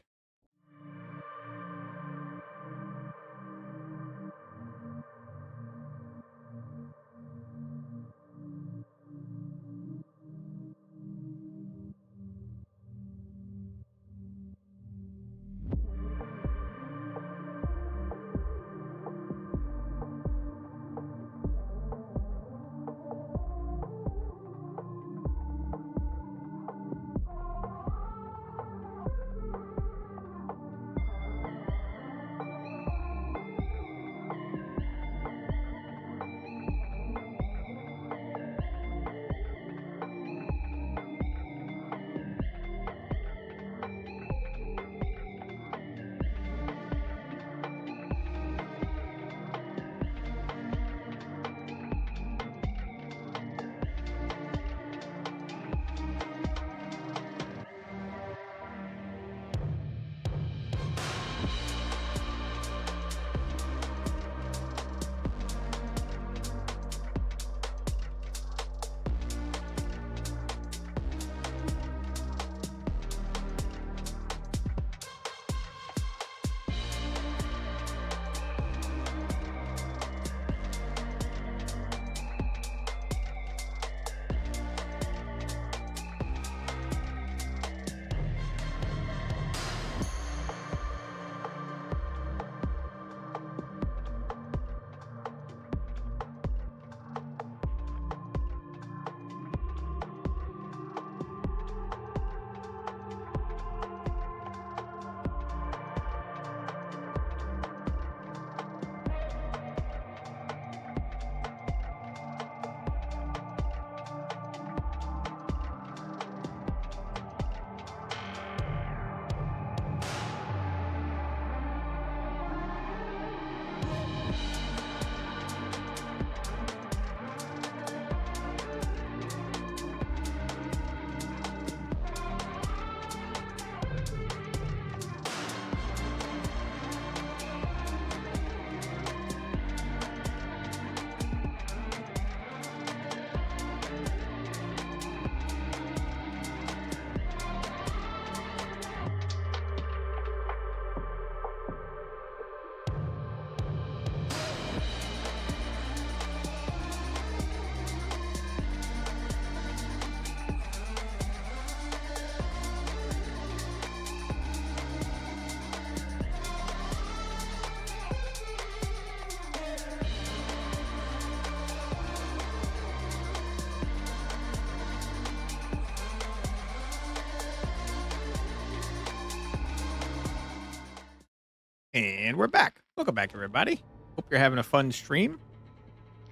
And we're back. Welcome back, everybody. Hope you're having a fun stream.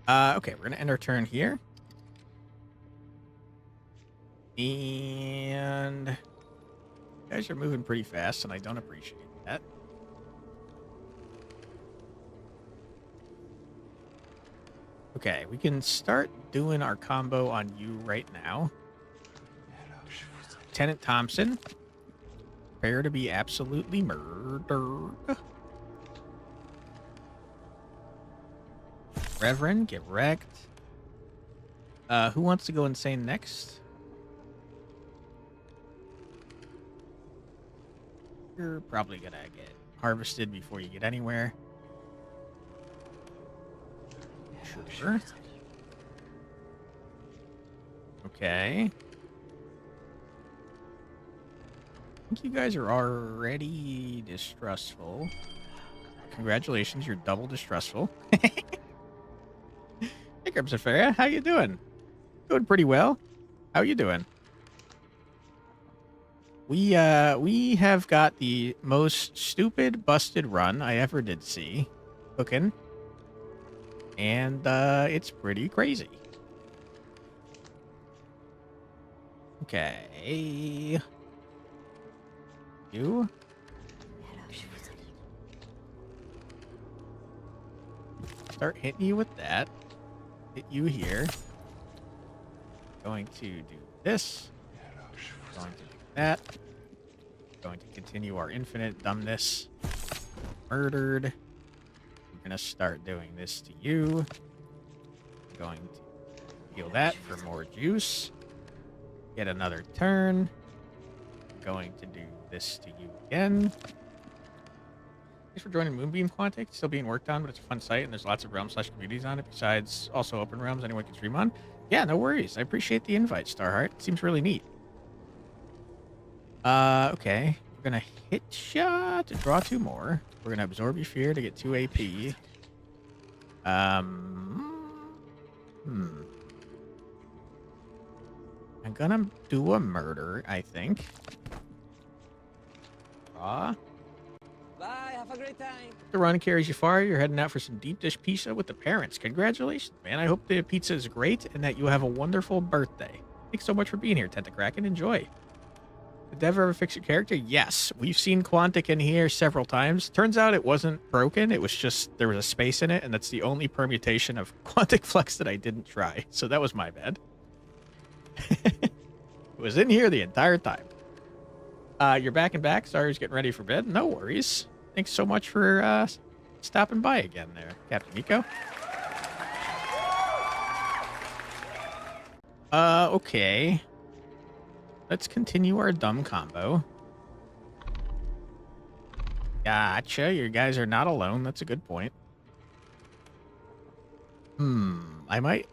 Okay, we're gonna end our turn here. And you guys are moving pretty fast, and I don't appreciate that. Okay, we can start doing our combo on you right now. Lieutenant Thompson, prepare to be absolutely murdered. Reverend, get wrecked. Who wants to go insane next? You're probably gonna get harvested before you get anywhere. Sure. Okay. I think you guys are already distrustful. Congratulations, you're double distrustful. Hey, Grimsafaria, how you doing? Doing pretty well. How you doing? We have got the most stupid busted run I ever did see cooking. And it's pretty crazy. Okay. You. Start hitting you with that. Hit you here. Going to do this. Going to do that. Going to continue our infinite dumbness. Murdered. We're going to start doing this to you. Going to heal that for more juice. Get another turn. Going to do this to you again. Thanks for joining Moonbeam Quantic. Still being worked on, but it's a fun site, and there's lots of realms/communities on it, besides also open realms anyone can stream on. Yeah, no worries. I appreciate the invite, Starheart. It seems really neat. Okay. We're going to hit shot to draw 2 more. We're going to absorb your fear to get 2 AP. I'm gonna do a murder, I think. Draw. Bye, have a great time. The run carries you far. You're heading out for some deep dish pizza with the parents. Congratulations, man. I hope the pizza is great and that you have a wonderful birthday. Thanks so much for being here, Tentacracken. Enjoy. Did Dev ever fix your character? Yes. We've seen Quantic in here several times. Turns out it wasn't broken. It was just there was a space in it, and that's the only permutation of Quantic Flux that I didn't try. So that was my bad. It was in here the entire time. You're back and back. Sorry, I was getting ready for bed. No worries. Thanks so much for stopping by again there, Captain Nico. Okay. Let's continue our dumb combo. Gotcha. You guys are not alone. That's a good point. I might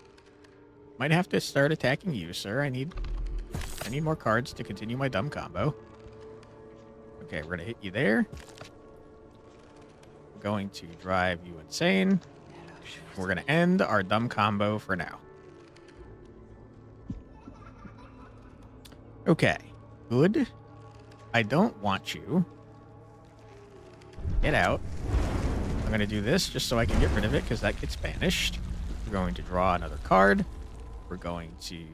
have to start attacking you, sir. I need more cards to continue my dumb combo. Okay, we're gonna hit you there. We're going to drive you insane. We're gonna end our dumb combo for now. Okay, good. I don't want you. Get out. I'm gonna do this just so I can get rid of it because that gets banished. We're going to draw another card. We're going to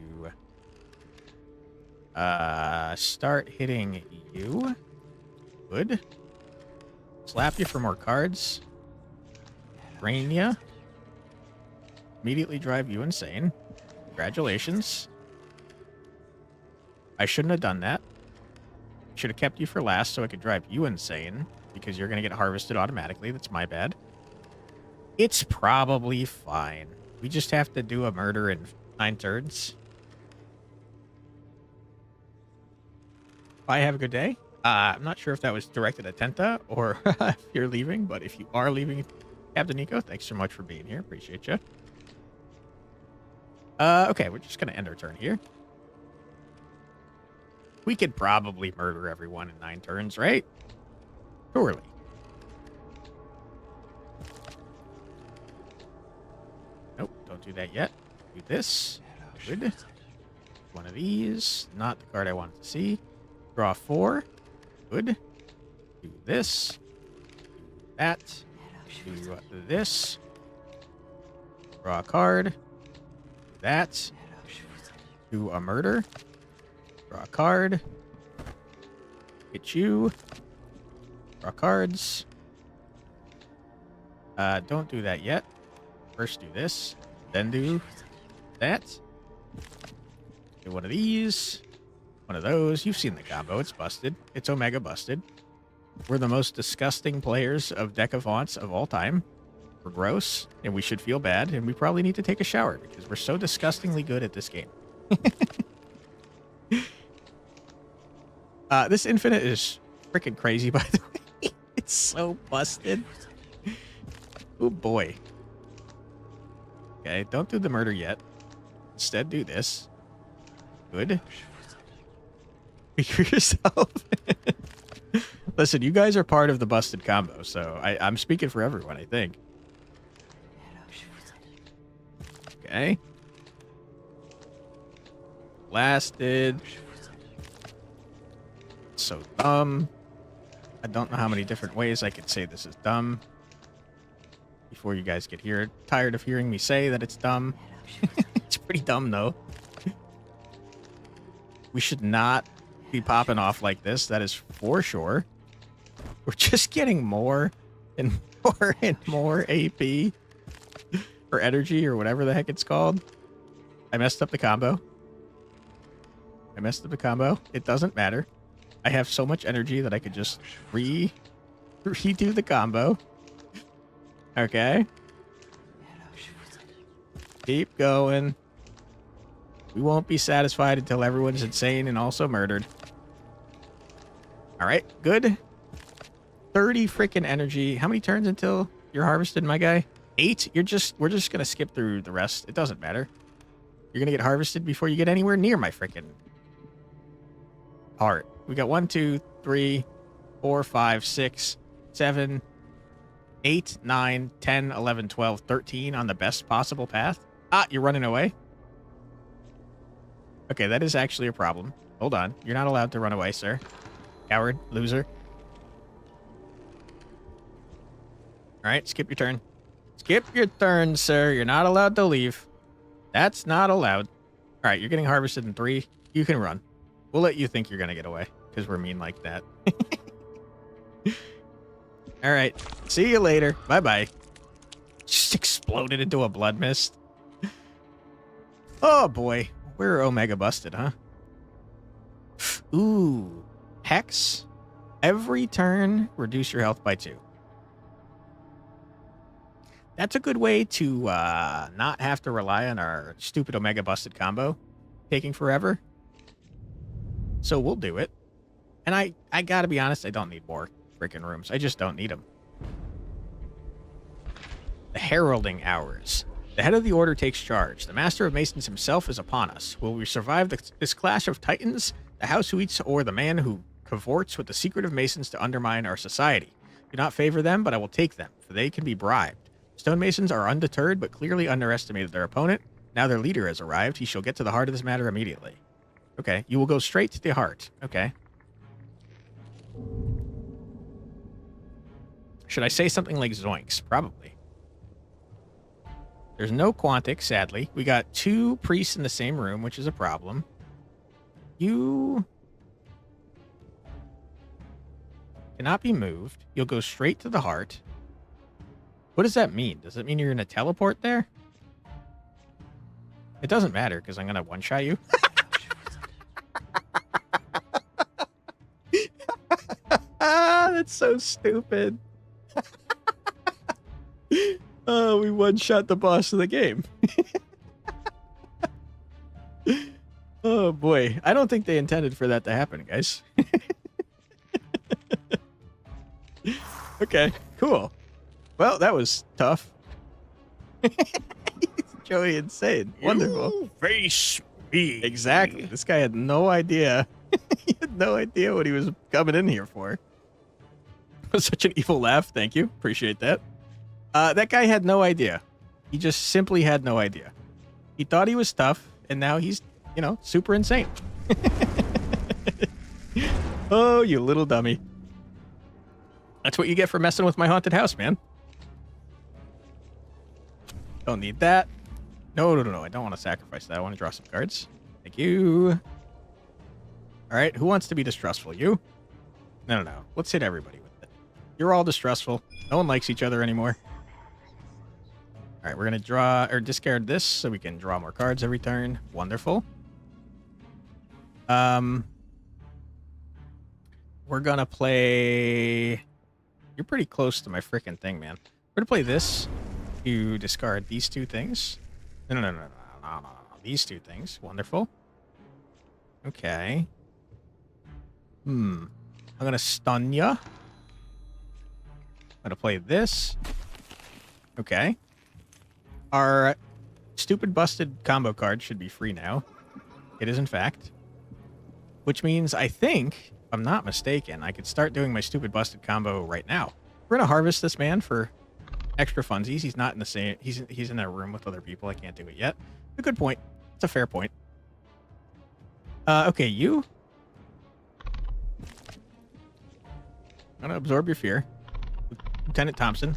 start hitting you. Good. Slap you for more cards. Drain you. Immediately drive you insane. Congratulations. I shouldn't have done that. Should have kept you for last so I could drive you insane because you're going to get harvested automatically. That's my bad. It's probably fine. We just have to do a murder in 9 turns. Bye, have a good day. I'm not sure if that was directed at Tenta or if you're leaving, but if you are leaving, Captain Nico, thanks so much for being here. Appreciate you. Okay, we're just going to end our turn here. We could probably murder everyone in 9 turns, right? Surely. Nope, don't do that yet. Do this. Good. One of these. Not the card I wanted to see. Draw 4. Good. Do this. Do that. Do this. Draw a card. Do that. Do a murder. Draw a card. Hit you. Draw cards. Don't do that yet. First do this. Then do that. Do one of these. One of those. You've seen the combo. It's busted. It's Omega busted. We're the most disgusting players of Deck of Haunts of all time. We're gross, and we should feel bad, and we probably need to take a shower because we're so disgustingly good at this game. This Infinite is freaking crazy, by the way. It's so busted. Oh, boy. Okay, don't do the murder yet. Instead, do this. Good. Figure yourself. Listen, you guys are part of the busted combo, so I'm speaking for everyone, I think. Okay. Blasted. So dumb. I don't know how many different ways I could say this is dumb before you guys get tired of hearing me say that it's dumb. It's pretty dumb, though. We should not be popping off like this. That is for sure. We're just getting more and more and more AP or energy or whatever the heck it's called. I messed up the combo. It doesn't matter. I have so much energy that I could just redo the combo. Okay. Keep going. We won't be satisfied until everyone's insane and also murdered. All right, good. 30 freaking energy. How many turns until you're harvested, my guy? 8? We're just gonna skip through the rest. It doesn't matter. You're gonna get harvested before you get anywhere near my freaking heart. We got 1, 2, 3, 4, 5, 6, 7, 8, 9, 10, 11, 12, 13 on the best possible path. Ah, you're running away. Okay, that is actually a problem. Hold on. You're not allowed to run away, sir. Coward. Loser. Alright, skip your turn. Skip your turn, sir. You're not allowed to leave. That's not allowed. Alright, you're getting harvested in 3. You can run. We'll let you think you're going to get away, because we're mean like that. Alright, see you later. Bye-bye. Just exploded into a blood mist. Oh, boy. We're Omega busted, huh? Ooh. Hex. Every turn, reduce your health by 2. That's a good way to not have to rely on our stupid Omega busted combo taking forever. So we'll do it. And I gotta be honest, I don't need more freaking rooms. I just don't need them. The Heralding Hours. The head of the order takes charge. The Master of Masons himself is upon us. Will we survive this clash of titans, the house who eats, or the man who cavorts with the secret of Masons to undermine our society? Do not favor them, but I will take them, for they can be bribed. Stonemasons are undeterred, but clearly underestimated their opponent. Now their leader has arrived. He shall get to the heart of this matter immediately. Okay, you will go straight to the heart. Okay. Should I say something like zoinks? Probably. There's no Quantic, sadly. We got 2 priests in the same room, which is a problem. You cannot be moved. You'll go straight to the heart. What does that mean? Does it mean you're going to teleport there? It doesn't matter, because I'm going to one-shot you. That's so stupid. Oh, we one-shot the boss of the game. Oh, boy. I don't think they intended for that to happen, guys. Okay, cool. Well, that was tough. Joey insane. Wonderful. You face me. Exactly. This guy had no idea. He had no idea what he was coming in here for. Such an evil laugh. Thank you. Appreciate that. That guy had no idea. He just simply had no idea. He thought he was tough, and now he's, super insane. Oh, you little dummy. That's what you get for messing with my haunted house, man. Don't need that. No, no, no, no. I don't want to sacrifice that. I want to draw some cards. Thank you. All right. Who wants to be distrustful? You? No, no, no. Let's hit everybody with it. You're all distrustful. No one likes each other anymore. All right. We're going to draw or discard this so we can draw more cards every turn. Wonderful. We're going to play... You're pretty close to my freaking thing, man. We're going to play this to discard these two things. No, no, no, no, no, no, no, no. These two things. Wonderful. Okay. I'm going to stun ya. I'm going to play this. Okay. Our stupid busted combo card should be free now. It is, in fact. Which means, I think, if I'm not mistaken, I could start doing my stupid busted combo right now. We're going to harvest this man for extra funsies. He's not in the same... He's in a room with other people. I can't do it yet. A good point. It's a fair point. Okay, you... I'm gonna absorb your fear. Lieutenant Thompson.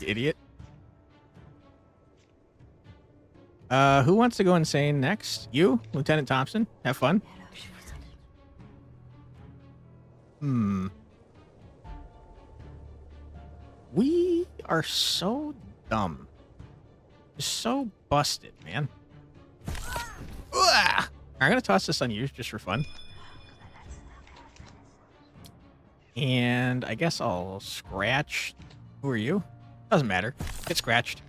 You idiot. Who wants to go insane next? You, Lieutenant Thompson. Have fun. We are so dumb. So busted, man. Ugh! I'm gonna toss this on you just for fun. And I guess I'll scratch. Who are you? Doesn't matter. Get scratched.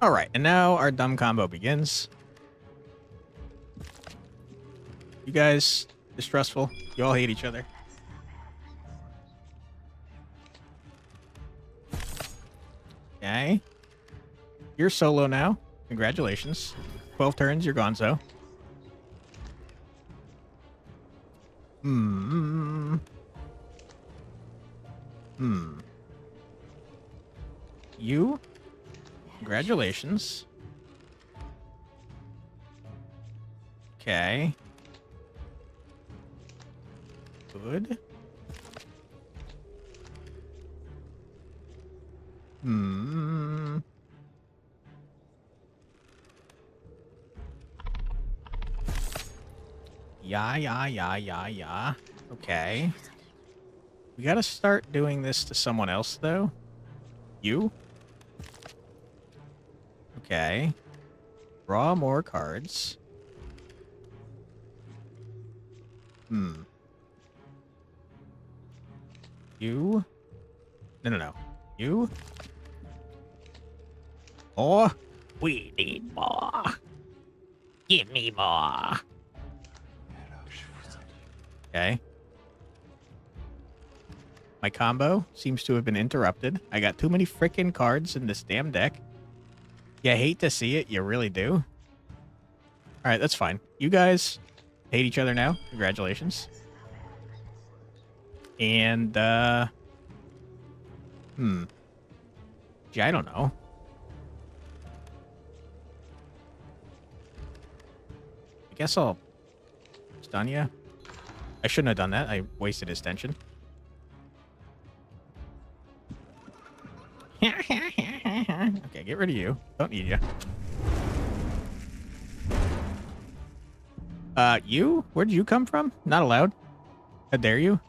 All right, and now our dumb combo begins. You guys, distrustful. You all hate each other. Okay. You're solo now. Congratulations. 12 turns, you're gonzo. You? Congratulations. Okay. Good. Yeah. Okay. We gotta start doing this to someone else, though. You? Okay. Draw more cards. You? No. You? More? We need more. Give me more. Okay. My combo seems to have been interrupted. I got too many freaking cards in this damn deck. You hate to see it. You really do. All right, that's fine. You guys hate each other now. Congratulations. And, Gee, I don't know. I guess I'll stun you. I shouldn't have done that. I wasted his tension. Okay, get rid of you. Don't need you. You? Where did you come from? Not allowed. How dare you?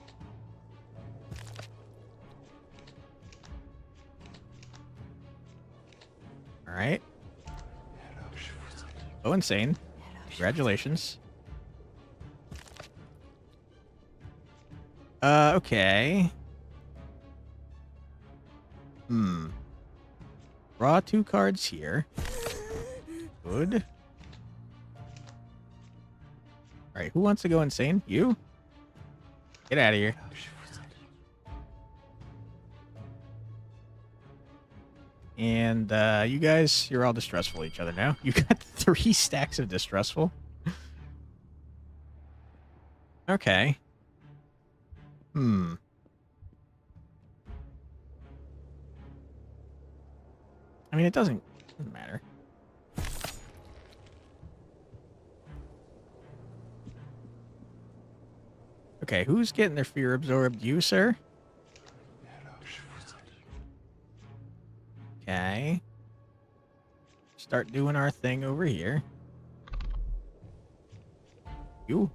All right. Oh, insane. Congratulations. Okay. Draw 2 cards here. Good. Alright, who wants to go insane? You? Get out of here. And, you guys, you're all distrustful each other now. You got 3 stacks of distrustful. Okay. I mean, it doesn't matter. Okay, who's getting their fear absorbed? You, sir? Okay. Start doing our thing over here. You.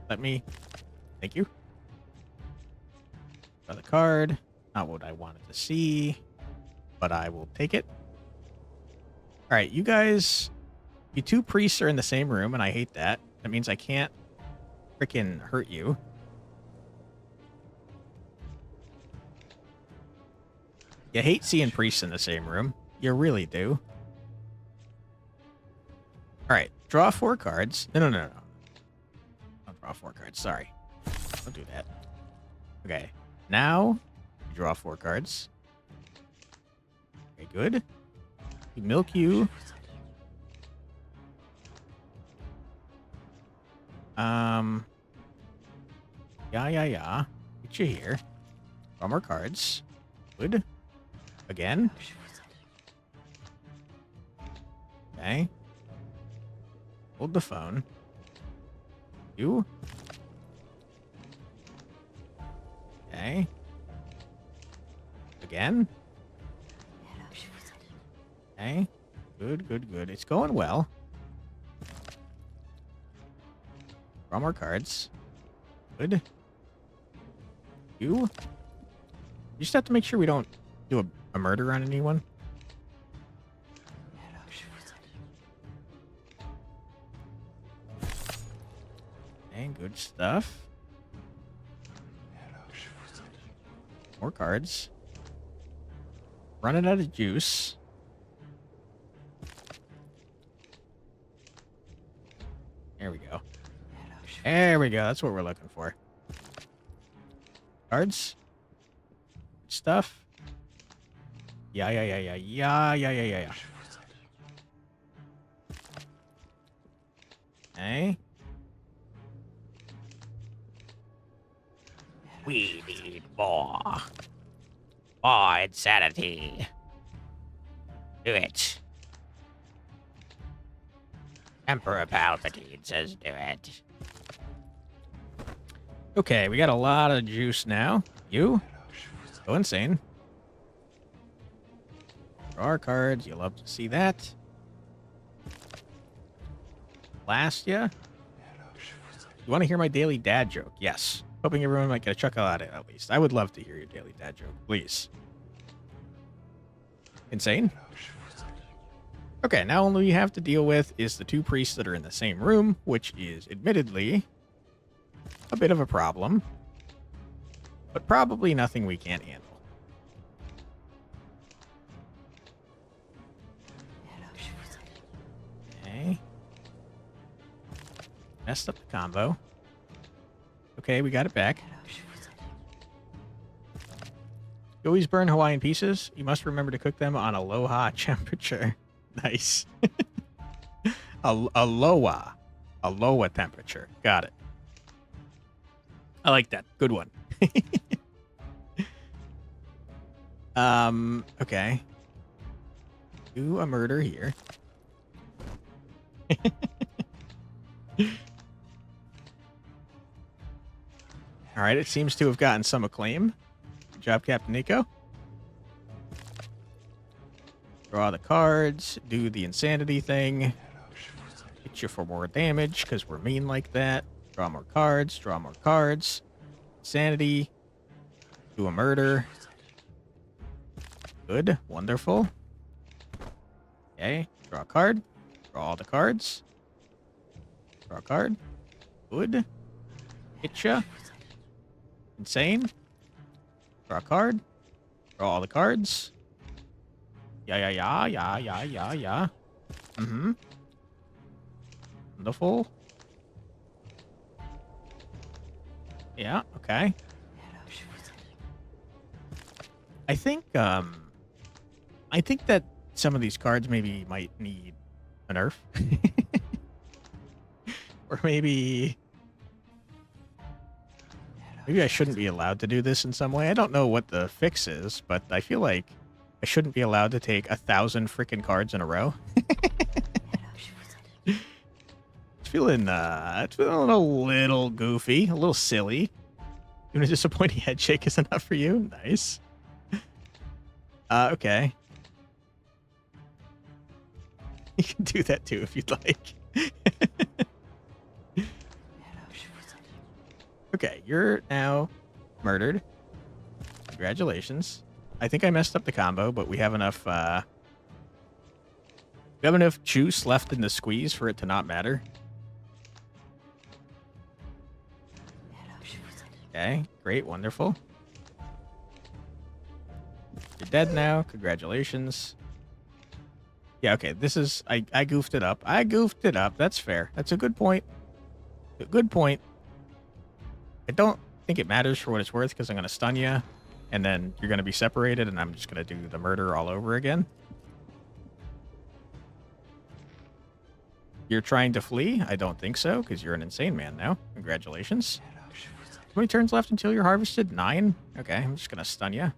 Let me. Thank you. Draw the card. Not what I wanted to see, but I will take it. All right, you guys. You two priests are in the same room, and I hate that. That means I can't freaking hurt you. You hate seeing priests in the same room. You really do. All right, draw 4 cards. No. Don't draw 4 cards. Sorry. Don't do that. Okay. Now, you draw 4 cards. Okay, good. We milk you. Yeah. Get you here. Draw more cards. Good. Again. Okay. Hold the phone. You. Okay. Again. Okay. Good. It's going well. Draw more cards. Good. You just have to make sure we don't do a murder on anyone. Okay, good stuff. More cards. Running out of juice. There we go. There we go. That's what we're looking for. Cards. Stuff. Yeah. Okay. We need more. More insanity. Do it. Emperor Palpatine says do it. Okay, we got a lot of juice now. You? Go insane. Draw our cards. You love to see that. Last ya? You want to hear my daily dad joke? Yes. Hoping everyone might get a chuckle out of it at least. I would love to hear your daily dad joke. Please. Insane? Okay, now all we have to deal with is the 2 priests that are in the same room, which is admittedly a bit of a problem, but probably nothing we can't handle. Okay. Messed up the combo. Okay, we got it back. You always burn Hawaiian pieces. You must remember to cook them on a low temperature. Nice. a lower temperature. Got it. I like that. Good one. Okay. Do a murder here. All right, it seems to have gotten some acclaim. Good job, Captain Nico. Draw the cards, do the insanity thing. Hit you for more damage because we're mean like that. Draw more cards, draw more cards. Insanity. Do a murder. Good, wonderful. Okay, draw a card. Draw all the cards. Draw a card. Good. Hit ya. Insane. Draw a card. Draw all the cards. Yeah. Mm-hmm. Wonderful. Yeah, okay. I think that some of these cards maybe might need a nerf. Or maybe I shouldn't be allowed to do this in some way. I don't know what the fix is, but I feel like I shouldn't be allowed to take 1,000 freaking cards in a row. It's it's feeling a little goofy, a little silly. Even a disappointing head shake is enough for you. Nice. Okay. You can do that too if you'd like. Okay, you're now murdered. Congratulations. I think I messed up the combo, but we have enough juice left in the squeeze for it to not matter. Okay, great, wonderful. You're dead now. Congratulations. Yeah, okay, this is... I goofed it up. I goofed it up. That's fair. That's a good point. A good point. I don't think it matters for what it's worth because I'm going to stun you, and then you're going to be separated, and I'm just going to do the murder all over again. You're trying to flee? I don't think so, because you're an insane man now. Congratulations. How many turns left until you're harvested? 9? Okay, I'm just going to stun you.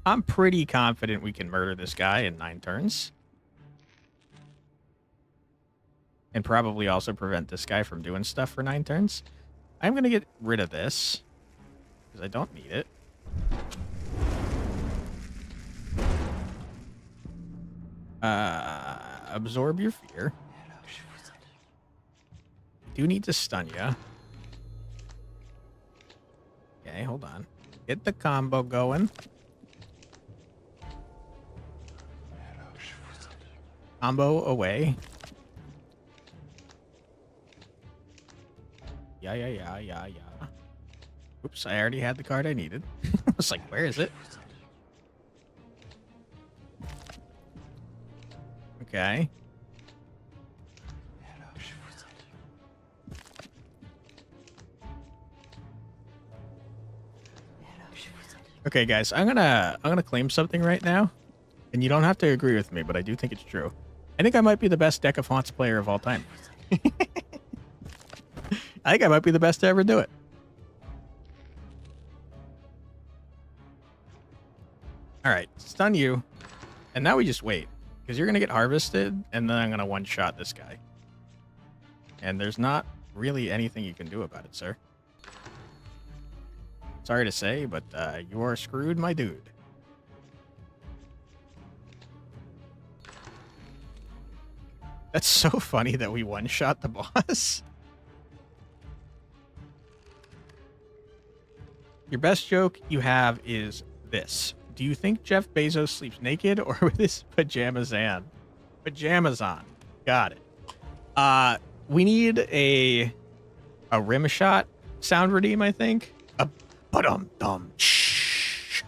I'm pretty confident we can murder this guy in 9 turns. And probably also prevent this guy from doing stuff for 9 turns. I'm going to get rid of this, because I don't need it. Absorb your fear. Do need to stun you. Okay, hold on. Get the combo going. Combo away. Yeah. Oops, I already had the card I needed. I was like, where is it? Okay. Okay, guys, I'm gonna claim something right now, and you don't have to agree with me, but I do think it's true. I think I might be the best Deck of Haunts player of all time. I think I might be the best to ever do it. All right, stun you, and now we just wait, because you're gonna get harvested, and then I'm gonna one-shot this guy. And there's not really anything you can do about it, sir. Sorry to say, but you are screwed, my dude. That's so funny that we one-shot the boss. Your best joke you have is this. Do you think Jeff Bezos sleeps naked or with his pajamas on? Pajamas on. Got it. We need a rim shot sound redeem, I think. Ba-dum-dum. Shh.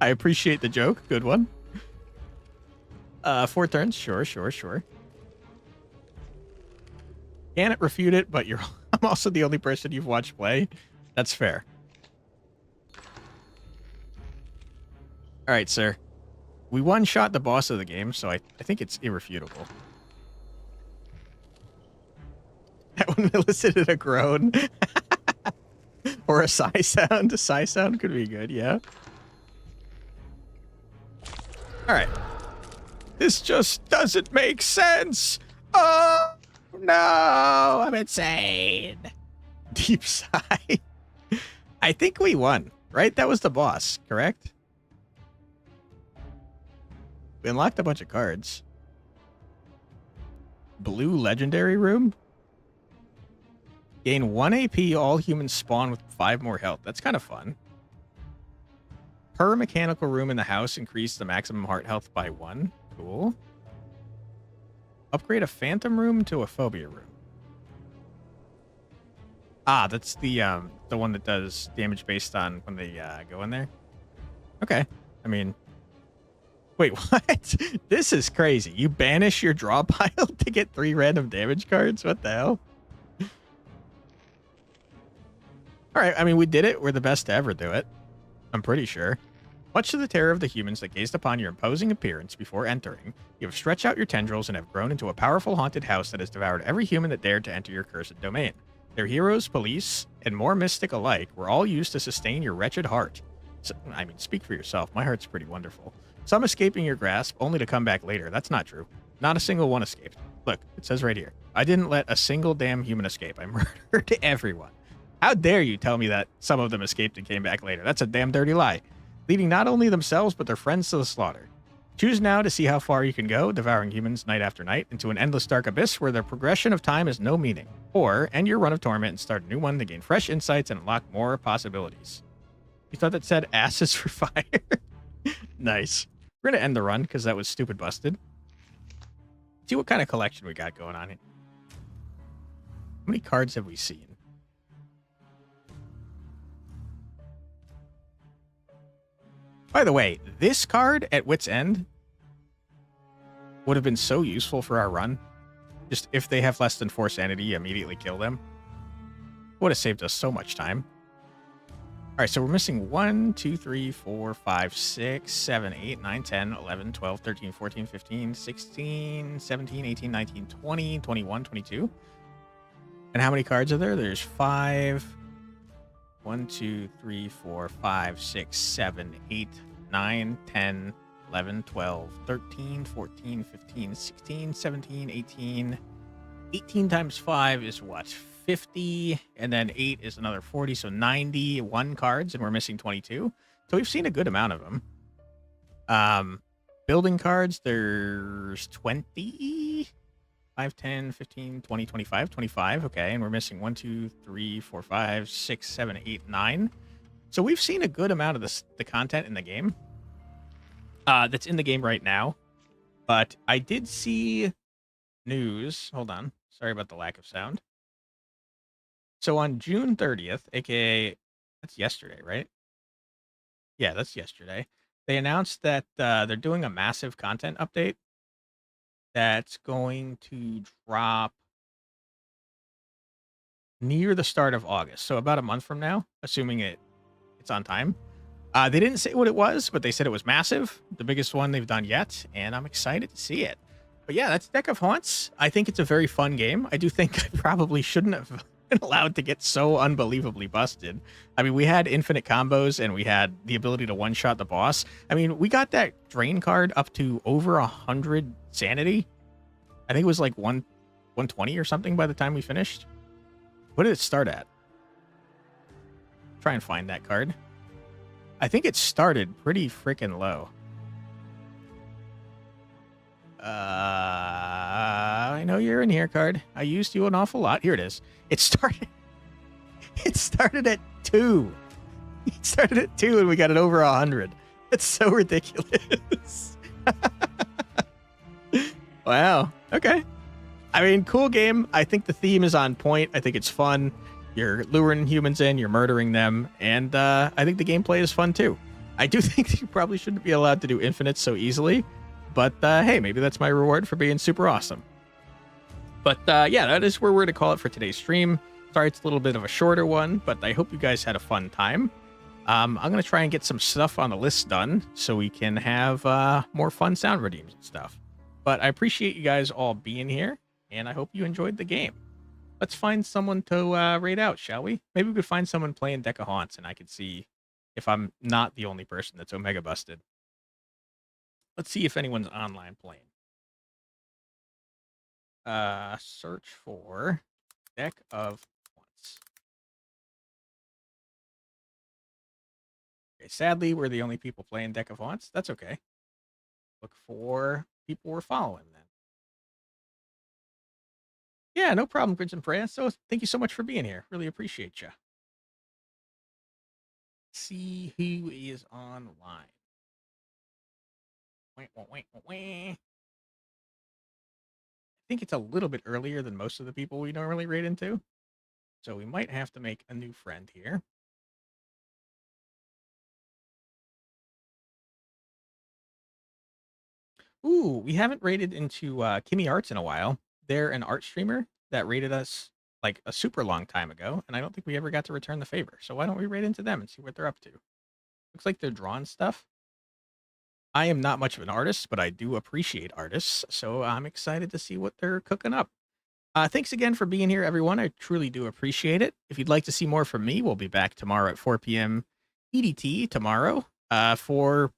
I appreciate the joke. Good one. 4 turns. Sure. Can't refute it, but I'm also the only person you've watched play. That's fair. All right, sir. We one-shot the boss of the game, so I think it's irrefutable. That one elicited a groan. Or a sigh sound. A sigh sound could be good, yeah. All right. This just doesn't make sense. Oh, no. I'm insane. Deep sigh. I think we won, right? That was the boss, correct? We unlocked a bunch of cards. Blue legendary room. Gain 1 AP, all humans spawn with 5 more health. That's kind of fun. Per mechanical room in the house, increase the maximum heart health by 1. Cool. Upgrade a phantom room to a phobia room. Ah, that's the one that does damage based on when they go in there. Okay. I mean, wait, what? This is crazy. You banish your draw pile to get 3 random damage cards? What the hell? All right, I mean, we did it. We're the best to ever do it. I'm pretty sure. Much to the terror of the humans that gazed upon your imposing appearance before entering, you have stretched out your tendrils and have grown into a powerful haunted house that has devoured every human that dared to enter your cursed domain. Their heroes, police, and more mystic alike were all used to sustain your wretched heart. So, I mean, speak for yourself. My heart's pretty wonderful. Some escaping your grasp, only to come back later. That's not true. Not a single one escaped. Look, it says right here. I didn't let a single damn human escape. I murdered everyone. How dare you tell me that some of them escaped and came back later? That's a damn dirty lie. Leading not only themselves, but their friends to the slaughter. Choose now to see how far you can go, devouring humans night after night into an endless dark abyss where the progression of time has no meaning. Or end your run of torment and start a new one to gain fresh insights and unlock more possibilities. You thought that said asses for fire? Nice. We're going to end the run because that was stupid busted. See what kind of collection we got going on here. How many cards have we seen? By the way, this card at Wit's End would have been so useful for our run. Just if they have less than 4 sanity, immediately kill them. Would have saved us so much time. All right, so we're missing 1, 2, 3, 4, 5, 6, 7, 8, 9, 10, 11, 12, 13, 14, 15, 16, 17, 18, 19, 20, 21, 22. And how many cards are there? There's 5. 1, 2, 3, 4, 5, 6, 7, 8, 9, 10, 11, 12, 13, 14, 15, 16, 17, 18. 18 times 5 is what? 50, and then 8 is another 40, so 91 cards, and we're missing 22. So we've seen a good amount of them. Building cards, there's 20. 5, 10, 15, 20, 25, 25. Okay, and we're missing 1, 2, 3, 4, 5, 6, 7, 8, 9. So we've seen a good amount of the content in the game. That's in the game right now. But I did see news. Hold on. Sorry about the lack of sound. So on June 30th, aka that's yesterday, right? Yeah, that's yesterday. They announced that they're doing a massive content update that's going to drop near the start of August. So about a month from now, assuming it's on time. They didn't say what it was, but they said it was massive, the biggest one they've done yet, and I'm excited to see it. But yeah, that's Deck of Haunts. I think it's a very fun game. I do think I probably shouldn't have been allowed to get so unbelievably busted. I mean, we had infinite combos and we had the ability to one-shot the boss. I mean, we got that drain card up to over 100 sanity. I think it was like 120 or something by the time we finished. What did it start at? Try and find that card. I think it started pretty freaking low. I know you're in here, card. I used you an awful lot. Here it is. It started at 2. It started at 2 and we got it over 100. That's so ridiculous. Wow. Okay. I mean, cool game. I think the theme is on point. I think it's fun. You're luring humans in, you're murdering them, and I think the gameplay is fun too. I do think you probably shouldn't be allowed to do infinites so easily, but hey, maybe that's my reward for being super awesome. But yeah, that is where we're going to call it for today's stream. Sorry, it's a little bit of a shorter one, but I hope you guys had a fun time. I'm going to try and get some stuff on the list done so we can have more fun sound redeems and stuff. But I appreciate you guys all being here, and I hope you enjoyed the game. Let's find someone to raid out, shall we? Maybe we could find someone playing Deck of Haunts, and I could see if I'm not the only person that's Omega busted. Let's see if anyone's online playing. Search for Deck of Haunts. Okay, sadly, we're the only people playing Deck of Haunts. That's okay. Look for people we're following then. Yeah, no problem, Grids and Freya. So thank you so much for being here. Really appreciate you. See who is online. Wait. I think it's a little bit earlier than most of the people we normally raid into. So we might have to make a new friend here. Ooh, we haven't raided into Kimmy Arts in a while. They're an art streamer that raided us like a super long time ago, and I don't think we ever got to return the favor. So why don't we raid into them and see what they're up to? Looks like they're drawing stuff. I am not much of an artist, but I do appreciate artists, so I'm excited to see what they're cooking up. Thanks again for being here, everyone. I truly do appreciate it. If you'd like to see more from me, we'll be back tomorrow at 4 p.m. EDT tomorrow for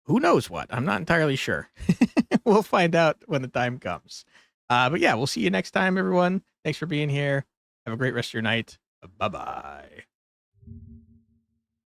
who knows what? I'm not entirely sure. We'll find out when the time comes. But yeah, we'll see you next time, everyone. Thanks for being here. Have a great rest of your night. Bye bye.